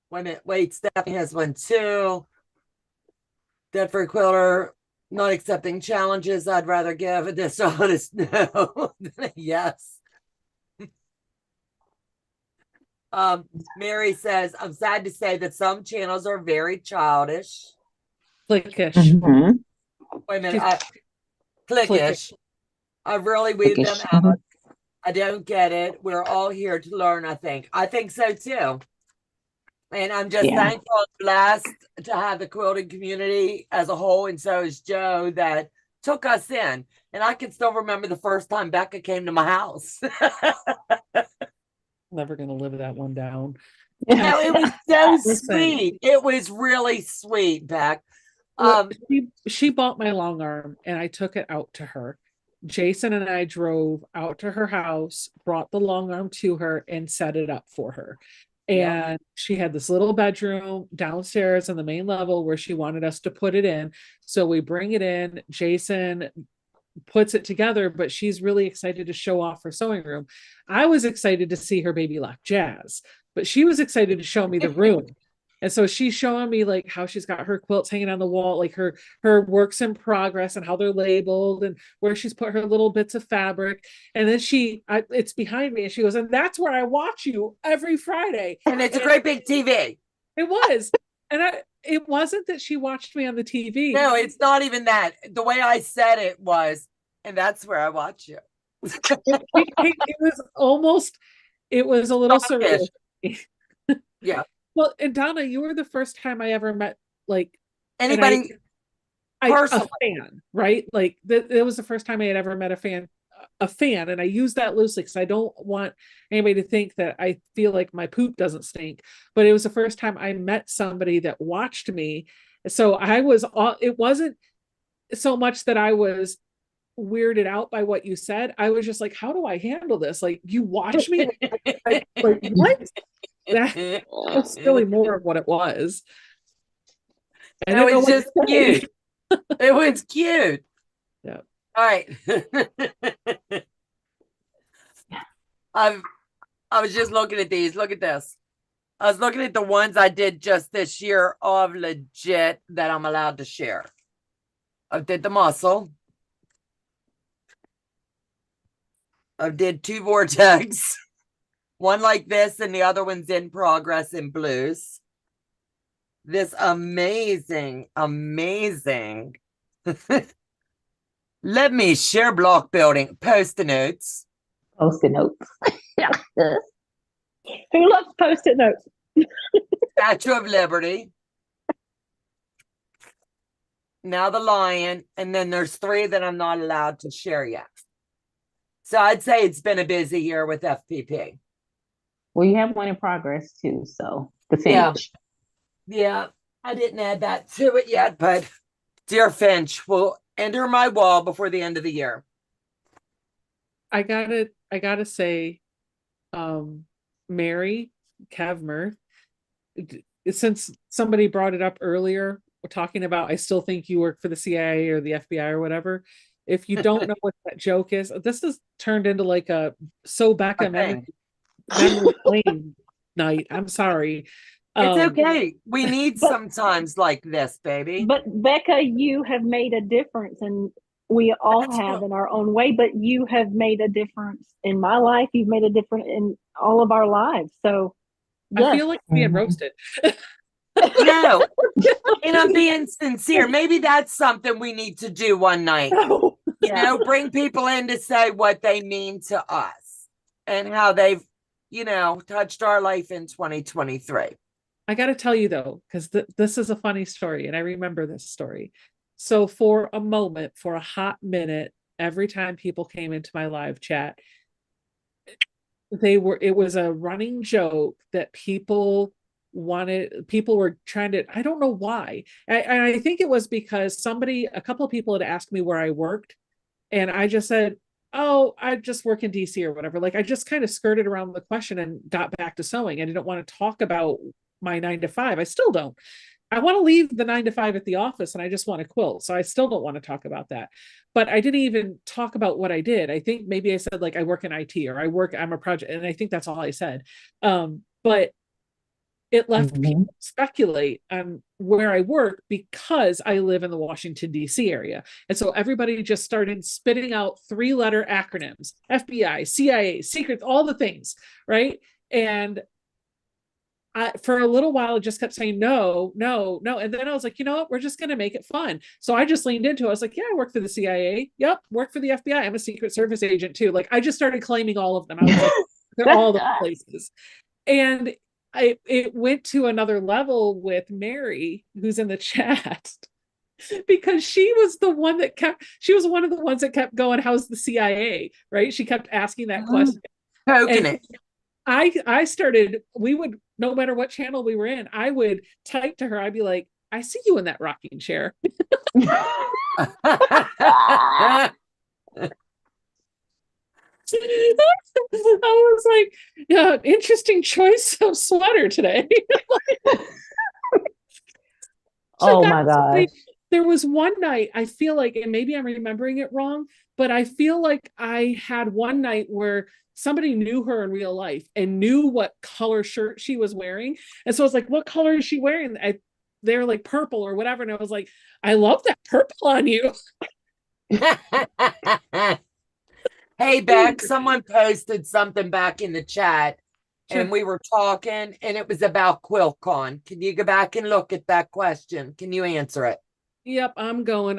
A: Wait a minute. Wait, Stephanie has one too. Debt Free Quilter, not accepting challenges. I'd rather give a dishonest no than a yes. Mary says, I'm sad to say that some channels are very childish.
C: Clickish.
B: Mhm.
A: Wait a minute.
C: She's
A: Clickish. I really weed them
B: Clickish.
A: out. I don't get it. We're all here to learn, I think. I think so too. And I'm just
B: Yeah.
A: thankful and blessed to have the quilting community as a whole. And so is Joe that took us in. And I can still remember the first time Becca came to my house.
C: Never gonna live that one down.
A: No, it was so
C: Listen.
A: sweet. It was really sweet, Beck.
C: Well, she bought my long arm and I took it out to her. Jason and I drove out to her house, brought the long arm to her, and set it up for her.
A: Yeah.
C: And she had this little bedroom downstairs on the main level where she wanted us to put it in. So we bring it in. Jason puts it together, but she's really excited to show off her sewing room. I was excited to see her baby lock Jazz, but she was excited to show me the room. And so she's showing me like how she's got her quilts hanging on the wall, like her works in progress and how they're labeled and where she's put her little bits of fabric. And then it's behind me and she goes, and that's where I watch you every Friday.
A: And it's a great big TV.
C: It was. And it wasn't that she watched me on the TV.
A: No, it's not even that. The way I said it was, and that's where I watch you.
C: It was a little surreal.
A: Yeah.
C: Well, and Donna, you were the first time I ever met like
A: Anybody
C: a
A: personally.
C: fan, right? Like it was the first time I had ever met a fan, and I use that loosely because I don't want anybody to think that I feel like my poop doesn't stink. But it was the first time I met somebody that watched me. So it wasn't so much that I was weirded out by what you said. I was just like, how do I handle this? Like, you watch me? like what? That's really more of what it was.
A: And it was just cute. It was cute.
C: Yeah.
A: All right. I was just looking at these. Look at this. I was looking at the ones I did just this year of legit that I'm allowed to share. I did the muscle. I did 2 vortex. One like this and the other one's in progress in blues. This amazing let me share block building post-it notes.
B: Post-it notes.
D: Who loves post-it notes?
A: Statue of Liberty. Now the lion, and then there's 3 that I'm not allowed to share yet. So I'd say it's been a busy year with FPP.
B: Well, you have one in progress too, so the Finch.
A: Yeah, I didn't add that to it yet, but dear Finch will enter my wall before the end of the year.
C: I gotta say, Mary Kavmer, since somebody brought it up earlier, we're talking about, I still think you work for the CIA or the FBI or whatever. If you don't know what that joke is, this is turned into like a Becca memory lane night. I'm sorry.
A: It's okay. We need sometimes like this, baby.
D: But Becca, you have made a difference, and we all have in our own way, but you have made a difference in my life. You've made a difference in all of our lives. So yes.
C: I feel like being roasted.
A: No, and I'm being sincere. Maybe that's something we need to do one night. You know, bring people in to say what they mean to us and how they've, touched our life in 2023.
C: I got to tell you though, because this is a funny story, and I remember this story. So for a moment, for a hot minute, every time people came into my live chat, it was a running joke that people were trying to, I don't know why. I think it was because a couple of people had asked me where I worked, and I just said, oh, I just work in DC or whatever. Like, I just kind of skirted around the question and got back to sewing. I didn't want to talk about my 9 to 5. I still don't. I want to leave the 9 to 5 at the office, and I just want to quilt. So I still don't want to talk about that. But I didn't even talk about what I did. I think maybe I said like I work in IT or I'm a project, and I think that's all I said. But it left people speculate on where I work because I live in the Washington, D.C. area. And so everybody just started spitting out 3-letter acronyms: FBI, CIA, secrets, all the things, right? And for a little while, I just kept saying no, no, no. And then I was like, you know what? We're just going to make it fun. So I just leaned into it. I was like, yeah, I work for the CIA. Yep. Work for the FBI. I'm a Secret Service agent too. Like I just started claiming all of them. I was like, they're all the places. And it went to another level with Mary, who's in the chat, because she was one of the ones that kept going, how's the CIA? Right. She kept asking that question.
A: Poking it.
C: I started, no matter what channel we were in, I would type to her. I'd be like, I see you in that rocking chair. I was like, yeah, interesting choice of sweater today.
B: Oh my gosh.
C: There was one night, I feel like, and maybe I'm remembering it wrong, but I feel like I had one night where somebody knew her in real life and knew what color shirt she was wearing. And so I was like, what color is she wearing? They're like purple or whatever. And I was like, I love that purple on you.
A: Hey, Beck, someone posted something back in the chat.
C: Sure.
A: And we were talking and it was about QuiltCon. Can you go back and look at that question? Can you answer it?
C: Yep, I'm going.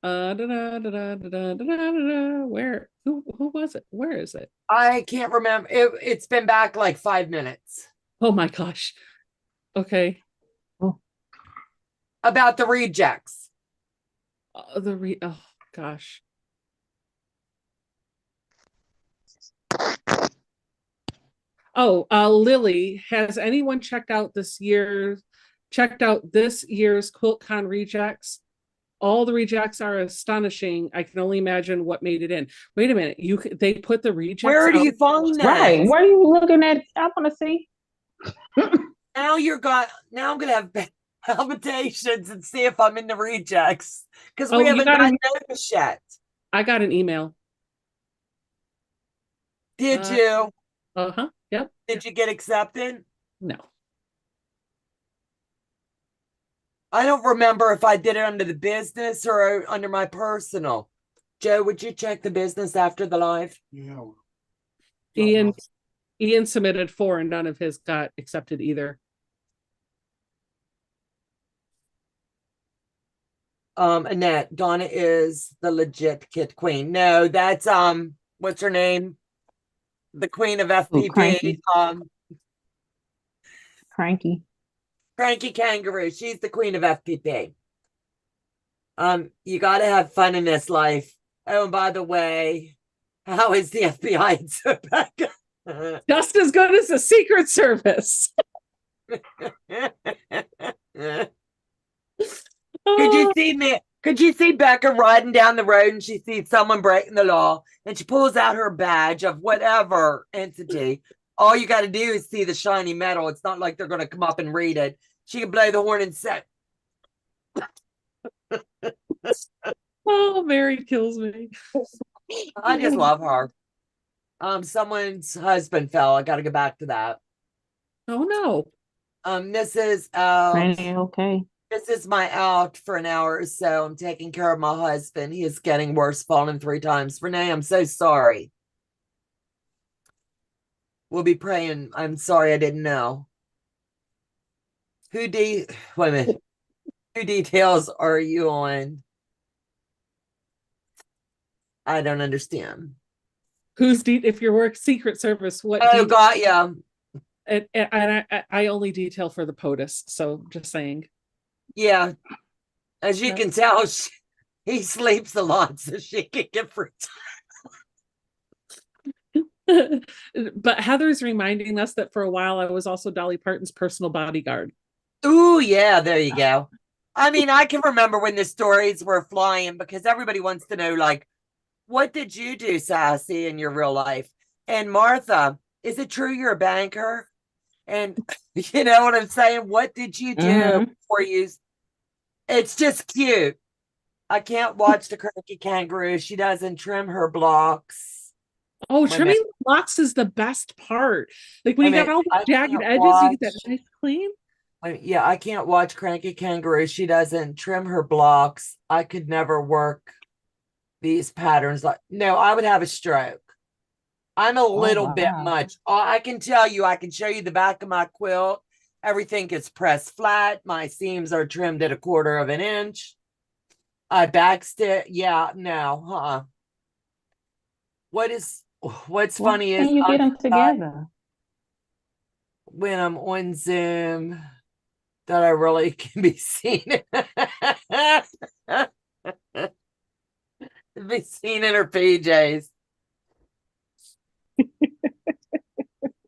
C: Where? Who was it? Where is it?
A: I can't remember. It's been back like 5 minutes.
C: Oh my gosh. Okay.
A: About the rejects.
C: Oh gosh. Oh, Lily, has anyone checked out this year's QuiltCon rejects? All the rejects are astonishing. I can only imagine what made it in. Wait a minute. They put the rejects.
A: Where do you find that?
B: Right. Where are you looking at? I want to see.
A: Now I'm gonna have palpitations and see if I'm in the rejects. Because we haven't gotten notice yet.
C: I got an email.
A: Did you?
C: Uh-huh. Yep.
A: Did you get accepted?
C: No.
A: I don't remember if I did it under the business or under my personal. Joe, would you check the business after the live?
E: Yeah.
C: Ian submitted 4 and none of his got accepted either.
A: Annette, Donna is the legit kit queen. No, that's what's her name? The queen of FPP. Cranky Kangaroo. She's the queen of FPP. You got to have fun in this life. Oh, and by the way, how is the FBI in Topeka?
C: Just as good as the Secret Service.
A: Could you see Becca riding down the road and she sees someone breaking the law and she pulls out her badge of whatever entity? All you got to do is see the shiny metal. It's not like they're going to come up and read it. She can blow the horn and say,
C: oh, Mary kills me.
A: I just love her. Someone's husband fell. I got to go back to that.
C: Oh no.
A: This is
B: okay.
A: This is my out for an hour or so. I'm taking care of my husband. He is getting worse, fallen 3 times. Renee, I'm so sorry. We'll be praying. I'm sorry I didn't know. Wait a minute. Who details are you on? I don't understand.
C: If you're Secret Service, what?
A: Oh, got ya.
C: And I only detail for the POTUS, so just saying.
A: Yeah. As you can tell, he sleeps a lot, so she can get free time.
C: But Heather's reminding us that for a while I was also Dolly Parton's personal bodyguard.
A: Ooh, yeah, there you go. I mean, I can remember when the stories were flying because everybody wants to know, like, what did you do, Sassy, in your real life? And Martha, is it true you're a banker? And you know what I'm saying? What did you do before you? It's just cute. I can't watch the cranky kangaroo. She doesn't trim her blocks.
C: Oh, trimming the blocks is the best part. Like when you got all the jagged edges, you get that nice clean.
A: Yeah, I can't watch Cranky Kangaroo. She doesn't trim her blocks. I could never work these patterns. No, I would have a stroke. I'm a little bit
B: wow.
A: much. I can tell you, I can show you the back of my quilt. Everything is pressed flat. My seams are trimmed at 1/4 of an inch. I backstitch. Yeah, no, what's
B: Why
A: funny is
B: can't you
A: I
B: get them
A: forgot
B: together?
A: when I'm on Zoom that I really can be seen. Be seen in her PJs.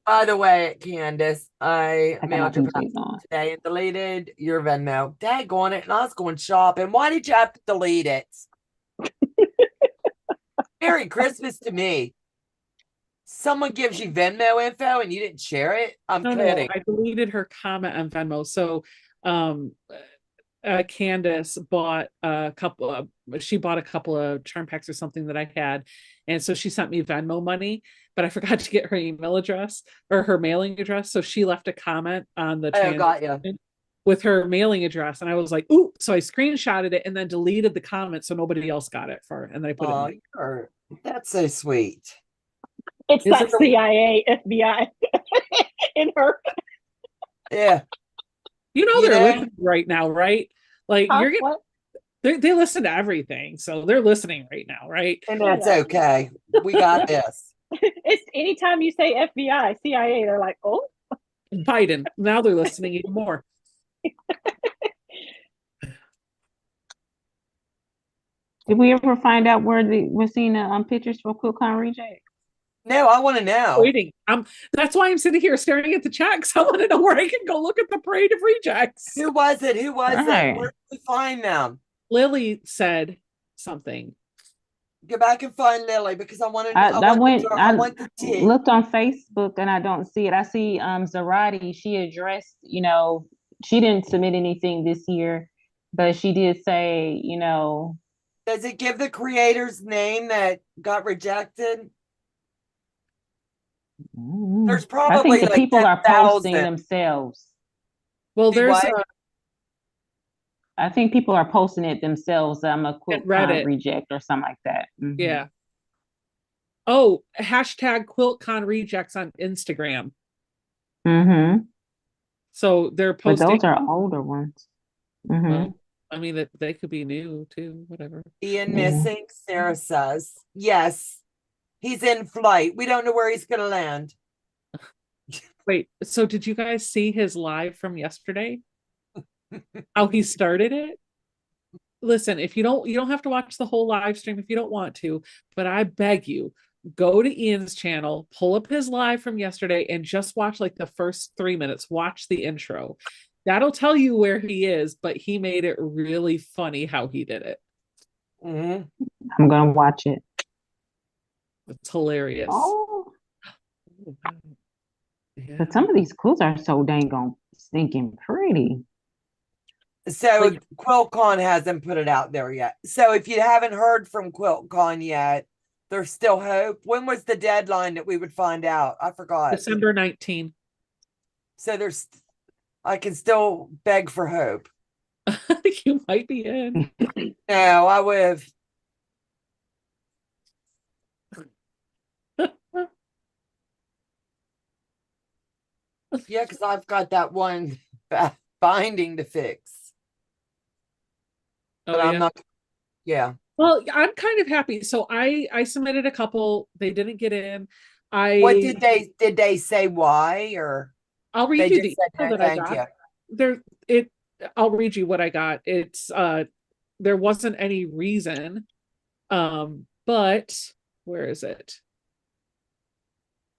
A: By the way, Candace, I
B: I got my
A: mailed your
B: PJs on.
A: today and deleted your Venmo. Daggone it. And I was going shopping. Why did you have to delete it? Merry Christmas to me. Someone gives you Venmo info and you didn't share it? I'm
C: No,
A: kidding.
C: I deleted her comment on Venmo. So, Candace bought a couple of, she bought a couple of charm packs or something that I had. And so she sent me Venmo money, but I forgot to get her email address or her mailing address. So she left a comment on the
A: Oh, got you.
C: with her mailing address. And I was like, ooh, so I screenshotted it and then deleted the comment so nobody else got it for, and then I put
A: Oh,
C: it in.
A: that's so sweet.
D: It's
C: Is
D: that
C: it the-
D: CIA, FBI in her.
A: Yeah.
C: You know,
A: You
C: they're
A: know?
C: listening right now, right? Like
D: Huh?
C: you're getting,
D: What?
C: they listen to everything. So they're listening right now, right?
A: And that's
D: Yeah.
A: okay. We got this.
D: It's anytime you say FBI, CIA, they're like, oh,
C: Biden. Now they're listening even more.
B: Did we ever find out where we're seeing the pictures for QuiltCon Reject?
A: No, I want to know.
C: Waiting. That's why I'm sitting here staring at the chat because I want to know where I can go look at the parade of rejects.
A: Who was it? Who was
B: Right.
A: it? Where did we find them?
C: Lily said something.
A: Go back and find Lily because I want to.
B: I
A: want the tea.
B: looked on Facebook and I don't see it. I see Zarati. She addressed, she didn't submit anything this year, but she did say,
A: Does it give the creator's name that got rejected? There's
B: I
A: probably
B: think the
A: like
B: people are
A: 10,000.
B: posting themselves.
C: Well,
A: Do
C: there's
A: what?
B: I think people are posting it themselves. I'm a
C: Reddit.
B: QuiltCon reject or something like that. Mhm.
C: Yeah. Oh, hashtag QuiltCon rejects on Instagram.
B: Mm-hmm.
C: So they're
B: But
C: posting.
B: those are older ones. Mm-hmm.
C: Well, I mean that they could be new too, whatever.
A: Ian
B: Yeah.
A: missing, Sarah says. Yes. He's in flight. We don't know where he's gonna land.
C: Wait, so did you guys see his live from yesterday? How he started it? Listen, if you don't have to watch the whole live stream if you don't want to, but I beg you, go to Ian's channel, pull up his live from yesterday, and just watch like the first 3 minutes. Watch the intro. That'll tell you where he is, but he made it really funny how he did it.
A: Mm-hmm.
B: I'm gonna watch it.
C: It's hilarious.
B: Oh,
C: Yeah.
B: but some of these quilts are so dang on stinking pretty.
A: So
C: Like-
A: QuiltCon hasn't put it out there yet. So if you haven't heard from QuiltCon yet, there's still hope. When was the deadline that we would find out? I forgot.
C: December 19.
A: So I can still beg for hope.
C: You might be in.
A: No, I would have. Yeah, because I've got that one binding to fix.
C: Oh,
A: But I'm
C: yeah.
A: not. Yeah.
C: Well, I'm kind of happy. So I submitted a couple. They didn't get in.
A: What did they say why or
C: I'll
A: they
C: read you
A: just
C: the
A: said
C: email
A: no,
C: that I
A: thank
C: got.
A: you.
C: I'll read you what I got. It's there wasn't any reason. But where is it?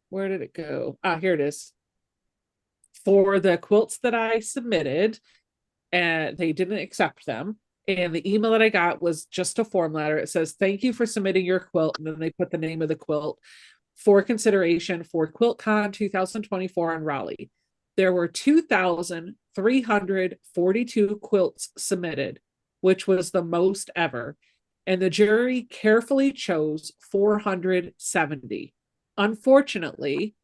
C: Where did it go? Here it is. For the quilts that I submitted, and they didn't accept them. And the email that I got was just a form letter. It says, "Thank you for submitting your quilt." And then they put the name of the quilt for consideration for QuiltCon 2024 in Raleigh. There were 2,342 quilts submitted, which was the most ever. And the jury carefully chose 470. Unfortunately,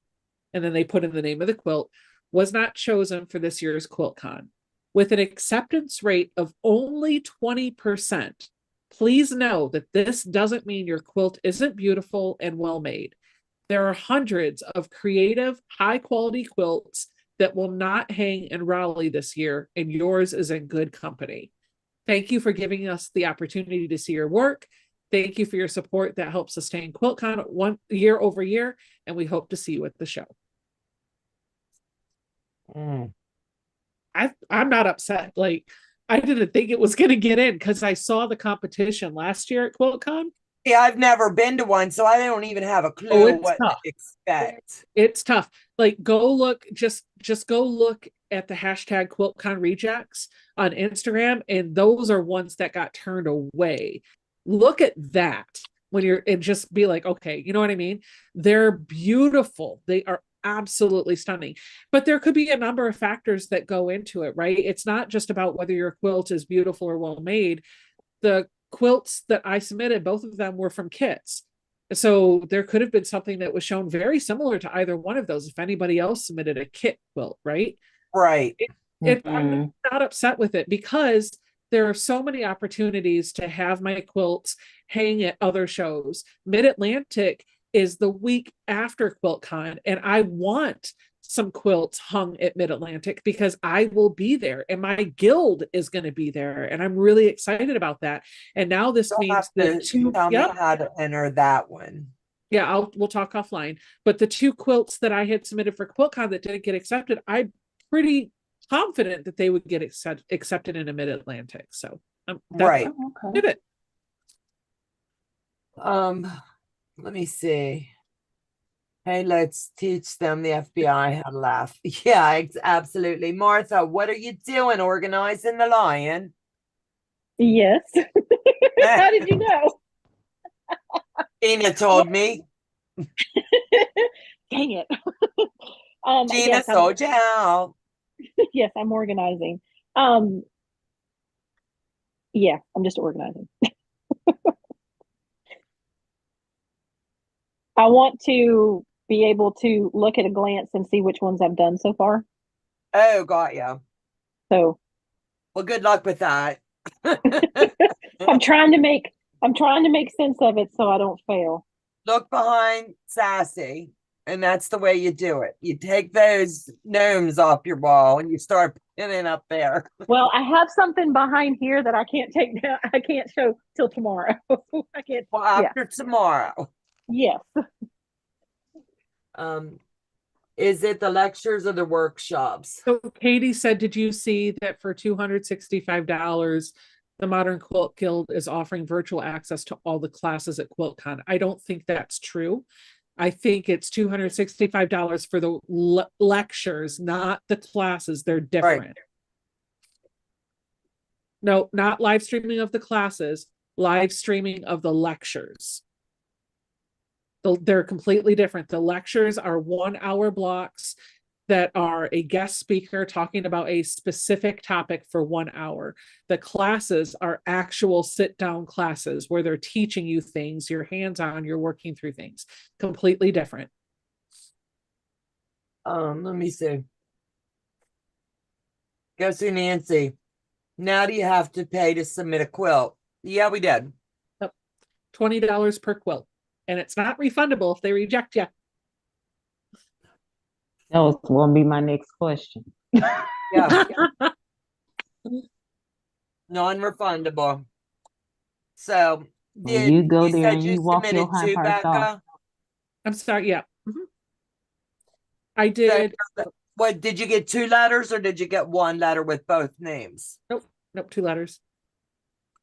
C: and then they put in the name of the quilt, was not chosen for this year's QuiltCon. With an acceptance rate of only 20%, please know that this doesn't mean your quilt isn't beautiful and well made. There are hundreds of creative, high quality quilts that will not hang in Raleigh this year, and yours is in good company. Thank you for giving us the opportunity to see your work. Thank you for your support that helps sustain QuiltCon one year over year, and we hope to see you at the show. I'm not upset. Like, I didn't think it was going to get in because I saw the competition last year at QuiltCon.
A: Yeah, I've never been to one, so I don't even have a clue what to expect.
C: It's tough. Like, go look, just go look at the hashtag QuiltCon rejects on Instagram, and those are ones that got turned away. Look at that when you're, and just be like, okay, you know what I mean? They're beautiful. They are absolutely stunning. But there could be a number of factors that go into it, right? It's not just about whether your quilt is beautiful or well made. The quilts that I submitted, both of them were from kits. So there could have been something that was shown very similar to either one of those if anybody else submitted a kit quilt, right?
A: Right.
C: I'm not upset with it because there are so many opportunities to have my quilts hang at other shows. Mid-Atlantic is the week after QuiltCon, and I want some quilts hung at Mid-Atlantic because I will be there and my guild is going to be there, and I'm really excited about that. And now this means that
A: tell me how to enter that one.
C: Yeah, we'll talk offline. But the 2 quilts that I had submitted for QuiltCon that didn't get accepted, I'm pretty confident that they would get accepted in a Mid-Atlantic. So
A: right.
C: Pivot.
A: Let me see. Hey, let's teach them the FBI how to laugh. Yeah, absolutely. Martha, what are you doing? Organizing the lion?
D: Yes. How did you know?
A: Gina told me.
D: Dang it.
A: Gina
D: yes,
A: told you how.
D: Yes, I'm organizing. Yeah, I'm just organizing. I want to be able to look at a glance and see which ones I've done so far.
A: Oh, got you.
D: So,
A: well, good luck with that.
D: I'm trying to make sense of it so I don't fail.
A: Look behind Sassy, and that's the way you do it. You take those gnomes off your wall and you start pinning up there.
D: Well, I have something behind here that I can't take down. I can't show till tomorrow. I can't.
A: Well, after tomorrow.
D: Yes.
A: Is it the lectures or the workshops?
C: So Katie said, did you see that for $265, the Modern Quilt Guild is offering virtual access to all the classes at QuiltCon? I don't think that's true. I think it's $265 for the lectures, not the classes. They're different. Right. No, not live streaming of the classes, live streaming of the lectures. They're completely different. The lectures are 1 hour blocks that are a guest speaker talking about a specific topic for 1 hour. The classes are actual sit down classes where they're teaching you things, you're hands-on, you're working through things. Completely different.
A: Let me see. Go see Nancy. Now do you have to pay to submit a quilt? Yeah, we did.
C: $20 per quilt. And it's not refundable if they reject you.
B: That was going to be my next question.
A: Yeah. Non-refundable. So,
B: did you go there and you walk your high heart off?
C: I'm sorry. Yeah. Mm-hmm. I did.
A: So, what did you get? 2 letters or did you get 1 letter with both names?
C: Nope. 2 letters.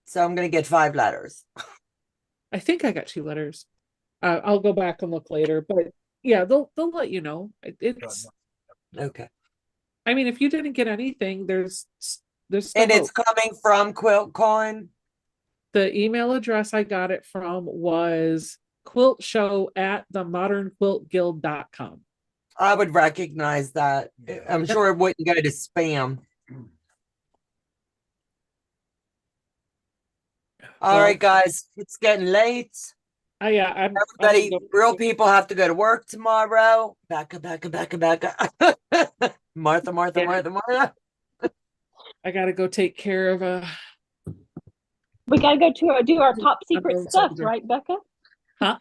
A: So I'm going to get 5 letters.
C: I think I got 2 letters. I'll go back and look later, but yeah, they'll let you know. It's
A: okay.
C: I mean, if you didn't get anything, there's
A: and it's coming from QuiltCon.
C: The email address I got it from was quiltshow@themodernquiltguild.com.
A: I would recognize that. I'm sure it wouldn't go to spam. All right, guys, it's getting late.
C: Yeah,
A: everybody, real people have to go to work tomorrow. Becca. Martha.
C: I gotta go take care of
D: we gotta go to do our top secret stuff, right, Becca?
C: Huh?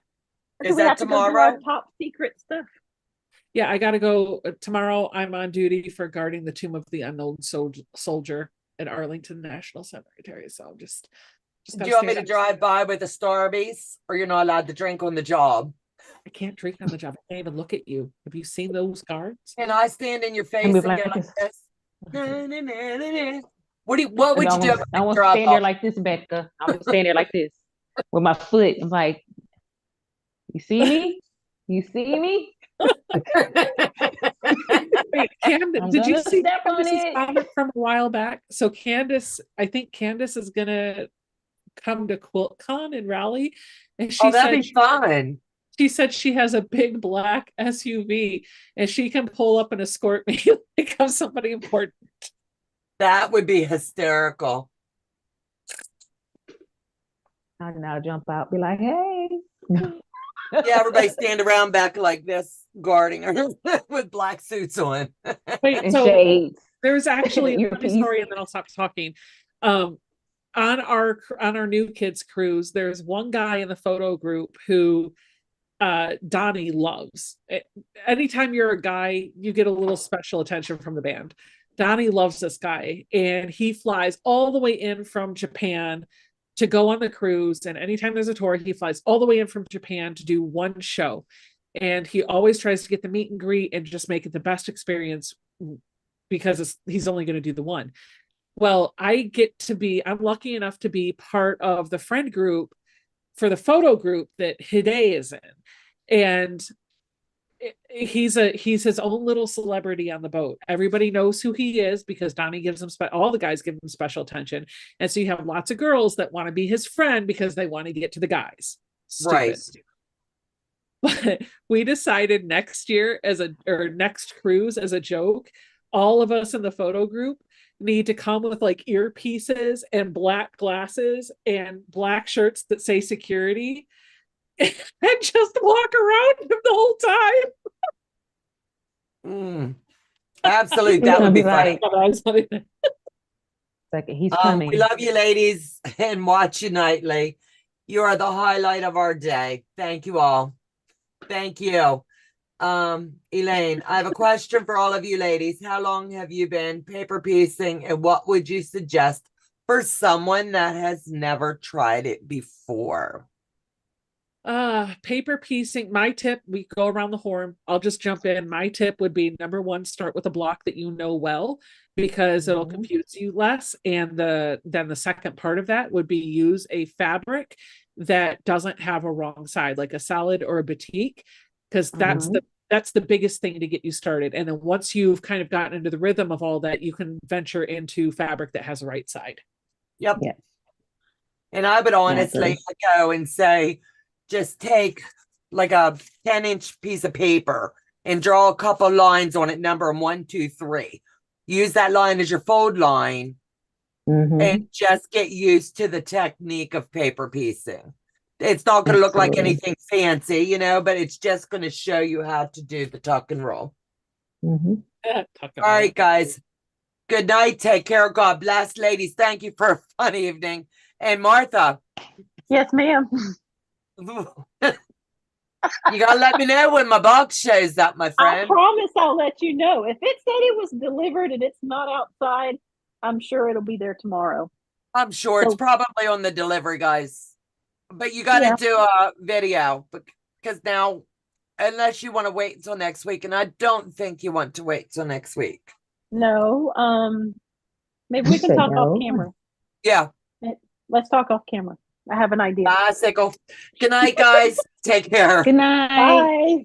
D: Do
A: Is
D: we
A: that
D: have to go do
A: tomorrow?
D: our top secret stuff?
C: Yeah, I gotta go tomorrow. I'm on duty for guarding the Tomb of the Unknown Soldier at Arlington National Cemetery. So I'm just
A: Do
C: gotta
A: you want me
C: stay
A: to drive by with a Starbucks, or you're not allowed to drink on the job?
C: I can't drink on the job. I can't even look at you. Have you seen those guards?
A: Can I stand in your face
B: And
A: and
B: be
A: go
B: like
A: like
B: this.
A: this? Na, na, na, na, na. What would you do if
B: I
A: I
B: won't
A: drop
B: stand there
A: off?
B: like this, Becca. I'm gonna stand there like this with my foot. I'm like, you see me? You see me?
C: Wait, Candace,
B: I'm
C: did you
B: gonna
C: see
B: step on
C: Candace's
B: it.
C: comment from a while back? So Candace, I think Candace is gonna come to QuiltCon in Raleigh, and
A: Oh, that'd be fun.
C: she said she has a big black SUV and she can pull up and escort me like I'm somebody important.
A: That would be hysterical.
B: I'll now jump out, be like, hey.
A: Yeah, everybody stand around back like this, guarding her with black suits on.
C: Wait,
B: And
C: so
B: shades.
C: there's actually a funny
B: Earpiece.
C: story, and then I'll stop talking. On our new kids cruise, there's one guy in the photo group who Donnie loves. Anytime you're a guy, you get a little special attention from the band. Donnie loves this guy, and he flies all the way in from Japan to go on the cruise. And anytime there's a tour, he flies all the way in from Japan to do one show. And he always tries to get the meet and greet and just make it the best experience because he's only going to do the one. Well, I'm lucky enough to be part of the friend group for the photo group that Hide is in. And he's his own little celebrity on the boat. Everybody knows who he is because Donnie gives him all the guys give him special attention. And so you have lots of girls that want to be his friend because they want to get to the guys. Stupid.
A: Right.
C: But we decided next cruise as a joke, all of us in the photo group need to come with like earpieces and black glasses and black shirts that say security and just walk around him the whole time.
A: Absolutely, that would be funny.
B: Like, he's coming.
A: We love you, ladies, and watch you nightly. You are the highlight of our day. Thank you all. Thank you. Elaine, I have a question for all of you ladies. How long have you been paper piecing, and what would you suggest for someone that has never tried it before?
C: Paper piecing, my tip, we go around the horn. I'll just jump in. My tip would be number one, start with a block that you know well, because it'll confuse you less. And then the second part of that would be use a fabric that doesn't have a wrong side, like a solid or a batik, because that's the biggest thing to get you started. And then once you've kind of gotten into the rhythm of all that, you can venture into fabric that has a right side.
A: Yep.
B: Yeah.
A: And I would honestly go and say, just take like a 10-inch piece of paper and draw a couple lines on it, number them 1, 2, 3. Use that line as your fold line and just get used to the technique of paper piecing. It's not going to look like anything fancy, but it's just going to show you how to do the tuck and roll. All right, guys. Good night. Take care. God bless. Ladies, thank you for a fun evening. And Martha.
D: Yes, ma'am.
A: You gotta let me know when my box shows up, my friend.
D: I promise I'll let you know. If it said it was delivered and it's not outside, I'm sure it'll be there tomorrow.
A: I'm sure it's probably on the delivery, guys. But you gotta do a video because now, unless you want to wait until next week, and I don't think you want to wait till next week.
D: No, maybe we can talk off camera.
A: Yeah.
D: Let's talk off camera. I have an idea.
A: Bicycle. Good night, guys. Take care.
B: Good night.
D: Bye.